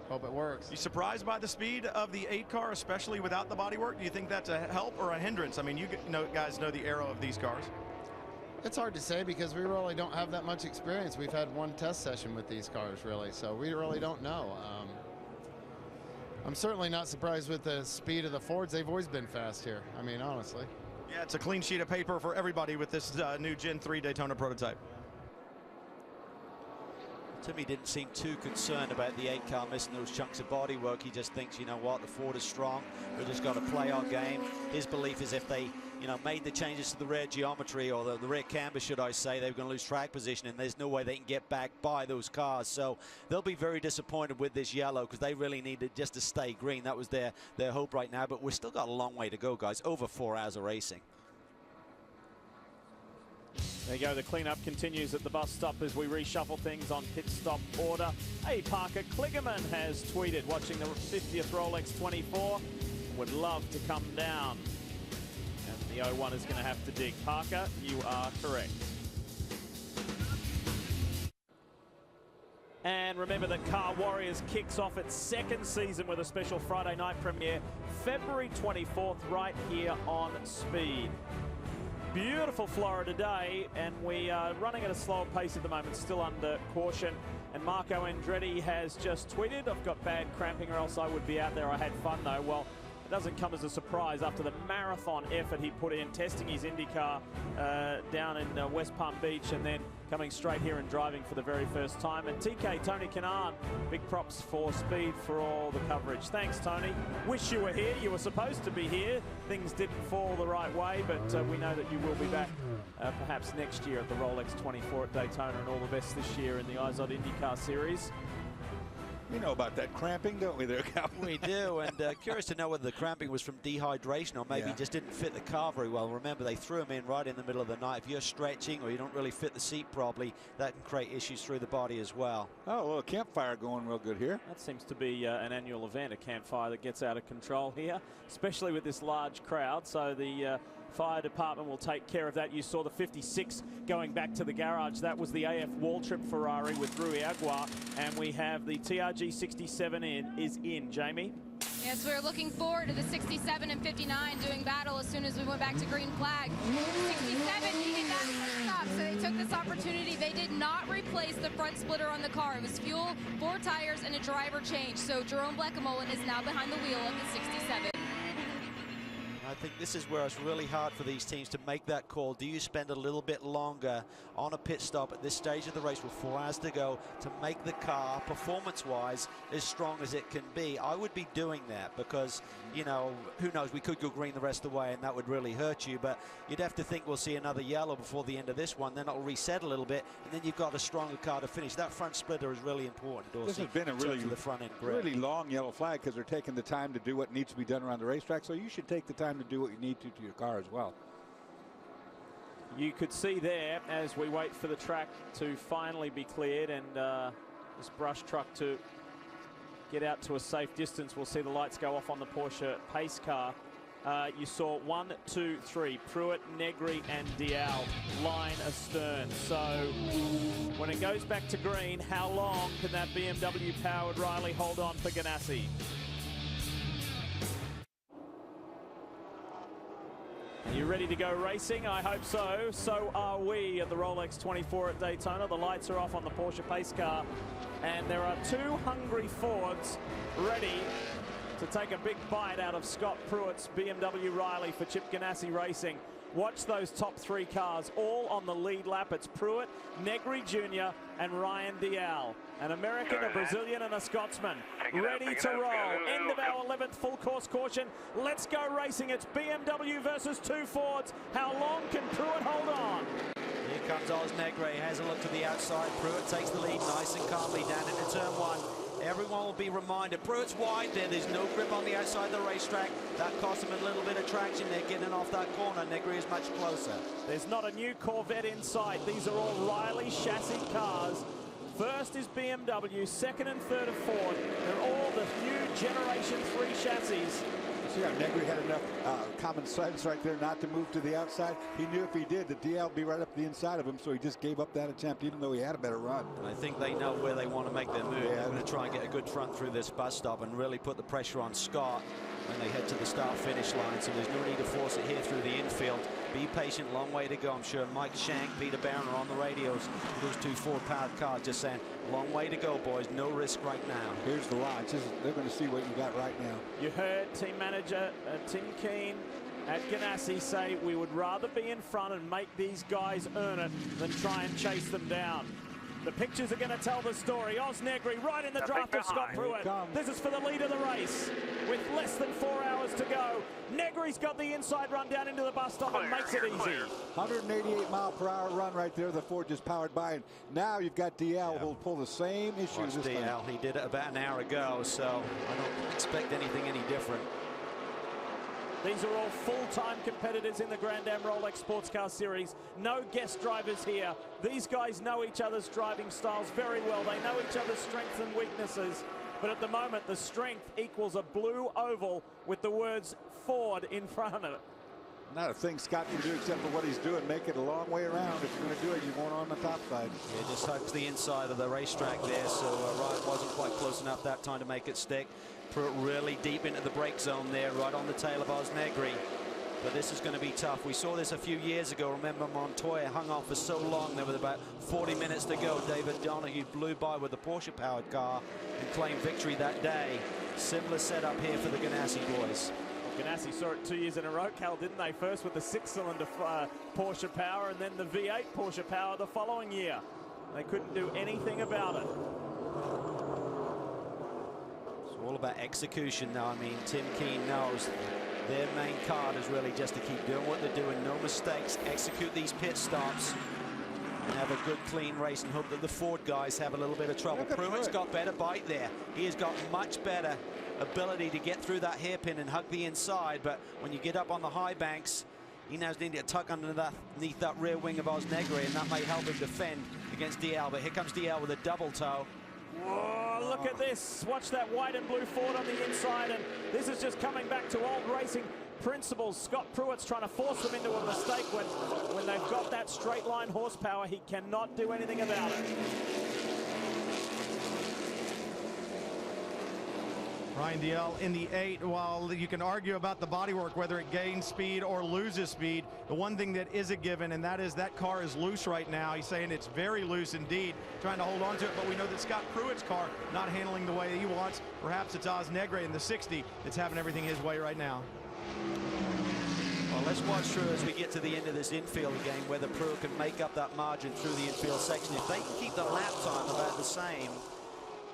hope it works.
You surprised by the speed of the 8 car, especially without the bodywork? Do you think that's a help or a hindrance? I mean, you guys know the aero of these cars.
It's hard to say because we really don't have that much experience. We've had one test session with these cars, really, so we really don't know. I'm certainly not surprised with the speed of the Fords. They've always been fast here, I mean, honestly.
Yeah, it's a clean sheet of paper for everybody with this new Gen 3 Daytona prototype.
Timmy didn't seem too concerned about the 8 car missing those chunks of bodywork. He just thinks, you know what, the Ford is strong. We've just got to play our game. His belief is if they, you know, made the changes to the rear geometry, or the rear camber, should I say, they're going to lose track position, and there's no way they can get back by those cars. So they'll be very disappointed with this yellow because they really needed just to stay green. That was their hope right now. But we've still got a long way to go, guys. Over 4 hours of racing.
There you go, the cleanup continues at the bus stop as we reshuffle things on pit stop order. Hey, Parker Kligerman has tweeted, watching the 50th Rolex 24, would love to come down. And the 01 is going to have to dig. Parker, you are correct. And remember that Car Warriors kicks off its 2nd season with a special Friday night premiere, February 24th, right here on Speed. Beautiful Florida day, and we are running at a slower pace at the moment, still under caution. And Marco Andretti has just tweeted, I've got bad cramping or else I would be out there. I had fun though. Well, it doesn't come as a surprise after the marathon effort he put in testing his IndyCar down in West Palm Beach, and then coming straight here and driving for the very first time. And TK, Tony Kanaan, big props for Speed for all the coverage. Thanks, Tony. Wish you were here. You were supposed to be here. Things didn't fall the right way, but we know that you will be back perhaps next year at the Rolex 24 at Daytona, and all the best this year in the IZOD IndyCar Series.
We know about that cramping, don't we there, Calvin?
We do, and curious to know whether the cramping was from dehydration or maybe just didn't fit the car very well. Remember, they threw them in right in the middle of the night. If you're stretching or you don't really fit the seat properly, that can create issues through the body as well.
Oh, well, a campfire going real good here.
That seems to be an annual event, a campfire that gets out of control here, especially with this large crowd. So the fire department will take care of that. You saw the 56 going back to the garage. That was the AF Waltrip Ferrari with Drew Aguirre, and we have the TRG 67 is in. Jamie?
Yes, we're looking forward to the 67 and 59 doing battle as soon as we went back to green flag. 67 needed that first stop, so they took this opportunity. They did not replace the front splitter on the car. It was fuel, 4 tires, and a driver change. So Jerome Bleckemollen is now behind the wheel of the 67.
I think this is where it's really hard for these teams to make that call. Do you spend a little bit longer on a pit stop at this stage of the race with 4 hours to go to make the car, performance-wise, as strong as it can be? I would be doing that because, you know, who knows, we could go green the rest of the way and that would really hurt you, but you'd have to think we'll see another yellow before the end of this one, then it'll reset a little bit, and then you've got a stronger car to finish. That front splitter is really important, Dorsey.
This has been a really,
the front end grip.
really long yellow flag because they're taking the time to do what needs to be done around the racetrack, so you should take the time to do what you need to your car as well.
You could see there as we wait for the track to finally be cleared and this brush truck to get out to a safe distance. We'll see the lights go off on the Porsche pace car. You saw 1, 2, 3, Pruett, Negri and Dial line astern. So when it goes back to green, how long can that BMW powered Riley hold on for Ganassi? Are you ready to go racing? I hope so. So are we at the Rolex 24 at Daytona. The lights are off on the Porsche pace car. And there are 2 hungry Fords ready to take a big bite out of Scott Pruett's BMW Riley for Chip Ganassi Racing. Watch those top 3 cars all on the lead lap. It's Pruett, Negri Jr. and Ryan Dial. An American, a Brazilian and a Scotsman. Ready to roll. End of our 11th full course caution. Let's go racing. It's BMW versus 2 Fords. How long can Pruett hold on?
Here comes Oz Negri. Has a look to the outside. Pruett takes the lead nice and calmly down into turn 1. Everyone will be reminded, Pruett's wide there. There's no grip on the outside of the racetrack. That cost him a little bit of traction. They're getting off that corner. Negri is much closer.
There's not a new Corvette in sight. These are all Riley chassis cars. First is BMW, second and third are Ford. They're all the new Generation 3 chassis.
See how Negri had enough common sense right there not to move to the outside. He knew if he did, the DL would be right up the inside of him, so he just gave up that attempt even though he had a better run.
And I think they know where they want to make their move. Yeah. They're going to try and get a good front through this bus stop and really put the pressure on Scott when they head to the start-finish line, so there's no need to force it here through the infield. Be patient, long way to go. I'm sure Mike Shank, Peter Barron are on the radios for those 2 Ford-powered cars just saying, long way to go, boys, no risk right now.
Here's the line. They're going to see what you got right now.
You heard team manager Tim Keane at Ganassi say, we would rather be in front and make these guys earn it than try and chase them down. The pictures are going to tell the story. Oz Negri right in the draft of Scott Pruett. This is for the lead of the race with less than 4 hours to go. Negri's got the inside run down into the bus stop and makes it easy.
188-mile-per-hour run right there. The Ford just powered by. And now you've got DL who'll pull the same issues this
DL.
time.
He did it about an hour ago, so I don't expect anything any different.
These are all full-time competitors in the Grand Am Rolex Sports Car Series. No guest drivers here. These guys know each other's driving styles very well. They know each other's strengths and weaknesses. But at the moment, the strength equals a blue oval with the words Ford in front of it.
Not a thing Scott can do except for what he's doing. Make it a long way around. If you're going to do it, you want on the top side.
Yeah, just hugs the inside of the racetrack there, so Ryan wasn't quite close enough that time to make it stick. Pruett really deep into the brake zone there, right on the tail of Oz Negri. But this is going to be tough. We saw this a few years ago. Remember, Montoya hung off for so long. There was about 40 minutes to go. David Donahue blew by with the Porsche-powered car and claimed victory that day. Similar setup here for the Ganassi boys.
Ganassi saw it 2 years in a row, Cal, didn't they? First with the 6-cylinder Porsche power and then the V8 Porsche power the following year. They couldn't do anything about it.
It's all about execution now. I mean, Tim Keane knows their main card is really just to keep doing what they're doing. No mistakes. Execute these pit stops and have a good, clean race and hope that the Ford guys have a little bit of trouble. Pruett's got better bite there. He has got much better ability to get through that hairpin and hug the inside, but when you get up on the high banks, he now needs to tuck underneath that rear wing of Oz Negri, and that may help him defend against DL. But here comes DL with a double toe.
Whoa, look at this. Watch that white and blue Ford on the inside, and this is just coming back to old racing principles. Scott Pruett's trying to force them into a mistake when they've got that straight line horsepower. He cannot do anything about it.
Ryan DL in the 8. While you can argue about the bodywork, whether it gains speed or loses speed, the one thing that is a given, and that is that car is loose right now. He's saying it's very loose indeed, trying to hold on to it, but we know that Scott Pruett's car not handling the way he wants. Perhaps it's Oz Negri in the 60 that's having everything his way right now.
Well, let's watch through as we get to the end of this infield game whether Pruitt can make up that margin through the infield section. If they can keep the lap time about the same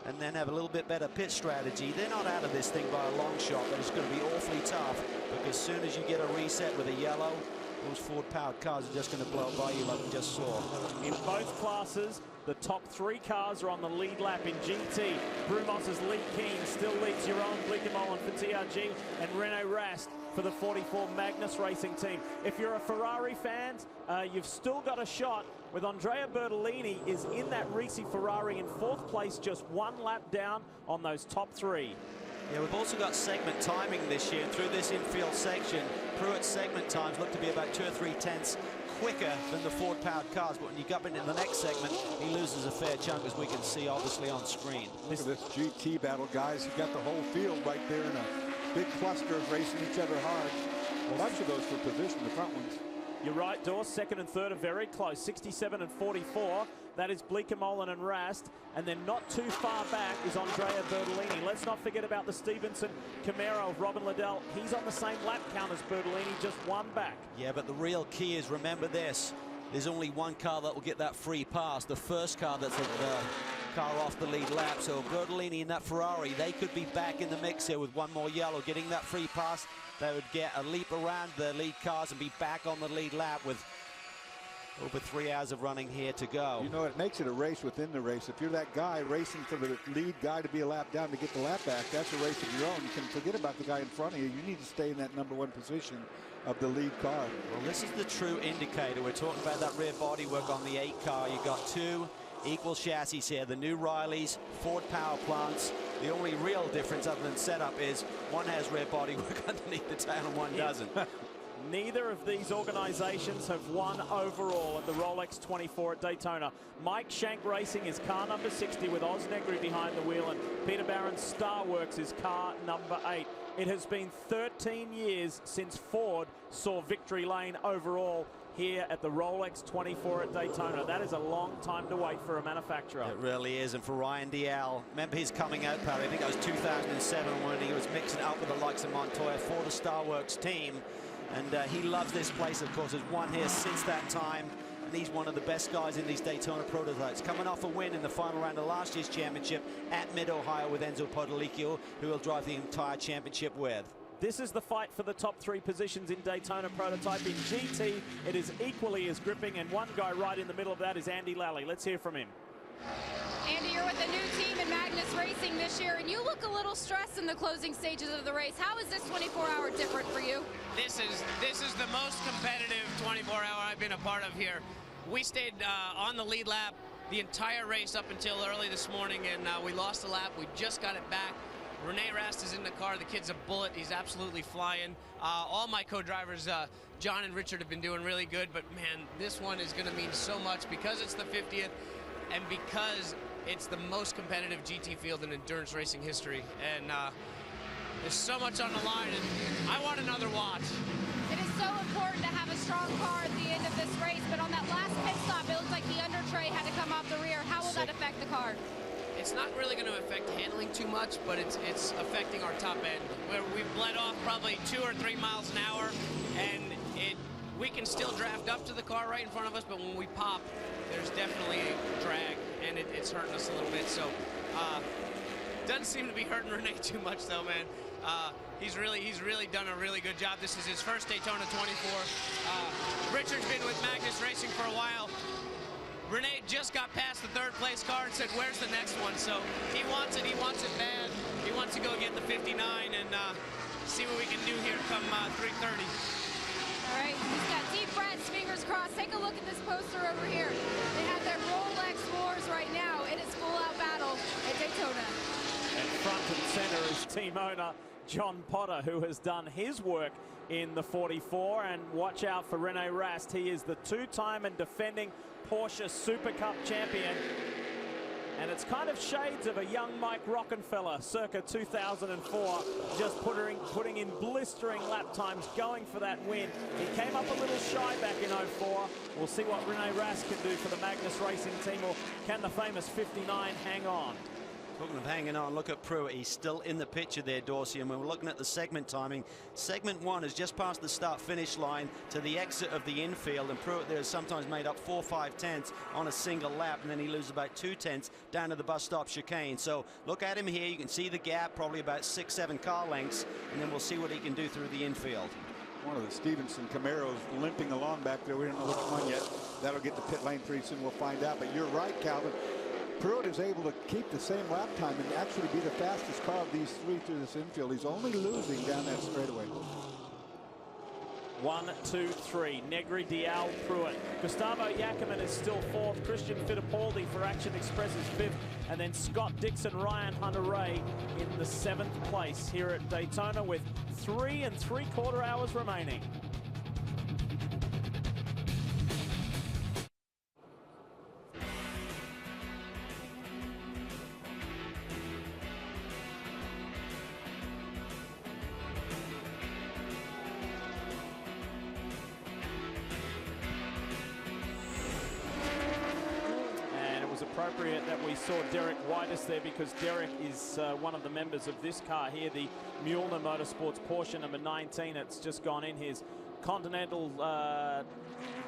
and then have a little bit better pit strategy, they're not out of this thing by a long shot, but it's going to be awfully tough because as soon as you get a reset with a yellow, those Ford-powered cars are just going to blow by you like we just saw.
In both classes, the top 3 cars are on the lead lap in GT. Brumos's Lee Keen still leads Jeroen Bleekemolen for TRG and Renault Rast for the 44 Mcnish Racing team. If you're a Ferrari fan, you've still got a shot with Andrea Bertolini is in that Risi Ferrari in 4th place, just 1 lap down on those top 3.
Yeah, we've also got segment timing this year. Through this infield section, Pruitt's segment times look to be about 2 or 3 tenths quicker than the Ford-powered cars, but when you get into the next segment, he loses a fair chunk, as we can see obviously on screen.
Look at this GT battle, guys. You've got the whole field right there in a big cluster racing each other hard. Well, that's for those for position, the front ones.
You're right, Dawes. 2nd and 3rd are very close, 67 and 44. That is Bleekemolen and Rast. And then not too far back is Andrea Bertolini. Let's not forget about the Stevenson Camaro of Robin Liddell. He's on the same lap count as Bertolini, just 1 back.
Yeah, but the real key is, remember this, there's only 1 car that will get that free pass. The first car that's the car off the lead lap. So Bertolini and that Ferrari, they could be back in the mix here with 1 more yellow. Getting that free pass, they would get a leap around the lead cars and be back on the lead lap with over 3 hours of running here to go.
You know, it makes it a race within the race. If you're that guy racing for the lead guy to be a lap down to get the lap back, that's a race of your own. You can forget about the guy in front of you. You need to stay in that #1 position of the lead car.
Well, this is the true indicator. We're talking about that rear bodywork on the 8 car. You've got 2 equal chassis here. The new Rileys, Ford power plants. The only real difference other than setup is one has rear bodywork underneath the tail and one doesn't.
Neither of these organizations have won overall at the Rolex 24 at Daytona. Mike Shank Racing is car number 60 with Oz Negri behind the wheel, and Peter Barron's Starworks is car number 8. It has been 13 years since Ford saw victory lane overall here at the Rolex 24 at Daytona. That is a long time to wait for a manufacturer.
It really is. And for Ryan Dial, remember his coming out party, I think it was 2007 when he was mixing up with the likes of Montoya for the Starworks team. And he loves this place, of course, has won here since that time. And he's one of the best guys in these Daytona prototypes. Coming off a win in the final round of last year's championship at Mid-Ohio with Enzo Podolicchio, who will drive the entire championship with.
This is the fight for the top 3 positions in Daytona prototype. In GT, it is equally as gripping, and one guy right in the middle of that is Andy Lally. Let's hear from him.
Andy, you're with a new team in Mcnish Racing this year, and you look a little stressed in the closing stages of the race. How is this 24-hour different for you?
This is the most competitive 24-hour I've been a part of here. We stayed on the lead lap the entire race up until early this morning, and we lost the lap. We just got it back. Renee Rast is in the car. The kid's a bullet. He's absolutely flying. All my co-drivers, John and Richard, have been doing really good, but man, this one is going to mean so much because it's the 50th and because it's the most competitive GT field in endurance racing history. And there's so much on the line, and I want another watch.
It is so important to have a strong car at the end of this race, but on that last pit stop, it looked like the under tray had to come off the rear. How will that affect the car?
It's not really going to affect handling too much, but it's affecting our top end. We've bled off probably 2 or 3 miles an hour, and we can still draft up to the car right in front of us, but when we pop, there's definitely a drag, and it's hurting us a little bit. So doesn't seem to be hurting Renee too much, though, man. He's really done a really good job. This is his first Daytona 24. Richard's been with Mcnish Racing for a while. Renee just got past the 3rd place car and said, where's the next one? So he wants it bad. He wants to go get the 59 and see what we can do here come 3:30.
All right, he's got deep breaths, fingers crossed. Take a look at this poster over here. They have their Rolex Wars right now. It is full-out battle at Daytona.
And front and center is team owner John Potter, who has done his work in the 44. And watch out for René Rast. He is the 2-time and defending Porsche Super Cup champion. And it's kind of shades of a young Mike Rockenfeller circa 2004, just putting in blistering lap times, going for that win. He came up a little shy back in 04. We'll see what René Rast can do for the Mcnish Racing team, or can the famous 59 hang on?
Talking of hanging on, look at Pruitt. He's still in the picture there, Dorsey, and we're looking at the segment timing. Segment 1 is just past the start-finish line to the exit of the infield, and Pruitt there has sometimes made up 4 or 5 tenths on a single lap, and then he loses about 2 tenths down to the bus stop chicane. So look at him here. You can see the gap, probably about 6-7 car lengths, and then we'll see what he can do through the infield.
One of the Stevenson Camaros limping along back there. We don't know which one yet. That'll get the pit lane pretty soon. We'll find out. But you're right, Calvin. Pruitt is able to keep the same lap time and actually be the fastest car of these 3 through this infield. He's only losing down that straightaway.
1, 2, 3. Negri, Dial, Pruitt. Gustavo Yackerman is still 4th. Christian Fittipaldi for Action Express is 5th. And then Scott Dixon, Ryan Hunter-Ray in the 7th place here at Daytona with 3 3/4 hours remaining. Appropriate that we saw Derek Whitus there, because Derek is one of the members of this car here, the Mueller Motorsports Porsche number 19. It's just gone in. His Continental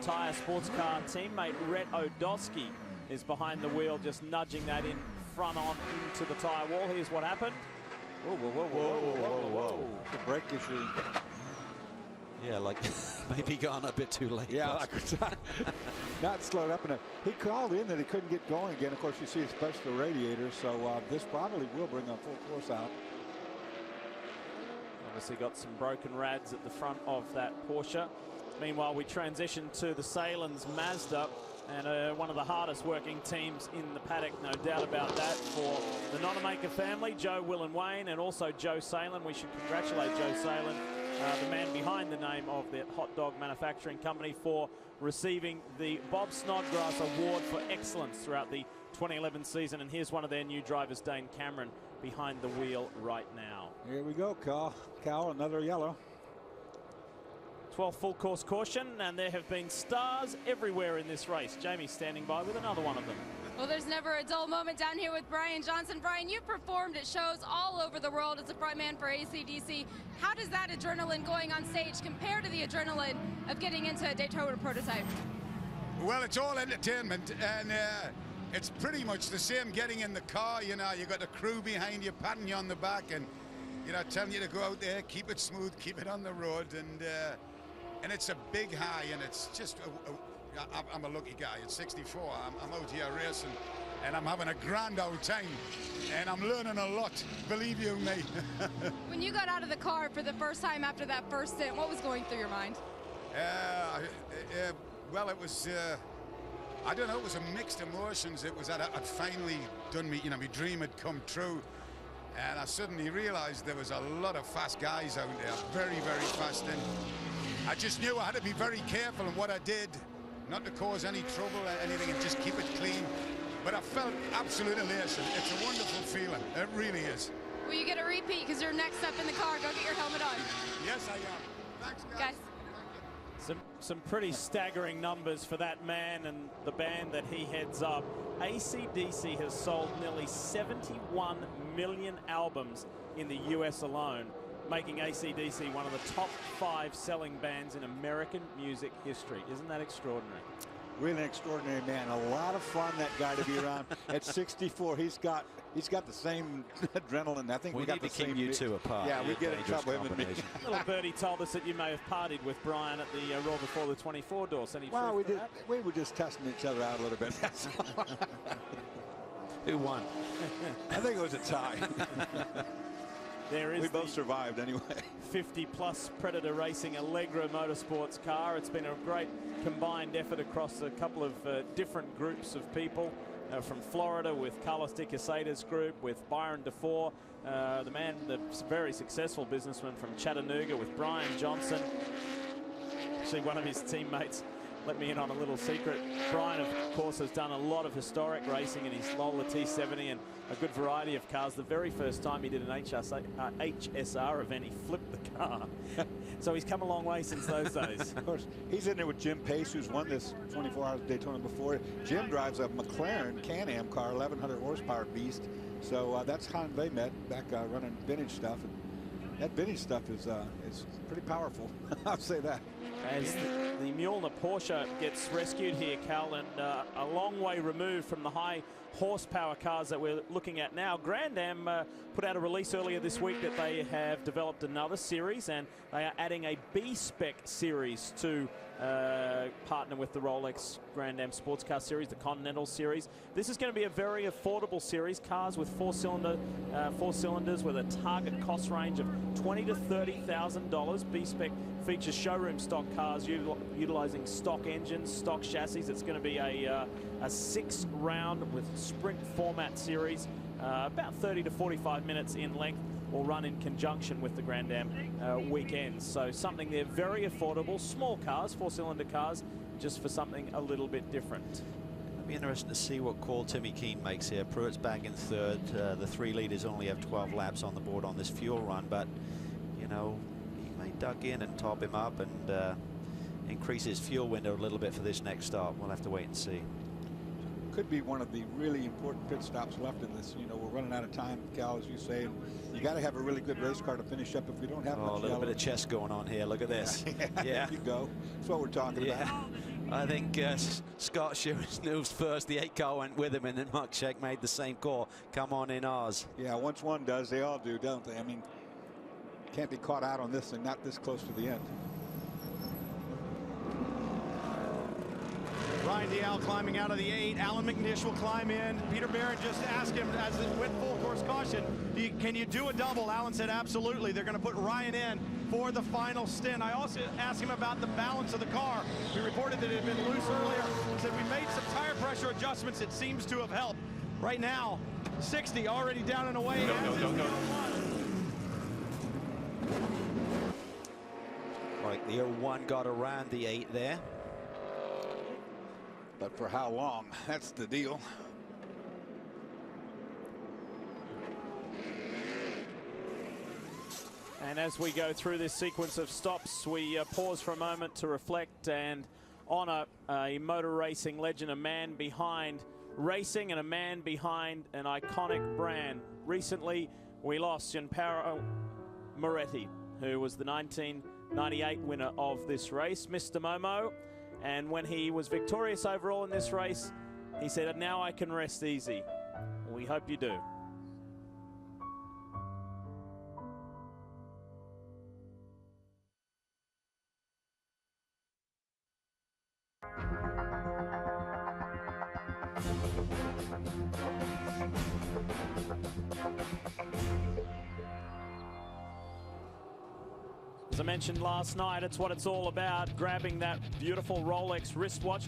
Tire sports car teammate Rhett Odosky is behind the wheel, just nudging that in front on into the tire wall. Here's what happened. Whoa, whoa, whoa, whoa, whoa, whoa, whoa, whoa.
The brake issue.
Yeah, like maybe gone a bit too late.
Yeah, not slowed up enough. He called in that he couldn't get going again. Of course, you see it's pushed the radiator, so this probably will bring a full course out.
Obviously got some broken rads at the front of that Porsche. Meanwhile, we transition to the Salins Mazda, and one of the hardest working teams in the paddock, no doubt about that, for the Nonamaker family, Joe, Will and Wayne, and also Joe Salin. We should congratulate Joe Salin, the man behind the name of the hot dog manufacturing company, for receiving the Bob Snodgrass Award for Excellence throughout the 2011 season. And here's one of their new drivers, Dane Cameron, behind the wheel right now.
Here we go, Cal, another yellow.
12th full course caution, and there have been stars everywhere in this race. Jamie's standing by with another one of them.
Well, there's never a dull moment down here with Brian Johnson. Brian, you've performed at shows all over the world as a frontman for ACDC. How does that adrenaline going on stage compare to the adrenaline of getting into a Daytona prototype?
Well, it's all entertainment, and it's pretty much the same getting in the car. You know, you got the crew behind you, patting you on the back, and, you know, telling you to go out there, keep it smooth, keep it on the road, and it's a big high, and it's just I'm a lucky guy. At 64, I'm out here racing, and I'm having a grand old time, and I'm learning a lot, believe you me.
When you got out of the car for the first time after that first stint, what was going through your mind?
Well, it was, I don't know, it was a mixed emotions. It was that I'd finally done me, you know, my dream had come true, and I suddenly realized there was a lot of fast guys out there, very, very fast, and I just knew I had to be very careful in what I did, not to cause any trouble or anything, and just keep it clean. But I felt absolute elation. It's a wonderful feeling. It really is.
Will you get a repeat? Because you're next up in the car. Go get your helmet on.
Yes, I am. Thanks, guys.
Some pretty staggering numbers for that man and the band that he heads up. ACDC has sold nearly 71 million albums in the US alone, making ACDC one of the top 5 selling bands in American music history. Isn't that extraordinary?
Really extraordinary man. A lot of fun, that guy, to be around. At 64, he's got the same adrenaline. I think we got the same.
We need to keep you two apart.
Yeah, we get in trouble, him and me.
Little birdie told us that you may have partied with Brian at the Raw Before the 24 Doors. Any
well,
truth to that?
We were just testing each other out a little bit. That's all.
Who won?
I think it was a tie.
There is
we both survived anyway.
50-plus Predator Racing Allegra Motorsports car. It's been a great combined effort across a couple of different groups of people. From Florida with Carlos de Quesada's group, with Byron DeFore, the very successful businessman from Chattanooga, with Brian Johnson. Actually, one of his teammates let me in on a little secret. Brian, of course, has done a lot of historic racing in his Lola T70 and a good variety of cars. The very first time he did an HSR event, he flipped the car. So he's come a long way since those days.
Of course, he's in there with Jim Pace, who's won this 24 Hours of Daytona before. Jim drives a McLaren Can-Am car, 1,100 horsepower beast. So that's how they met back running vintage stuff. And that vintage stuff is pretty powerful. I'll say that.
As the Mjolnir Porsche gets rescued here, Cal, and a long way removed from the high horsepower cars that we're looking at now. Grand Am put out a release earlier this week that they have developed another series, and they are adding a B-Spec series to partner with the Rolex Grand Am Sports Car Series, the Continental Series. This is going to be a very affordable series, cars with four cylinders with a target cost range of $20,000 to $30,000. B-Spec features showroom stock cars utilizing stock engines, stock chassis. It's going to be a 6-round with sprint format series, about 30 to 45 minutes in length. Will run in conjunction with the Grand Am weekends. So something they're very affordable, small cars, 4-cylinder cars, just for something a little bit different.
It'll be interesting to see what call Timmy Keane makes here. Pruitt's back in third. The 3 leaders only have 12 laps on the board on this fuel run, but you know, he may duck in and top him up and increase his fuel window a little bit for this next stop. We'll have to wait and see.
Could be one of the really important pit stops left in this. You know, we're running out of time, Cal, as you say. And you got to have a really good race car to finish up. If we don't have much
a little bit of chess going on here. Look at this.
Yeah. There you go. That's what we're talking about.
I think Scott Shearer's moves first. The 8 car went with him, and then Mcnish made the same call. Come on in, Oz.
Yeah, once one does, they all do, don't they? I mean, can't be caught out on this and not this close to the end.
Ryan Dial climbing out of the 8. Alan Mcnish will climb in. Peter Barron just asked him, as it went full course caution, can you do a double? Alan said absolutely. They're going to put Ryan in for the final stint. I also asked him about the balance of the car. We reported that it had been loose earlier. He said we made some tire pressure adjustments. It seems to have helped. Right now, 60 already down and away.
Right, the 01 got around the 8 there.
But for how long? That's the deal.
And as we go through this sequence of stops, we pause for a moment to reflect and honor a motor racing legend, a man behind racing and a man behind an iconic brand. Recently, we lost Gianpaolo Moretti, who was the 1998 winner of this race, Mr. Momo. And when he was victorious overall in this race, he said, now I can rest easy. We hope you do. As I mentioned last night, it's what it's all about, grabbing that beautiful Rolex wristwatch.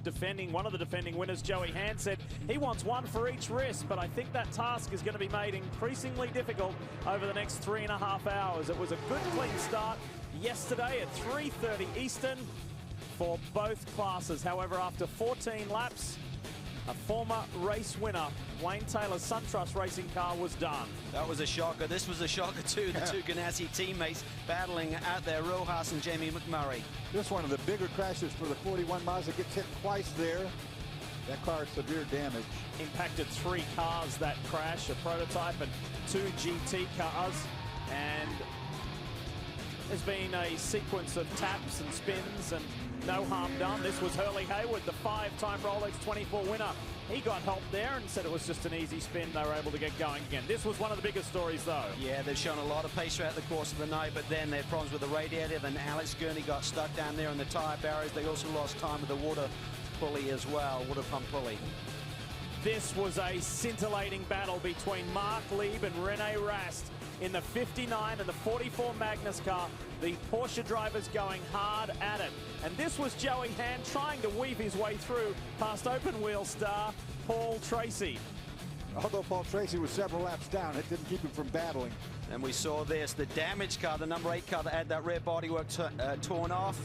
One of the defending winners, Joey Hand, said he wants one for each wrist, but I think that task is going to be made increasingly difficult over the next 3.5 hours. It was a good, clean start yesterday at 3:30 Eastern for both classes. However, after 14 laps, a former race winner, Wayne Taylor's SunTrust racing car, was done.
That was a shocker. This was a shocker too. The two Ganassi teammates battling out there, Rojas and Jamie McMurray.
This one of the bigger crashes for the 41 Mazda. Gets hit twice there. That car is severe damage.
Impacted 3 cars, that crash, a prototype and 2 GT cars. And there's been a sequence of taps and spins and no harm done. This was Hurley Hayward, the 5-time Rolex 24 winner. He got help there and said it was just an easy spin. They were able to get going again. This was one of the biggest stories, though.
Yeah, they've shown a lot of pace throughout the course of the night, but then they had problems with the radiator. Then Alex Gurney got stuck down there in the tire barriers. They also lost time with the water pulley as well, water pump pulley.
This was a scintillating battle between Mark Lieb and Rene Rast in the 59 and the 44 Magnus car. The Porsche drivers going hard at it. And this was Joey Hand trying to weave his way through past open wheel star Paul Tracy.
Although Paul Tracy was several laps down, it didn't keep him from battling.
And we saw this, the damaged car, the number 8 car that had that rear bodywork torn off.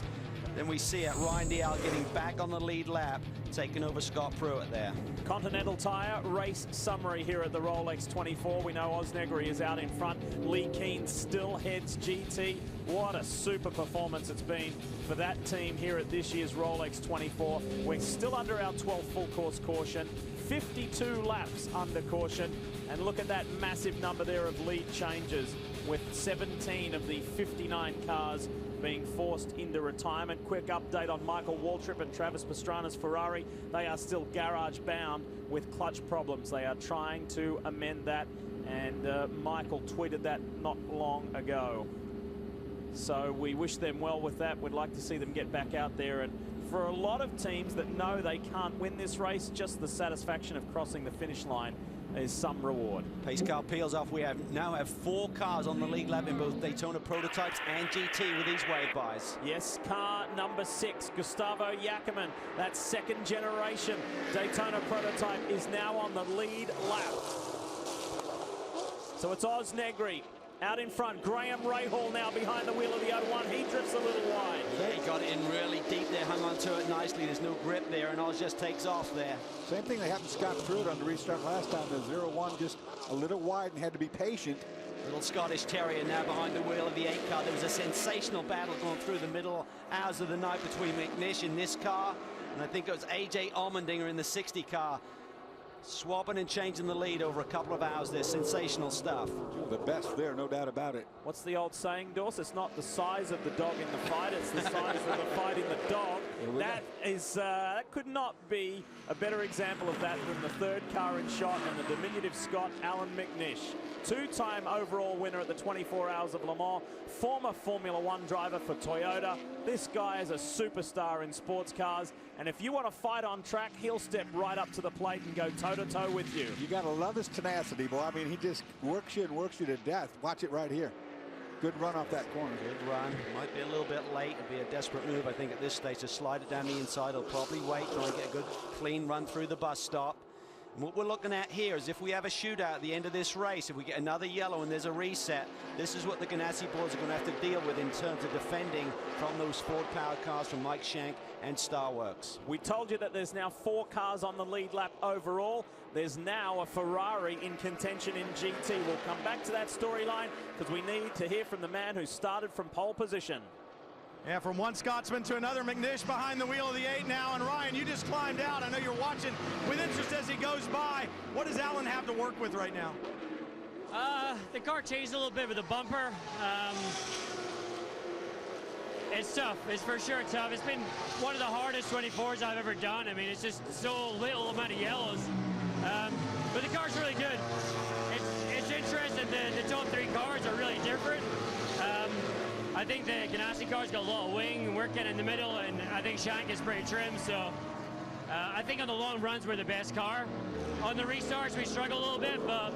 Then we see it, Ryan Dial getting back on the lead lap, taking over Scott Pruitt there.
Continental Tire race summary here at the Rolex 24. We know Allmendinger is out in front. Lee Keen still heads GT. What a super performance it's been for that team here at this year's Rolex 24. We're still under our 12 full course caution. 52 laps under caution. And look at that massive number there of lead changes, with 17 of the 59 cars being forced into retirement. Quick update on Michael Waltrip and Travis Pastrana's Ferrari. They are still garage bound with clutch problems. They are trying to amend that, and Michael tweeted that not long ago. So we wish them well with that. We'd like to see them get back out there. And for a lot of teams that know they can't win this race, just the satisfaction of crossing the finish line is some reward.
Pace car peels off. We now have 4 cars on the lead lap in both Daytona prototypes and GT with these wave bys.
Yes, car number 6, Gustavo Yackerman, that second generation Daytona prototype, is now on the lead lap. So it's Allmendinger out in front. Graham Rahal now behind the wheel of the 01. He drifts a little wide.
Yeah, he got it in really deep there, hung on to it nicely. There's no grip there, and Oz just takes off there.
Same thing that happened to Scott Pruitt on the restart last time. The 01 just a little wide and had to be patient.
Little Scottish Terrier now behind the wheel of the 8 car. There was a sensational battle going through the middle hours of the night between Mcnish in this car, and I think it was AJ Allmendinger in the 60 car. Swapping and changing the lead over a couple of hours there. Sensational stuff.
The best there, no doubt about it.
What's the old saying, Dorse? It's not the size of the dog in the fight, it's the size of the fight in the dog. That could not be a better example of that than the 3rd car in shot and the diminutive Scot, Alan Mcnish. 2-time overall winner at the 24 Hours of Le Mans, former Formula 1 driver for Toyota. This guy is a superstar in sports cars, and if you want to fight on track, he'll step right up to the plate and go toe-to-toe with you.
You got to love his tenacity, boy. I mean, he just works you and works you to death. Watch it right here. Good run off that corner.
Good run. Might be a little bit late. It'd be a desperate move, I think, at this stage to slide it down the inside. He'll probably wait, try and get a good, clean run through the bus stop. And what we're looking at here is if we have a shootout at the end of this race, if we get another yellow and there's a reset, this is what the Ganassi boys are going to have to deal with in terms of defending from those Ford-powered cars from Mike Shank and Starworks.
We told you that there's now 4 cars on the lead lap overall. There's now a Ferrari in contention in GT. We'll come back to that storyline because we need to hear from the man who started from pole position.
Yeah, from one Scotsman to another. Mcnish behind the wheel of the 8 now. And Ryan, you just climbed out. I know you're watching with interest as he goes by. What does Alan have to work with right now?
The car changed a little bit with the bumper. It's tough. It's for sure tough. It's been one of the hardest 24s I've ever done. I mean, it's just so little amount of yellows. But the car's really good. It's interesting. The top 3 cars are really different. I think the Ganassi car's got a lot of wing, and we're kind of in the middle, and I think Shank is pretty trim, so I think on the long runs we're the best car. On the restarts we struggle a little bit, but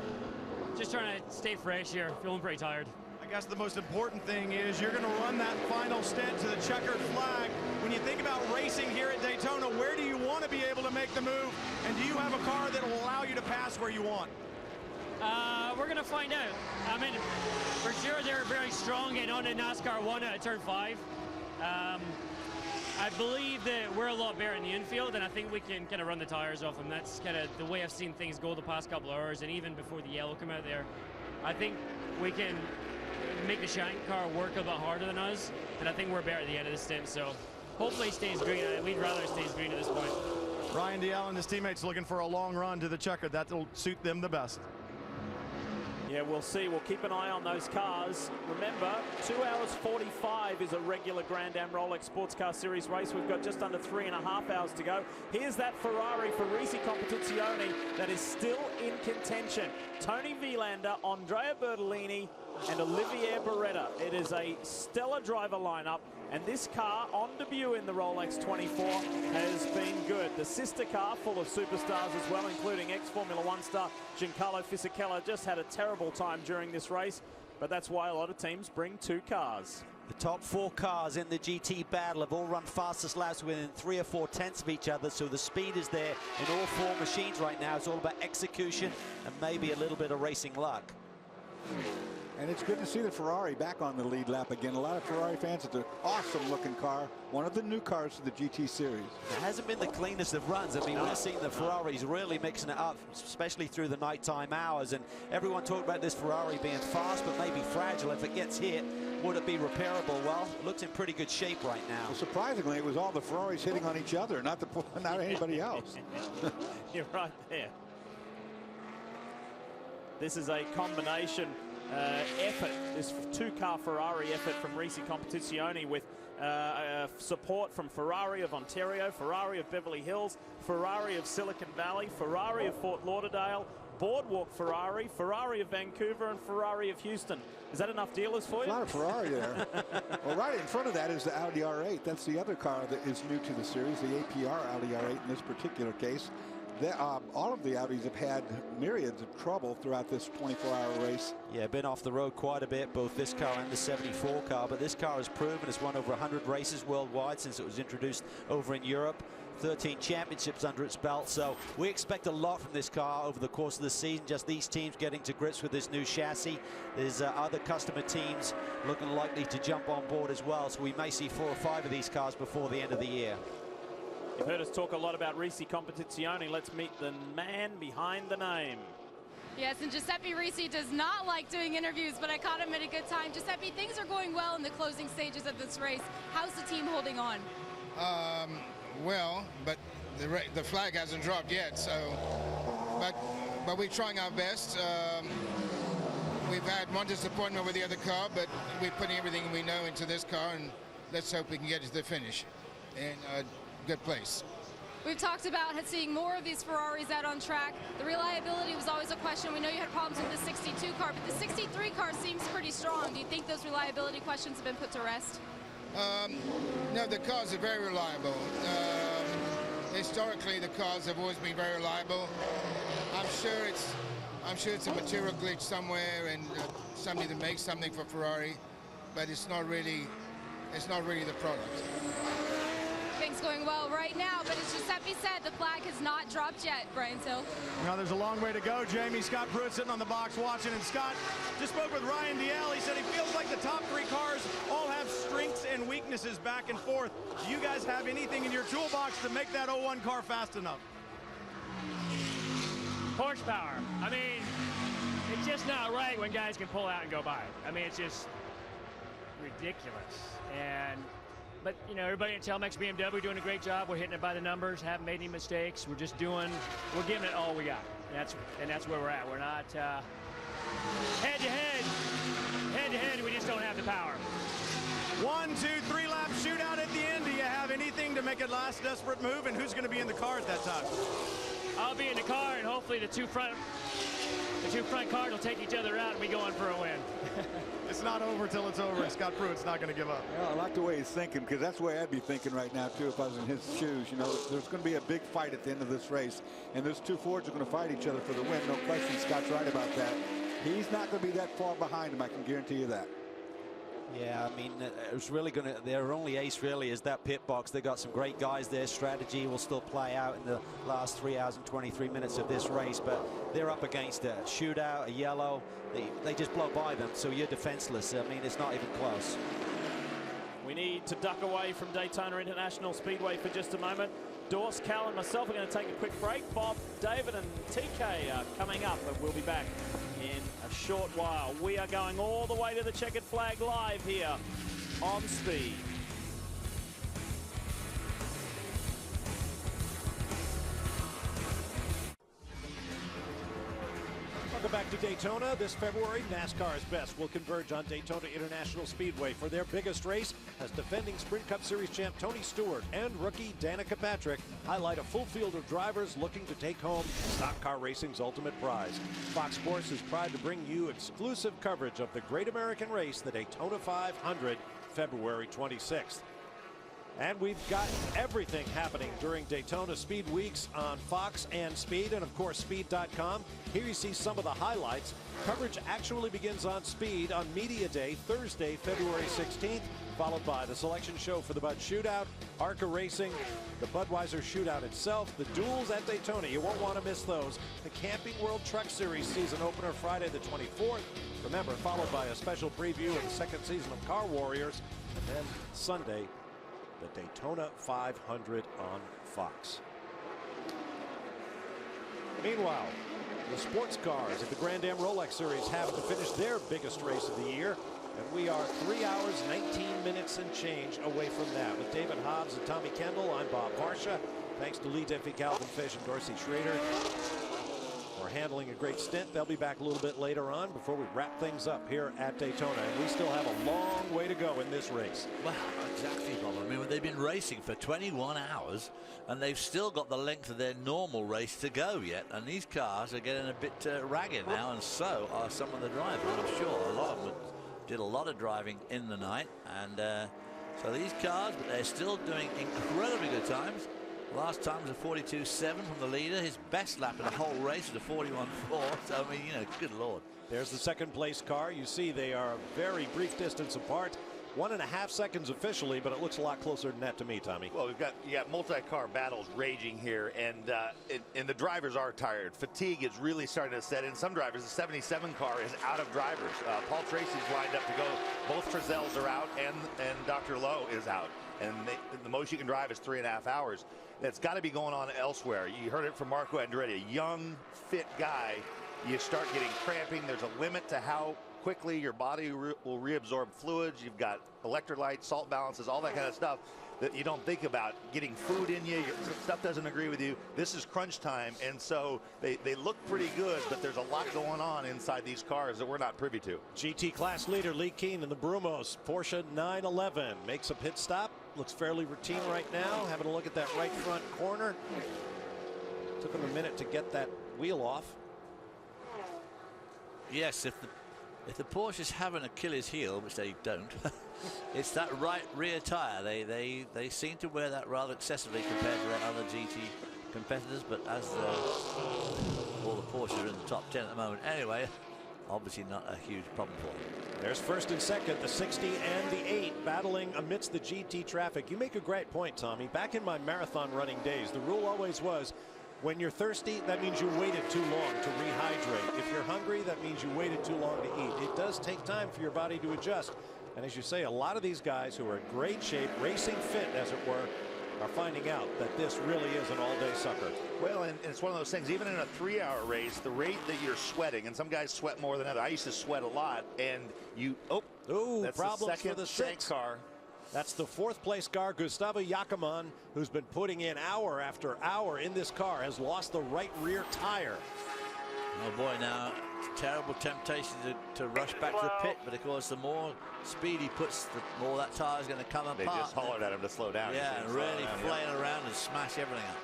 just trying to stay fresh here, feeling pretty tired.
I guess the most important thing is you're going to run that final stint to the checkered flag. When you think about racing here at Daytona, where do you want to be able to make the move, and do you have a car that will allow you to pass where you want?
We're going to find out. I mean, for sure they're very strong and on the NASCAR 1 at turn 5. I believe that we're a lot better in the infield, and I think we can kind of run the tires off them. That's kind of the way I've seen things go the past couple of hours, and even before the yellow come out there. I think we can make the Shank car work a lot harder than us, and I think we're better at the end of the stint, so hopefully it stays green. We'd rather it stays green at this point.
Ryan Dial and his teammates looking for a long run to the checkered. That'll suit them the best.
Yeah, we'll see. We'll keep an eye on those cars. Remember, 2 hours 45 is a regular Grand Am Rolex Sports Car Series race. We've got just under 3.5 hours to go. Here's that Ferrari for Risi Competizione that is still in contention. Tony Vilander, Andrea Bertolini, and Olivier Beretta. It is a stellar driver lineup, and this car on debut in the Rolex 24 has been good. The sister car full of superstars as well, including ex-Formula 1 star Giancarlo Fisichella, just had a terrible time during this race, but that's why a lot of teams bring 2 cars.
The top 4 cars in the GT battle have all run fastest laps within 3 or 4 tenths of each other, so the speed is there in all 4 machines right now. It's all about execution and maybe a little bit of racing luck.
And it's good to see the Ferrari back on the lead lap again. A lot of Ferrari fans. It's an awesome-looking car. One of the new cars to the GT series.
It hasn't been the cleanest of runs. I mean, we're seeing the Ferraris really mixing it up, especially through the nighttime hours. And everyone talked about this Ferrari being fast, but maybe fragile. If it gets hit, would it be repairable? Well, it looks in pretty good shape right now.
Well, surprisingly, it was all the Ferraris hitting on each other, not anybody else.
You're right there. This is a combination effort, this two-car Ferrari effort from Risi Competizione with support from Ferrari of Ontario, Ferrari of Beverly Hills, Ferrari of Silicon Valley, Ferrari of Fort Lauderdale, Boardwalk Ferrari, Ferrari of Vancouver, and Ferrari of Houston. Is that enough dealers for you?
A lot of Ferrari there. Well, right in front of that is the Audi R8. That's the other car that is new to the series, the APR Audi R8 in this particular case. All of the Audis have had myriads of trouble throughout this 24-hour race.
Yeah, been off the road quite a bit, both this car and the 74 car, but this car has proven it's won over 100 races worldwide since it was introduced over in Europe. 13 championships under its belt, so we expect a lot from this car over the course of the season. Just these teams getting to grips with this new chassis. There's other customer teams looking likely to jump on board as well, so we may see 4 or 5 of these cars before the end of the year.
You've heard us talk a lot about Risi Competizione. Let's meet the man behind the name.
Yes, and Giuseppe Risi does not like doing interviews, but I caught him at a good time. Giuseppe, things are going well in the closing stages of this race. How's the team holding on?
Well, but the flag hasn't dropped yet, so but we're trying our best. We've had one disappointment with the other car, but we're putting everything we know into this car, and let's hope we can get to the finish in a good place.
We've talked about seeing more of these Ferraris out on track. The reliability was always a question. We know you had problems with the 62 car, but the 63 car seems pretty strong. Do you think those reliability questions have been put to rest?
No, the cars are very reliable. Historically, the cars have always been very reliable. I'm sure it's a material glitch somewhere, and somebody that makes something for Ferrari, but it's not really the product.
Things going well right now, but as Giuseppe said, the flag has not dropped yet, Brian Till.
Now there's a long way to go, Jamie. Scott Pruitt sitting on the box watching, and Scott just spoke with Ryan Dalziel. He said he feels like the top 3 cars all have strengths and weaknesses back and forth. Do you guys have anything in your toolbox to make that 01 car fast enough?
Horsepower. I mean, it's just not right when guys can pull out and go by. I mean, it's just ridiculous. But, you know, everybody at Telmex BMW doing a great job. We're hitting it by the numbers, haven't made any mistakes. We're giving it all we got. And that's where we're at. We're not head-to-head, we just don't have the power.
1, 2, 3 lap shootout at the end. Do you have anything to make a last desperate move? And who's going to be in the car at that time?
I'll be in the car, and hopefully the two front cars will take each other out, and we go on for a win.
It's not over till it's over, and Scott Pruitt's not going to give up.
Well, I like the way he's thinking, because that's the way I'd be thinking right now, too, if I was in his shoes. You know, there's going to be a big fight at the end of this race, and those 2 Fords are going to fight each other for the win. No question, Scott's right about that. He's not going to be that far behind him, I can guarantee you that.
Yeah, I mean, it's really going to, their only ace really is that pit box. They've got some great guys there. Strategy will still play out in the last 3 hours and 23 minutes of this race, but they're up against a shootout, a yellow. They just blow by them, so you're defenseless. I mean, it's not even close.
We need to duck away from Daytona International Speedway for just a moment. Dorse, Cal, and myself are going to take a quick break. Bob, David, and TK are coming up, and we'll be back in a short while. We are going all the way to the checkered flag live here on Speed.
Welcome back to Daytona. This February, NASCAR's best will converge on Daytona International Speedway for their biggest race as defending Sprint Cup Series champ Tony Stewart and rookie Danica Patrick highlight a full field of drivers looking to take home stock car racing's ultimate prize. Fox Sports is proud to bring you exclusive coverage of the great American race, the Daytona 500, February 26th. And we've got everything happening during Daytona Speed Weeks on Fox and Speed, and of course Speed.com. Here you see some of the highlights. Coverage actually begins on Speed on Media Day, Thursday, February 16th, followed by the selection show for the Bud Shootout, ARCA Racing, the Budweiser Shootout itself, the duels at Daytona. You won't want to miss those. The Camping World Truck Series season opener Friday the 24th, Remember, followed by a special preview of the second season of Car Warriors, and then Sunday, the Daytona 500 on Fox. Meanwhile, the sports cars at the Grand Am Rolex Series have to finish their biggest race of the year, and we are 3 hours, 19 minutes and change away from that. With David Hobbs and Tommy Kendall, I'm Bob Varsha. Thanks to Lee Diffie, Calvin Fish, and Dorsey Schrader for handling a great stint. They'll be back a little bit later on before we wrap things up here at Daytona. And we still have a long way to go in this race.
Well, exactly, Bob. I mean, they've been racing for 21 hours, and they've still got the length of their normal race to go yet. And these cars are getting a bit ragged now, and so are some of the drivers. I'm sure a lot of them did a lot of driving in the night. And so these cars, but they're still doing incredibly good times. Last time was a 42.7 from the leader. His best lap in the whole race was a 41.4. So, I mean, you know, good Lord.
There's the second place car. You see they are a very brief distance apart. 1.5 seconds officially, but it looks a lot closer than that to me, Tommy.
Well, you got multi-car battles raging here, and the drivers are tired. Fatigue is really starting to set in. Some drivers, the 77 car is out of drivers. Paul Tracy's lined up to go. Both Frizzels are out, and Dr. Lowe is out. And the most you can drive is 3.5 hours. That's got to be going on elsewhere. You heard it from Marco Andretti, a young, fit guy. You start getting cramping. There's a limit to how quickly your body will reabsorb fluids. You've got electrolytes, salt balances, all that kind of stuff that you don't think about. Getting food in you, your stuff doesn't agree with you. This is crunch time, and so they look pretty good, but there's a lot going on inside these cars that we're not privy to.
GT class leader Lee Keen in the Brumos Porsche 911 makes a pit stop. Looks fairly routine right now. Having a look at that right front corner. Took him a minute to get that wheel off.
Yes, if the Porsche's have an Achilles heel, which they don't, it's that right rear tire. They seem to wear that rather excessively compared to their other GT competitors, but as all the Porsches are in the top 10 at the moment anyway, obviously not a huge problem for them.
There's first and second, the 60 and the 8 battling amidst the GT traffic. You make a great point, Tommy. Back in my marathon running days, the rule always was, when you're thirsty, that means you waited too long to rehydrate. If you're hungry, that means you waited too long to eat. It does take time for your body to adjust. And as you say, a lot of these guys who are in great shape, racing fit, as it were, are finding out that this really is an all-day sucker.
Well, and it's one of those things, even in a 3-hour race, the rate that you're sweating, and some guys sweat more than others. I used to sweat a lot, and that's
problems
the
for the 6
car.
That's the 4th place car. Gustavo Yakiman, who's been putting in hour after hour in this car, has lost the right rear tire.
Oh boy, now terrible temptation to rush back to the pit, but of course the more speed he puts, the more that tire is going to come apart.
They just hollered at him to slow down.
Yeah, and really flail around and smash everything up.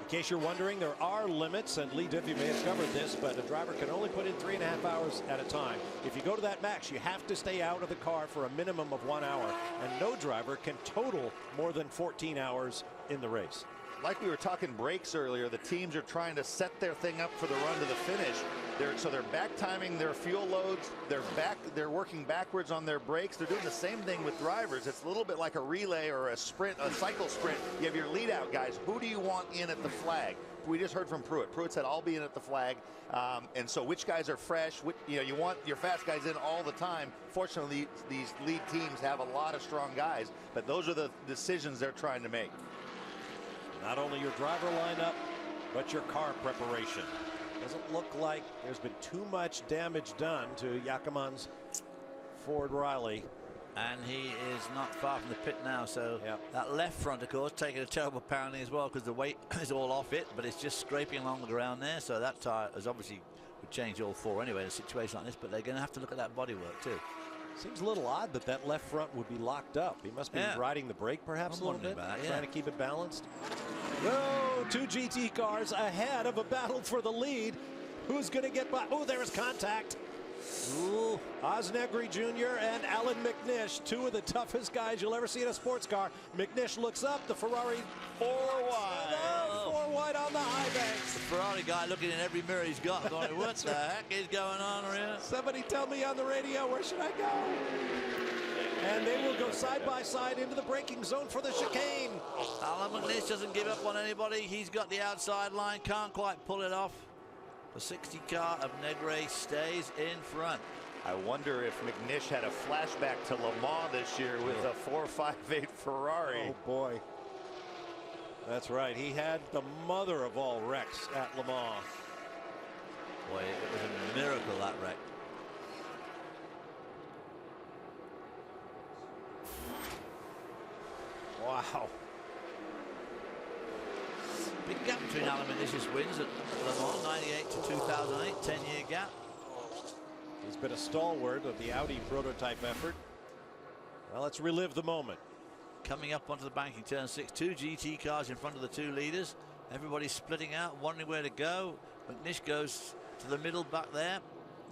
In case you're wondering, there are limits, and Lee Diffie may have covered this, but a driver can only put in 3.5 hours at a time. If you go to that max, you have to stay out of the car for a minimum of 1 hour, and no driver can total more than 14 hours in the race.
Like we were talking brakes earlier, the teams are trying to set their thing up for the run to the finish. They're back timing their fuel loads. They're working backwards on their brakes. They're doing the same thing with drivers. It's a little bit like a relay or a sprint, a cycle sprint. You have your lead out guys. Who do you want in at the flag? We just heard from Pruitt. Pruitt said, I'll be in at the flag. And so which guys are fresh? You want your fast guys in all the time. Fortunately, these lead teams have a lot of strong guys, but those are the decisions they're trying to make.
Not only your driver lineup, but your car preparation. Doesn't look like there's been too much damage done to Yakiman's Ford Riley.
And he is not far from the pit now, so that left front, of course, taking a terrible pounding as well because the weight is all off it, but it's just scraping along the ground there. So that tire is obviously would change all 4 anyway in a situation like this, but they're going to have to look at that bodywork too.
Seems a little odd that left front would be locked up. He must be riding the brake perhaps a little bit, trying to keep it balanced. No, 2 GT cars ahead of a battle for the lead. Who's going to get by? Oh, there is contact. Ooh, Osnegri Jr. and Alan Mcnish, 2 of the toughest guys you'll ever see in a sports car. Mcnish looks up, the Ferrari 4 wide. 4 wide on the high banks.
The Ferrari guy looking in every mirror he's got, going, what the heck is going on here?
Somebody tell me on the radio, where should I go? And they will go side by side into the braking zone for the chicane.
Alan Mcnish doesn't give up on anybody. He's got the outside line, can't quite pull it off. The 60 car of Negre stays in front.
I wonder if Mcnish had a flashback to Le Mans this year with a 458 Ferrari.
Oh boy. That's right. He had the mother of all wrecks at Le Mans.
Boy, it was a miracle, that wreck.
Wow.
Big gap between Allmendinger's wins at Le Mans, 98 to 2008, 10-year gap.
He's been a stalwart of the Audi prototype effort. Well, let's relive the moment.
Coming up onto the banking turn 6, 2 GT cars in front of the 2 leaders. Everybody's splitting out, wondering where to go. Mcnish goes to the middle back there.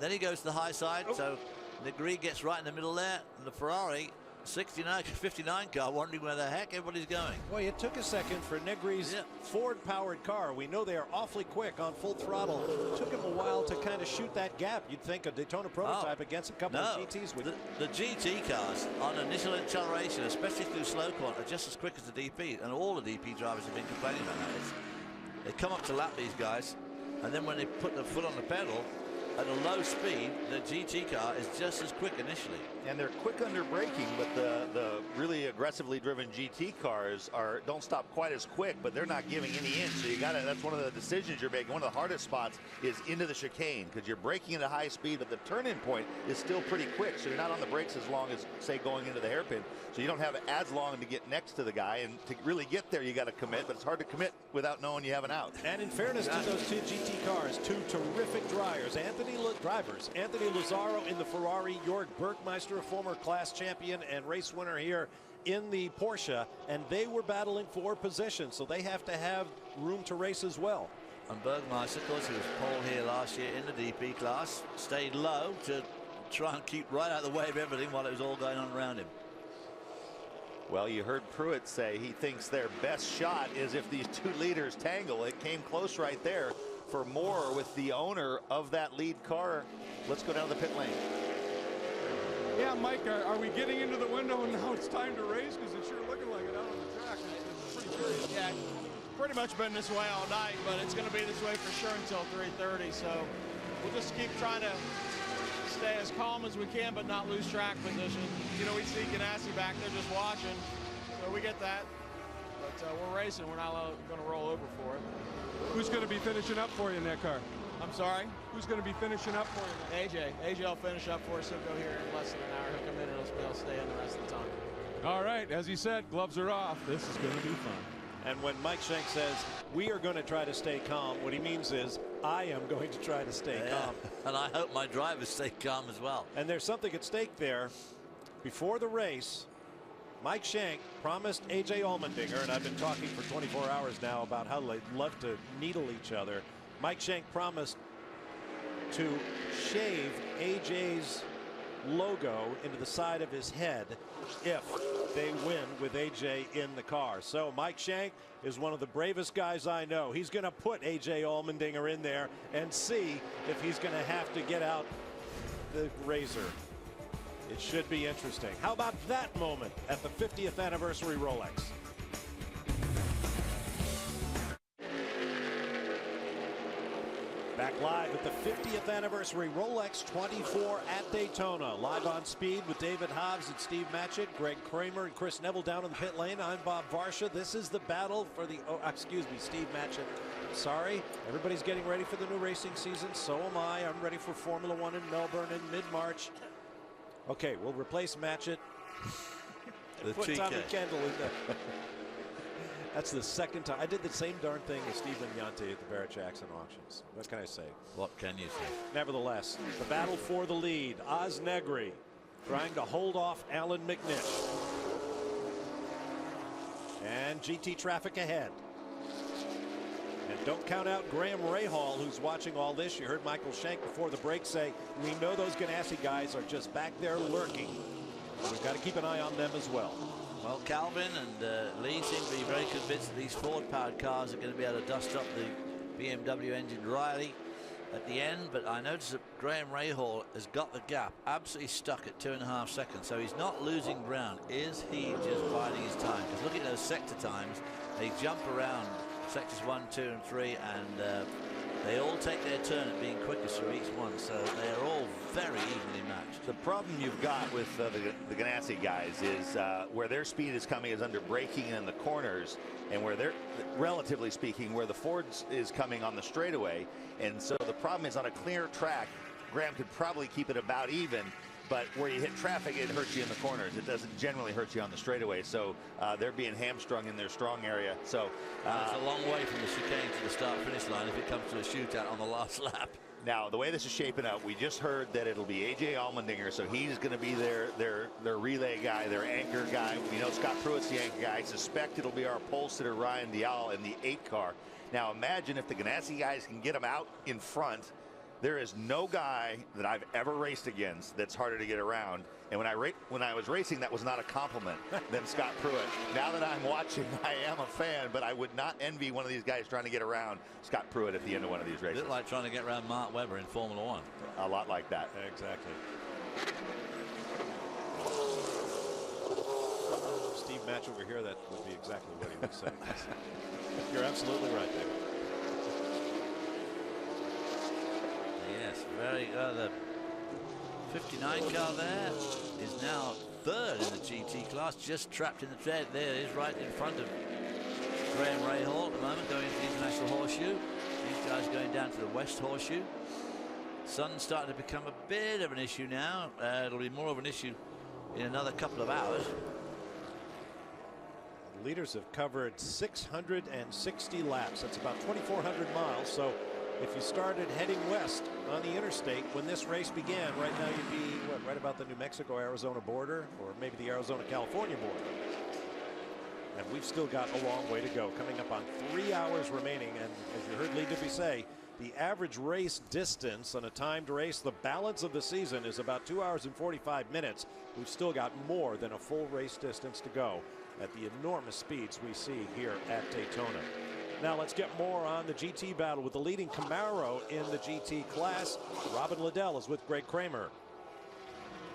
Then he goes to the high side. So Negri gets right in the middle there. And the Ferrari 59 car wondering where the heck everybody's going.
Boy, it took a second for Negri's Ford-powered car. We know they are awfully quick on full throttle. It took him a while to kind of shoot that gap. You'd think a Daytona prototype against a couple of GTs would.
The GT cars on initial acceleration, especially through slow quad, are just as quick as the DP, and all the DP drivers have been complaining about that. They come up to lap these guys, and then when they put the foot on the pedal at a low speed, the GT car is just as quick initially.
And they're quick under braking, but the really aggressively driven GT cars don't stop quite as quick, but they're not giving any inch. So you got to, that's one of the decisions you're making. One of the hardest spots is into the chicane, because you're braking at a high speed, but the turn-in point is still pretty quick. So you're not on the brakes as long as, say, going into the hairpin. So you don't have as long to get next to the guy, and to really get there, you got to commit, but it's hard to commit without knowing you have an out.
And in fairness to those 2 GT cars, 2 terrific drivers. Anthony Lazzaro in the Ferrari, Jörg Bergmeister, a former class champion and race winner here in the Porsche, and they were battling for position, so they have to have room to race as well.
And Bergmeister, of course, he was pole here last year in the DP class, stayed low to try and keep right out of the way of everything while it was all going on around him.
Well, you heard Pruitt say he thinks their best shot is if these 2 leaders tangle. It came close right there for Moore with the owner of that lead car. Let's go down to the pit lane.
Yeah, Mike, are we getting into the window and now it's time to race? Because it's sure looking like it out on the track. It's pretty curious.
Yeah, pretty much been this way all night, but it's going to be this way for sure until 3:30. So we'll just keep trying to stay as calm as we can, but not lose track position. You know, we see Ganassi back there just watching, so we get that. But we're racing. We're not going to roll over for it.
Who's going to be finishing up for you in that car?
I'm sorry?
Who's going to be finishing up for you?
AJ will finish up for us. He'll go here in less than an hour. He'll come in and he'll stay in the rest of the time.
All right, as he said, gloves are off. This is going to be fun.
And when Mike Shank says, we are going to try to stay calm, what he means is, I am going to try to stay calm.
And I hope my drivers stay calm as well.
And there's something at stake there. Before the race, Mike Shank promised A.J. Allmendinger, and I've been talking for 24 hours now about how they love to needle each other. Mike Shank promised to shave A.J.'s logo into the side of his head if they win with A.J. in the car. So Mike Shank is one of the bravest guys I know. He's going to put A.J. Allmendinger in there and see if he's going to have to get out the razor. It should be interesting. How about that moment at the 50th anniversary Rolex? Back live at the 50th anniversary Rolex 24 at Daytona. Live on Speed with David Hobbs and Steve Matchett, Greg Kramer and Chris Neville down in the pit lane. I'm Bob Varsha. This is the battle for the, Steve Matchett. Sorry, everybody's getting ready for the new racing season. So am I. I'm ready for Formula One in Melbourne in mid-March. Okay, we'll replace Matchett. Put Tommy Kendall in there. That's the second time. I did the same darn thing with Stephen Yante at the Barrett-Jackson auctions. What can I say?
What can you say?
Nevertheless, the battle for the lead. Oz Negri trying to hold off Alan Mcnish. And GT traffic ahead. And don't count out Graham Rahal, who's watching all this. You heard Michael Shank before the break say, we know those Ganassi guys are just back there lurking. We've got to keep an eye on them as well.
Well, Calvin and Lee seem to be very convinced that these Ford-powered cars are going to be able to dust up the BMW engine Riley at the end, but I noticed that Graham Rahal has got the gap absolutely stuck at 2.5 seconds, so he's not losing ground. Is he just biding his time? Because look at those sector times. They jump around sectors 1, 2, and 3, and They all take their turn at being quickest for each one, so they are all very evenly matched.
The problem you've got with the Ganassi guys is where their speed is coming is under braking in the corners, and where they're, relatively speaking, where the Ford's is coming on the straightaway. And so the problem is on a clear track, Graham could probably keep it about even, but where you hit traffic, it hurts you in the corners. It doesn't generally hurt you on the straightaway. So they're being hamstrung in their strong area. So
it's a long way from the chicane to the start-finish line if it comes to a shootout on the last lap.
Now, the way this is shaping up, we just heard that it'll be A.J. Allmendinger, so he's going to be their relay guy, their anchor guy. We know Scott Pruitt's the anchor guy. I suspect it'll be our pole sitter, Ryan Dial, in the 8 car. Now, imagine if the Ganassi guys can get him out in front. There is no guy that I've ever raced against that's harder to get around. And when I was racing, that was not a compliment than Scott Pruitt. Now that I'm watching, I am a fan, but I would not envy one of these guys trying to get around Scott Pruitt at the end of one of these races.
A bit like trying to get around Mark Webber in Formula One.
A lot like that.
Exactly. Steve Match over here, that would be exactly what he would say. You're absolutely right, David.
Yes, very the 59 car there is now 3rd in the GT class, just trapped in the tread. There it is, right in front of Graham Rahal at the moment, going into the International Horseshoe. These guys going down to the West Horseshoe. Sun's starting to become a bit of an issue now. It'll be more of an issue in another couple of hours.
The leaders have covered 660 laps. That's about 2,400 miles. So if you started heading west on the interstate when this race began, right now you'd be, what, right about the New Mexico-Arizona border, or maybe the Arizona-California border. And we've still got a long way to go, coming up on 3 hours remaining. And as you heard Lee Diffie say, the average race distance on a timed race, the balance of the season, is about 2 hours and 45 minutes. We've still got more than a full race distance to go at the enormous speeds we see here at Daytona. Now let's get more on the GT battle with the leading Camaro in the GT class. Robin Liddell is with Greg Kramer.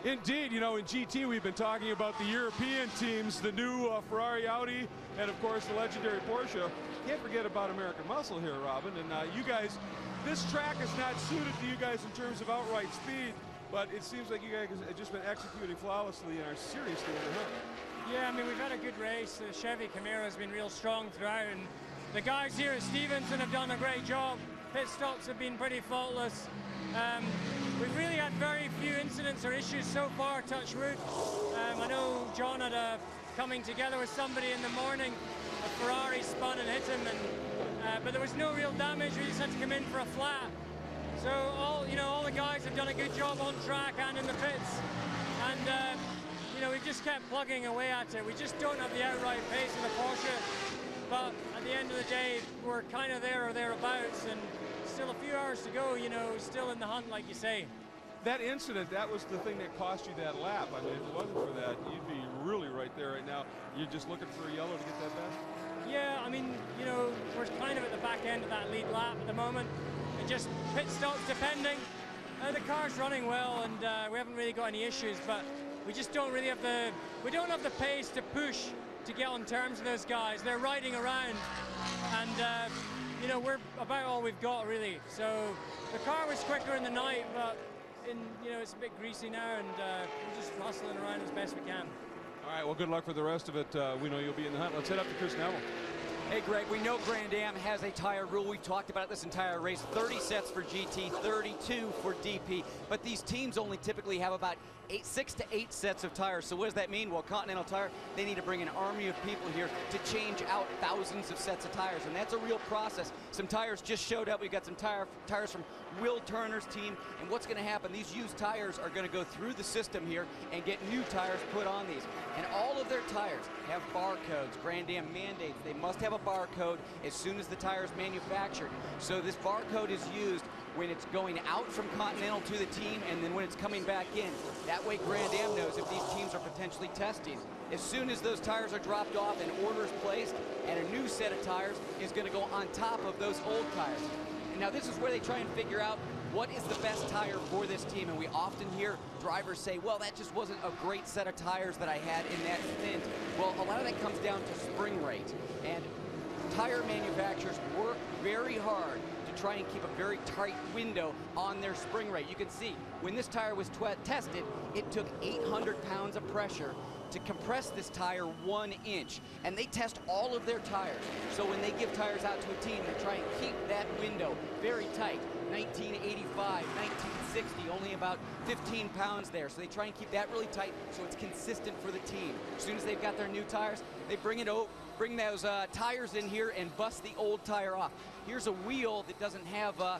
Indeed, you know, in GT we've been talking about the European teams, the new Ferrari, Audi, and of course the legendary Porsche. Can't forget about American Muscle here, Robin. And you guys, this track is not suited to you guys in terms of outright speed, but it seems like you guys have just been executing flawlessly and are seriously in the hunt.
Yeah, I mean, we've had a good race. The Chevy Camaro has been real strong throughout, and the guys here at Stevenson have done a great job. Pit stops have been pretty faultless. We've really had very few incidents or issues so far, touch wood. I know John had a coming together with somebody in the morning. A Ferrari spun and hit him, and but there was no real damage. We just had to come in for a flat. So all the guys have done a good job on track and in the pits. And we've just kept plugging away at it. We just don't have the outright pace of the Porsche. But at the end of the day, we're kind of there or thereabouts, and still a few hours to go, still in the hunt, like you say.
That incident, that was the thing that cost you that lap. I mean, if it wasn't for that, you'd be really right there right now. You're just looking for a yellow to get that back?
Yeah, I mean, we're kind of at the back end of that lead lap at the moment. And just pit stops depending. The car's running well, and we haven't really got any issues, but we just don't really have the pace to push to get on terms with those guys. They're riding around, and we're about all we've got, really. So the car was quicker in the night, but it's a bit greasy now, and we're just hustling around as best we can.
All right, well, good luck for the rest of it. We know you'll be in the hunt. Let's head up to Chris Neville.
Hey, Greg, we know Grand Am has a tire rule. We've talked about it this entire race. 30 sets for GT, 32 for DP. But these teams only typically have about 6 to 8 sets of tires. So what does that mean? Well, Continental Tire, they need to bring an army of people here to change out thousands of sets of tires. And that's a real process. Some tires just showed up. We've got some tires from Will Turner's team. And what's going to happen? These used tires are going to go through the system here and get new tires put on these. And all of their tires have barcodes. Grand Am mandates they must have a barcode as soon as the tire is manufactured. So this barcode is used when it's going out from Continental to the team, and then when it's coming back in. That way Grand Am knows if these teams are potentially testing. As soon as those tires are dropped off and orders placed, and a new set of tires is going to go on top of those old tires. And now this is where they try and figure out what is the best tire for this team. And we often hear drivers say, well, that just wasn't a great set of tires that I had in that stint. Well, a lot of that comes down to spring rate. And tire manufacturers work very hard to to try and keep a very tight window on their spring rate. You can see when this tire was tested, it took 800 pounds of pressure to compress this tire 1 inch, and they test all of their tires. So when they give tires out to a team, they try and keep that window very tight. 1985, 1960, only about 15 pounds there. So they try and keep that really tight so it's consistent for the team. As soon as they've got their new tires, they bring those tires in here and bust the old tire off. Here's a wheel that doesn't have a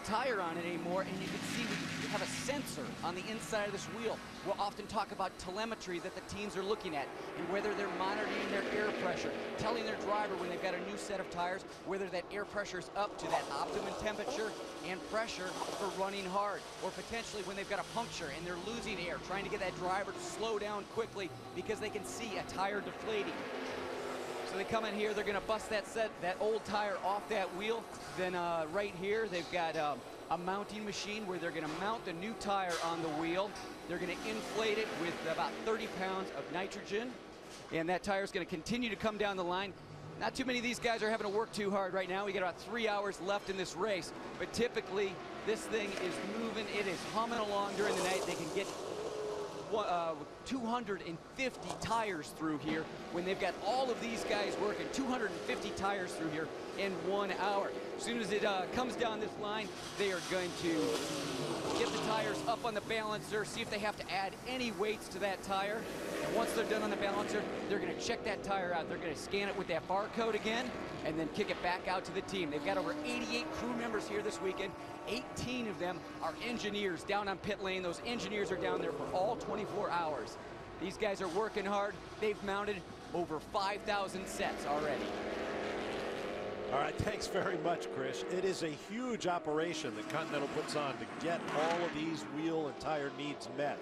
tire on it anymore, and you can see we have a sensor on the inside of this wheel. We'll often talk about telemetry that the teams are looking at and whether they're monitoring their air pressure, telling their driver when they've got a new set of tires whether that air pressure is up to that optimum temperature and pressure for running hard, or potentially when they've got a puncture and they're losing air, trying to get that driver to slow down quickly because they can see a tire deflating. So they come in here, they're going to bust that old tire off that wheel. Then right here, they've got a mounting machine where they're going to mount the new tire on the wheel. They're going to inflate it with about 30 pounds of nitrogen. And that tire is going to continue to come down the line. Not too many of these guys are having to work too hard right now. We got about 3 hours left in this race. But typically, this thing is moving. It is humming along during the night. They can get 250 tires through here when they've got all of these guys working. 250 tires through here in 1 hour. As soon as it comes down this line, they are going to get the tires up on the balancer, see if they have to add any weights to that tire. And once they're done on the balancer, they're going to check that tire out. They're going to scan it with that barcode again and then kick it back out to the team. They've got over 88 crew members here this weekend. 18 of them are engineers down on pit lane. Those engineers are down there for all 24 hours. These guys are working hard. They've mounted over 5,000 sets already.
All right, thanks very much, Chris. It is a huge operation that Continental puts on to get all of these wheel and tire needs met.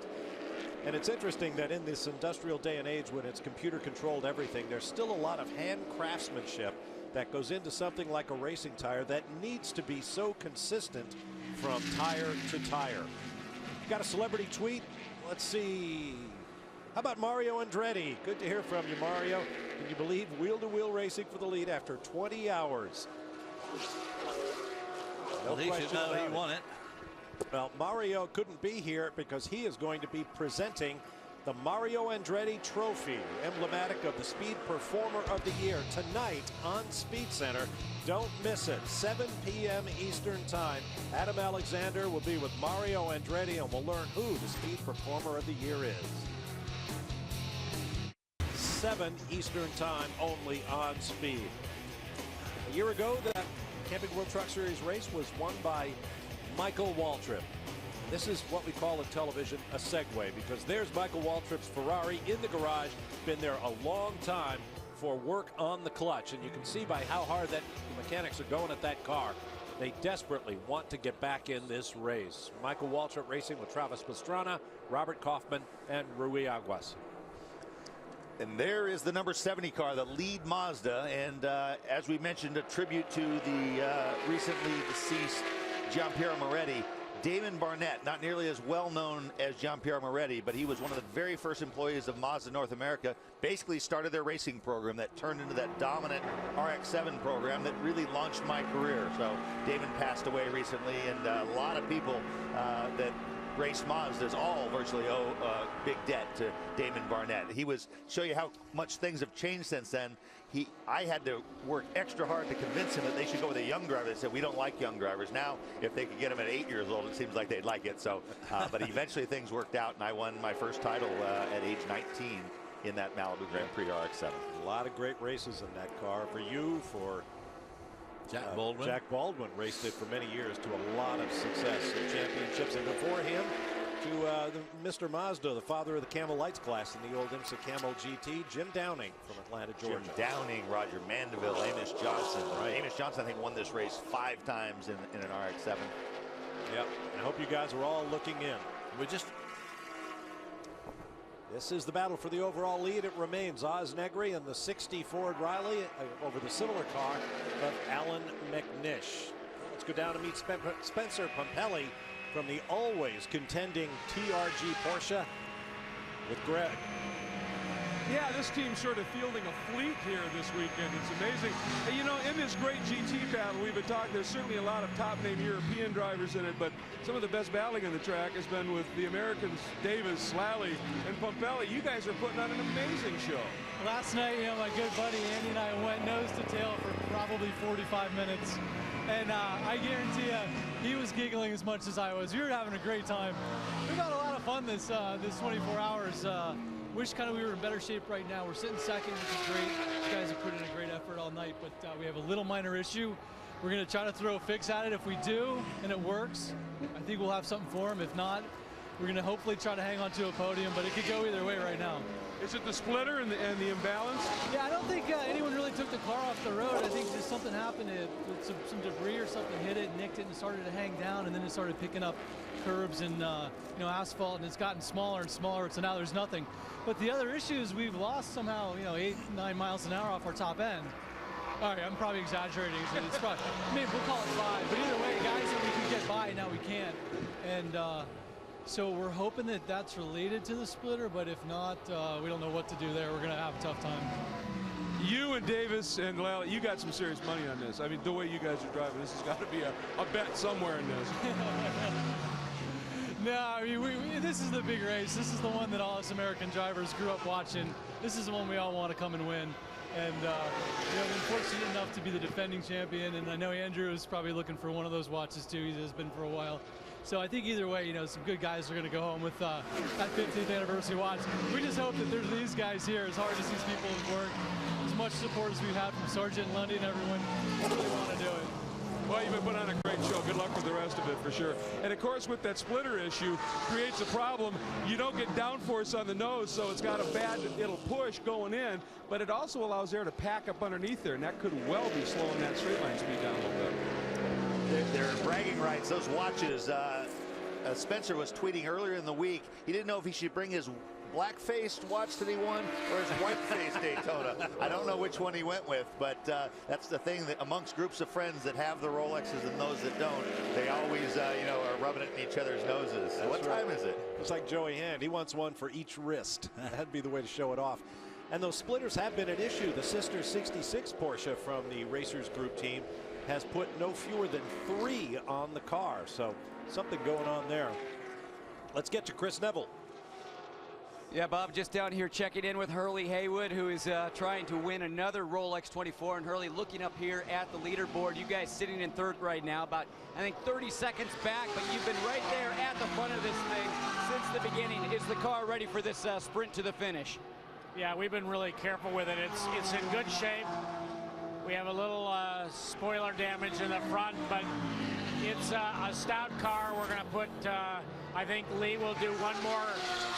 And it's interesting that in this industrial day and age when it's computer controlled everything, there's still a lot of hand craftsmanship that goes into something like a racing tire that needs to be so consistent from tire to tire. Got a celebrity tweet? Let's see. How about Mario Andretti? Good to hear from you, Mario. Can you believe wheel-to-wheel racing for the lead after 20 hours?
Well, he should know he won it.
Well, Mario couldn't be here because he is going to be presenting the Mario Andretti Trophy, emblematic of the Speed Performer of the Year, tonight on Speed Center. Don't miss it. 7 p.m. Eastern Time. Adam Alexander will be with Mario Andretti, and we'll learn who the Speed Performer of the Year is. 7 Eastern Time only on Speed. A year ago, the Camping World Truck Series race was won by Michael Waltrip. This is what we call in television a segue, because there's Michael Waltrip's Ferrari in the garage. Been there a long time for work on the clutch, and you can see by how hard that the mechanics are going at that car. They desperately want to get back in this race. Michael Waltrip racing with Travis Pastrana, Robert Kaufman, and Rui Aguas.
And there is the number 70 car, the lead Mazda, and as we mentioned, a tribute to the recently deceased Giampiero Moretti. Damon Barnett, not nearly as well known as Giampiero Moretti, but he was one of the very first employees of Mazda North America. Basically started their racing program that turned into that dominant RX-7 program that really launched my career. So Damon passed away recently, and a lot of people that race Mazdas all virtually owe a big debt to Damon Barnett. He was, show you how much things have changed since then. I had to work extra hard to convince him that they should go with a young driver. They said, we don't like young drivers. Now, if they could get him at 8 years old, it seems like they'd like it. So, but eventually things worked out, and I won my first title at age 19 in that Malibu Grand Prix RX-7.
A lot of great races in that car for you, for
Jack Baldwin.
Jack Baldwin raced it for many years to a lot of success and championships, and before him to Mr. Mazda, the father of the Camel Lights class in the old IMSA Camel GT, Jim Downing from Atlanta, Georgia.
Jim Downing, Roger Mandeville, Amish Johnson. Right. Amish Johnson, I think, won this race 5 times in an RX-7.
Yep. I hope you guys are all looking in. This is the battle for the overall lead. It remains Oz Negri and the 60 Ford Riley over the similar car of Alan Mcnish. Let's go down to meet Spencer Pompelli from the always contending TRG Porsche with Greg.
Yeah, this team's sort of fielding a fleet here this weekend. It's amazing. And, you know, in this great GT battle we've been talking, there's certainly a lot of top-name European drivers in it, but some of the best battling on the track has been with the Americans, Davis, Lally, and Pumpelli. You guys are putting on an amazing show.
Last night, you know, my good buddy Andy and I went nose to tail for probably 45 minutes. And I guarantee you, he was giggling as much as I was. We were having a great time. We've had a lot of fun this 24 hours. Wish kind of we were in better shape right now. We're sitting second, which is great. These guys have put in a great effort all night, but we have a little minor issue. We're going to try to throw a fix at it. If we do, and it works, I think we'll have something for them. If not, we're going to hopefully try to hang on to a podium, but it could go either way right now.
Is it the splitter and the imbalance?
Yeah, I don't think anyone really took the car off the road. I think just something happened. Some debris or something hit it, nicked it, and started to hang down, and then it started picking up curbs and you know, asphalt, and it's gotten smaller and smaller, so now there's nothing. But the other issue is we've lost somehow, you know, 8-9 miles an hour off our top end. All right, I'm probably exaggerating. It's probably, I mean, we'll call it 5, but either way, guys that we could get by, now we can't. And so we're hoping that that's related to the splitter, but if not, we don't know what to do there. We're going to have a tough time.
You and Davis and Lally, you got some serious money on this. I mean, the way you guys are driving, this has got to be a bet somewhere in this.
No, I mean, this is the big race. This is the one that all us American drivers grew up watching. This is the one we all want to come and win. And you know, we're fortunate enough to be the defending champion, and I know Andrew is probably looking for one of those watches too. He has been for a while. So I think either way, you know, some good guys are going to go home with that 50th anniversary watch. We just hope that there's these guys here, as hard as these people have worked, as much support as we've had from Sargent and Lundy and everyone, we really want to do it.
Well, you've been putting on a great show. Good luck with the rest of it, for sure. And, of course, with that splitter issue, creates a problem. You don't get downforce on the nose, so it's got a bad, it'll push going in, but it also allows air to pack up underneath there, and that could well be slowing that straight line speed down a little bit.
They're bragging rights. Those watches, Spencer was tweeting earlier in the week, he didn't know if he should bring his black-faced watch that he won or his white-faced Daytona. I don't know which one he went with, but that's the thing, that amongst groups of friends that have the Rolexes and those that don't, they always, you know, are rubbing it in each other's noses. So what time is it?
It's like Joey Hand. He wants one for each wrist. That'd be the way to show it off. And those splitters have been an issue. The sister 66 Porsche from the Racers Group team has put no fewer than 3 on the car. So something going on there. Let's get to Chris Neville.
Yeah, Bob, just down here checking in with Hurley Haywood, who is trying to win another Rolex 24. And Hurley, looking up here at the leaderboard, you guys sitting in third right now, about, I think, 30 seconds back, but you've been right there at the front of this thing since the beginning. Is the car ready for this sprint to the finish?
Yeah, we've been really careful with it. It's in good shape. We have a little spoiler damage in the front, but it's a stout car. We're going to put, I think Lee will do one more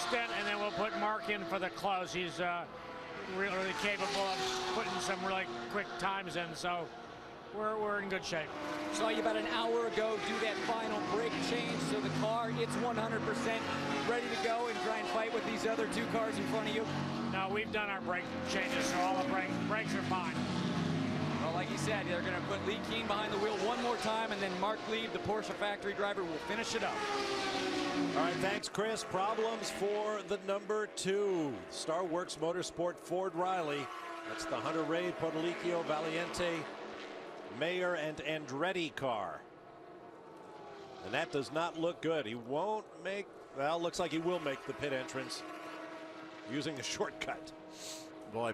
stint, and then we'll put Mark in for the close. He's really capable of putting some really quick times in, so we're in good shape.
Saw you about an hour ago do that final brake change, so the car, it's 100% ready to go and try and fight with these other 2 cars in front of you?
No, we've done our brake changes, so all the brakes are fine.
Well, like you said, they're going to put Lee Keen behind the wheel one more time, and then Mark Lee, the Porsche factory driver, will finish it up.
All right, thanks, Chris. Problems for the number 2. Star Works Motorsport Ford Riley. That's the Hunter Ray, Podolicio, Valiente, Mayer, and Andretti car. And that does not look good. He won't make, well, looks like he will make the pit entrance using a shortcut.
Boy,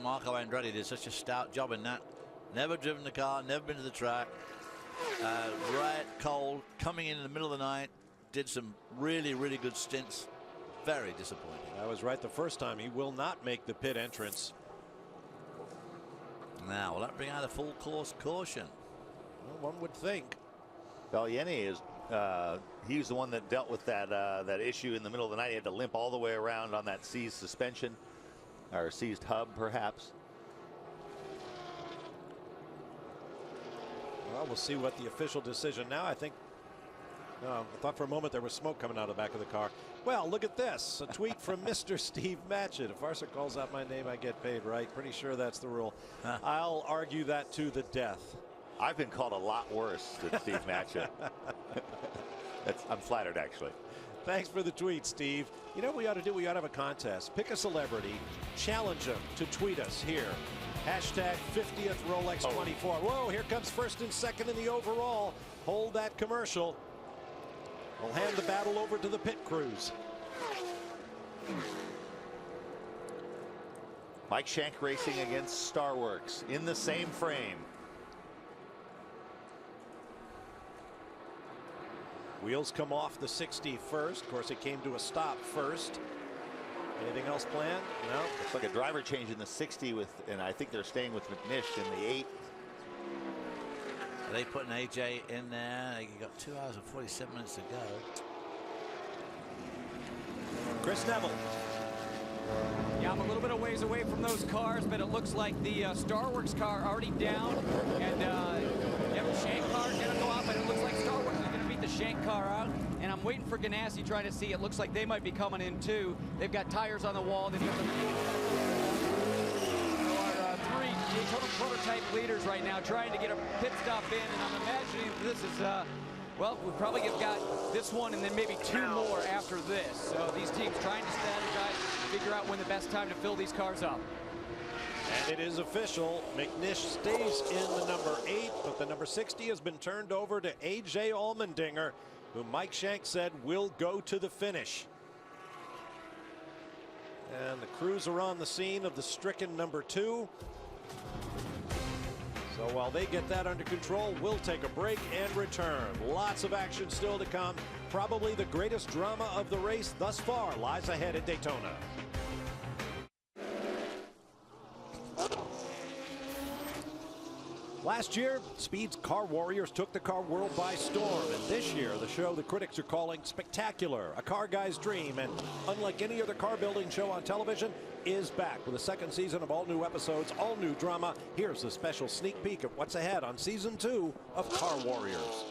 Marco Andretti did such a stout job in that. Never driven the car, never been to the track. Right cold, coming in the middle of the night, did some really, really good stints. Very disappointing.
I was right the first time. He will not make the pit entrance.
Now, will that bring out a full course caution?
Well, one would think.
Valiente is, he's the one that dealt with that that issue in the middle of the night. He had to limp all the way around on that seized suspension, or seized hub, perhaps.
Well, we'll see what the official decision now. I think, I thought for a moment there was smoke coming out of the back of the car. Well, look at this. A tweet from Mr. Steve Matchett. If Arthur calls out my name, I get paid, right? Pretty sure that's the rule. I'll argue that to the death.
I've been called a lot worse than Steve Matchett. I'm flattered, actually.
Thanks for the tweet, Steve. You know what we ought to do? We ought to have a contest. Pick a celebrity, challenge them to tweet us here. Hashtag 50th Rolex 24. Whoa, here comes first and second in the overall. Hold that commercial. We'll hand the battle over to the pit crews.
Mike Shank racing against Starworks in the same frame.
Wheels come off the 60 first. Of course, it came to a stop first. Anything else planned? No.
Looks like a driver change in the 60 with, and I think they're staying with Mcnish in the 8.
Are they putting AJ in there? You got 2 hours and 47 minutes to go.
Chris Neville.
Yeah, I'm a little bit of ways away from those cars, but it looks like the Starworks car already down, and Shank car gonna go out, but it looks like Starworks is gonna beat the Shank car out. And I'm waiting for Ganassi trying to see. It looks like they might be coming in too. They've got tires on the wall. Then you have our 3 Daytona prototype leaders right now trying to get a pit stop in, and I'm imagining this is well, we probably have got this one and then maybe 2 more after this. So these teams trying to strategize, figure out when the best time to fill these cars up.
And it is official. Mcnish stays in the number 8, but the number 60 has been turned over to AJ Allmendinger, who Mike Shank said will go to the finish. And the crews are on the scene of the stricken number 2. So while they get that under control, we'll take a break and return. Lots of action still to come. Probably the greatest drama of the race thus far lies ahead at Daytona. Last year, Speed's Car Warriors took the car world by storm, and this year, the show the critics are calling spectacular, a car guy's dream, and unlike any other car building show on television, is back with a second season of all new episodes, all new drama. Here's a special sneak peek at what's ahead on season 2 of Car Warriors.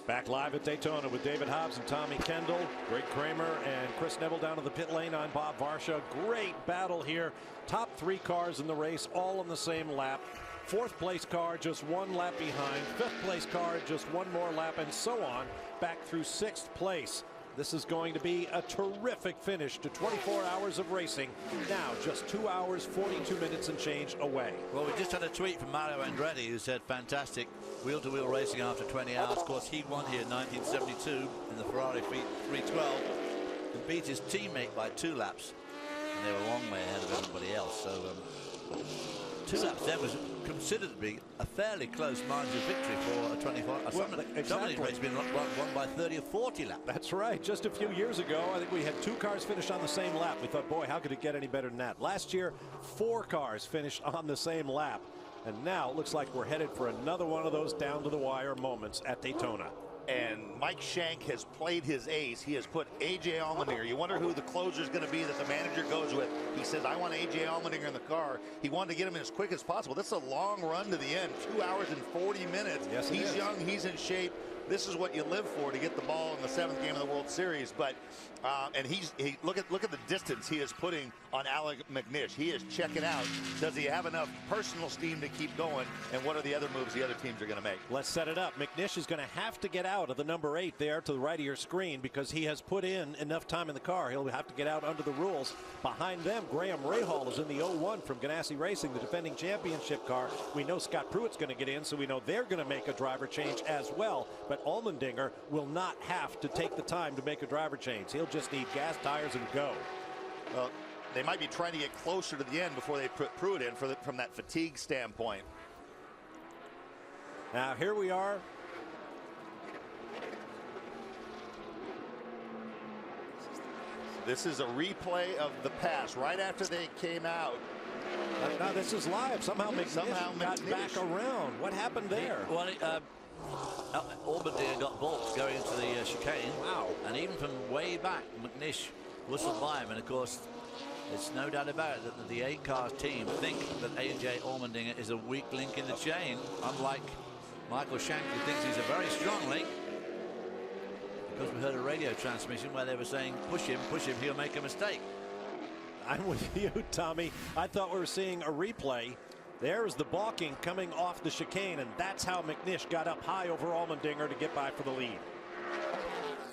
Back live at Daytona with David Hobbs and Tommy Kendall, Greg Kramer and Chris Neville down to the pit lane on Bob Varsha. Great battle here. Top 3 cars in the race, all on the same lap. 4th place car just 1 lap behind. 5th place car just 1 more lap, and so on back through 6th place. This is going to be a terrific finish to 24 hours of racing. Now just 2 hours, 42 minutes and change away.
Well, we just had a tweet from Mario Andretti who said fantastic wheel-to-wheel racing after 20 hours. Of course, he won here in 1972 in the Ferrari 312 and beat his teammate by 2 laps. And they were a long way ahead of everybody else. So 2 laps then was considered to be a fairly close margin of victory for a 24. Some of these races have been won by 30 or 40 laps.
That's right. Just a few years ago, I think we had 2 cars finish on the same lap. We thought, boy, how could it get any better than that? Last year, 4 cars finished on the same lap. And now it looks like we're headed for another one of those down-to-the-wire moments at Daytona.
And Mike Shank has played his ace. He has put AJ Allmendinger. You wonder who the closer is going to be that the manager goes with. He says, I want AJ Allmendinger in the car. He wanted to get him in as quick as possible. This is a long run to the end, 2 hours and 40 minutes.
Yes,
he's young, he's in shape. This is what you live for, to get the ball in the 7th game of the World Series. But and look at the distance he is putting on Mcnish. He is checking out. Does he have enough personal steam to keep going? And what are the other moves the other teams are going to make?
Let's set it up. Mcnish is going to have to get out of the number 8 there to the right of your screen because he has put in enough time in the car. He'll have to get out under the rules. Behind them, Graham Rahal is in the 01 from Ganassi Racing, the defending championship car. We know Scott Pruitt's going to get in, so we know they're going to make a driver change as well. But Allmendinger will not have to take the time to make a driver change. He'll just need gas, tires, and go.
Well, they might be trying to get closer to the end before they put Pruitt in from that fatigue standpoint.
Now here we are.
This is a replay of the pass right after they came out.
Now this is live. Somehow Mcnish got back around. What happened there?
Well, Allmendinger got balked going into the chicane.
Wow.
And even from way back, Mcnish whistled by him. And of course, it's no doubt about it that the 8-car team think that AJ Allmendinger is a weak link in the chain, unlike Michael Shank, who thinks he's a very strong link. Because we heard a radio transmission where they were saying, push him, he'll make a mistake.
I'm with you, Tommy. I thought we were seeing a replay. There's the balking coming off the chicane, and that's how Mcnish got up high over Allmendinger to get by for the lead.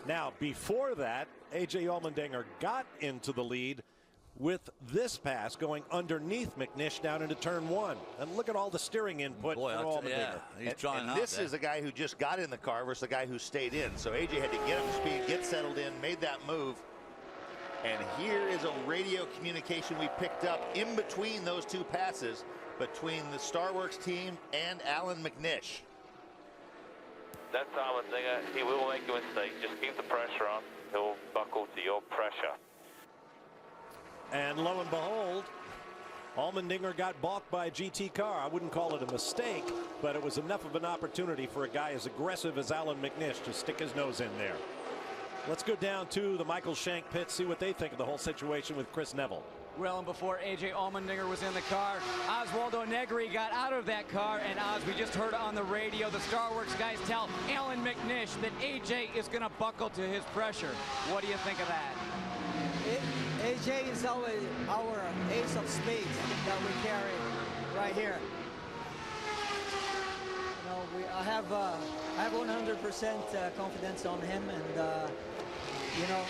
Now, before that, A.J. Allmendinger got into the lead with this pass going underneath Mcnish down into turn 1. And look at all the steering input for Allmendinger.
Yeah, he's trying
and this is a guy who just got in the car versus a guy who stayed in. So A.J. had to get up to speed, get settled in, made that move. And here is a radio communication we picked up in between those two passes between the Starworks team and Alan Mcnish.
That's Allmendinger. He will make a mistake. Just keep the pressure on. He'll buckle to your pressure.
And lo and behold, Allmendinger got balked by a GT car. I wouldn't call it a mistake, but it was enough of an opportunity for a guy as aggressive as Alan Mcnish to stick his nose in there. Let's go down to the Michael Shank pit, see what they think of the whole situation with Chris Neville.
Well, and before A.J. Allmendinger was in the car, Oswaldo Negri got out of that car, and Oz, we just heard on the radio, the Starworks guys tell Alan Mcnish that A.J. is going to buckle to his pressure. What do you think of that?
A.J. is always our ace of spades that we carry right here. You know, I have 100% confidence on him, and you know,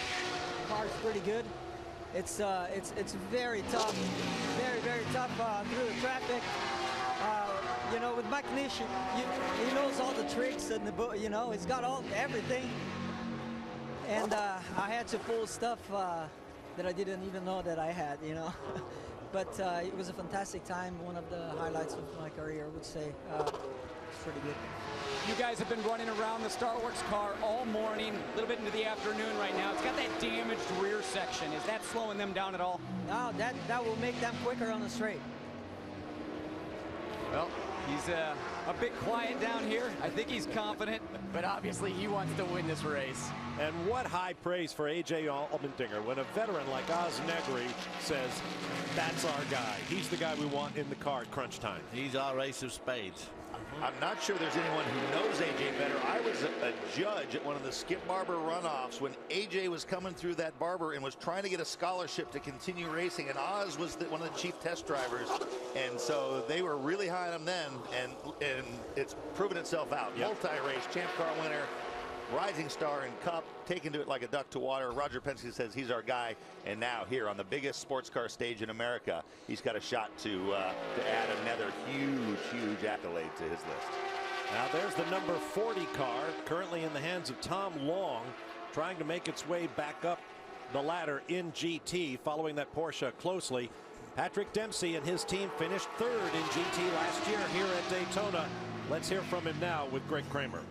the car's pretty good. It's very tough, very tough through the traffic. You know, with Mcnish, he knows all the tricks and you know, he's got everything. And I had to pull stuff that I didn't even know that I had, you know. But it was a fantastic time, one of the highlights of my career, I would say. It's pretty good.
You guys have been running around the Starworks car all morning, a little bit into the afternoon right now. It's got that damaged rear section. Is that slowing them down at all?
No, that will make them quicker on the straight.
Well, he's a bit quiet down here. I think he's confident, but obviously he wants to win this race.
And what high praise for A.J. Allmendinger when a veteran like Oz Negri says, that's our guy. He's the guy we want in the car at crunch time.
He's our ace of spades.
I'm not sure there's anyone who knows A.J. better. I was a judge at one of the Skip Barber runoffs when A.J. was coming through that Barber and was trying to get a scholarship to continue racing, and Oz was one of the chief test drivers, and so they were really high on him then, and it's proven itself out. Yep. Multi-race, champ car winner, rising star in Cup, taken to it like a duck to water. Roger Penske says he's our guy, and now here on the biggest sports car stage in America, he's got a shot to add another huge accolade to his list.
Now there's the number 40 car, currently in the hands of Tom Long, trying to make its way back up the ladder in GT, following that Porsche closely. Patrick Dempsey and his team finished third in GT last year here at Daytona. Let's hear from him now with Greg Kramer.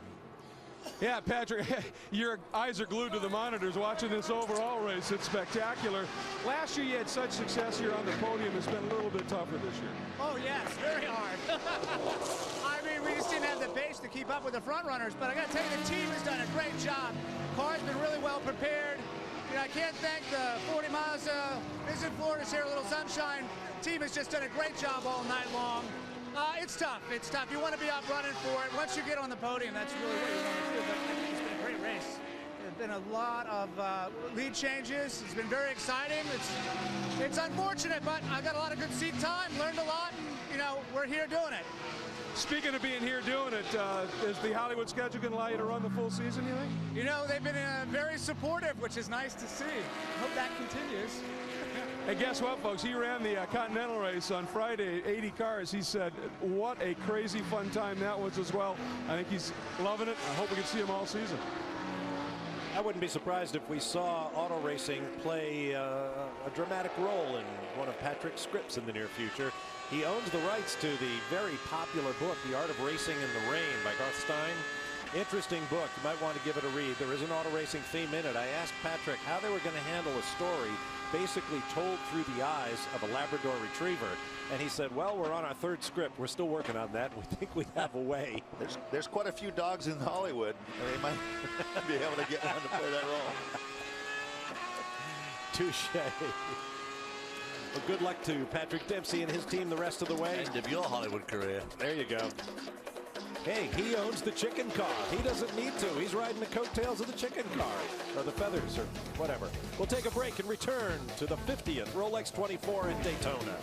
Yeah, Patrick, your eyes are glued to the monitors watching this overall race. It's spectacular. Last year you had such success here on the podium. It's been a little bit tougher this year.
Oh, yes, very hard. I mean, we just didn't have the pace to keep up with the front runners, but I got to tell you, the team has done a great job. Car's been really well prepared. You know, I can't thank the 40 miles. Visit Florida's here, a little sunshine. Team has just done a great job all night long. It's tough. It's tough. You want to be up running for it. Once you get on the podium, that's really what you want to do. But I think it's been a great race. There's been a lot of lead changes. It's been very exciting. It's unfortunate, but I got a lot of good seat time, learned a lot, and, you know, we're here doing it.
Speaking of being here doing it, is the Hollywood schedule going to allow you to run the full season, you think?
You know, they've been very supportive, which is nice to see. Hope that continues.
And guess what, folks? He ran the Continental race on Friday, 80 cars. He said, what a crazy fun time that was as well. I think he's loving it. I hope we can see him all season.
I wouldn't be surprised if we saw auto racing play a dramatic role in one of Patrick's scripts in the near future. He owns the rights to the very popular book, The Art of Racing in the Rain by Garth Stein. Interesting book. You might want to give it a read. There is an auto racing theme in it. I asked Patrick how they were going to handle a story basically told through the eyes of a Labrador Retriever. And he said, well, we're on our third script. We're still working on that. We think we have a way.
There's quite a few dogs in Hollywood. They might be able to get one to play that role.
Touche. Well, good luck to Patrick Dempsey and his team the rest of the way.
End of your Hollywood career.
There you go. Hey, he owns the chicken car. He doesn't need to. He's riding the coattails of the chicken car, or the feathers, or whatever. We'll take a break and return to the 50th Rolex 24 in Daytona.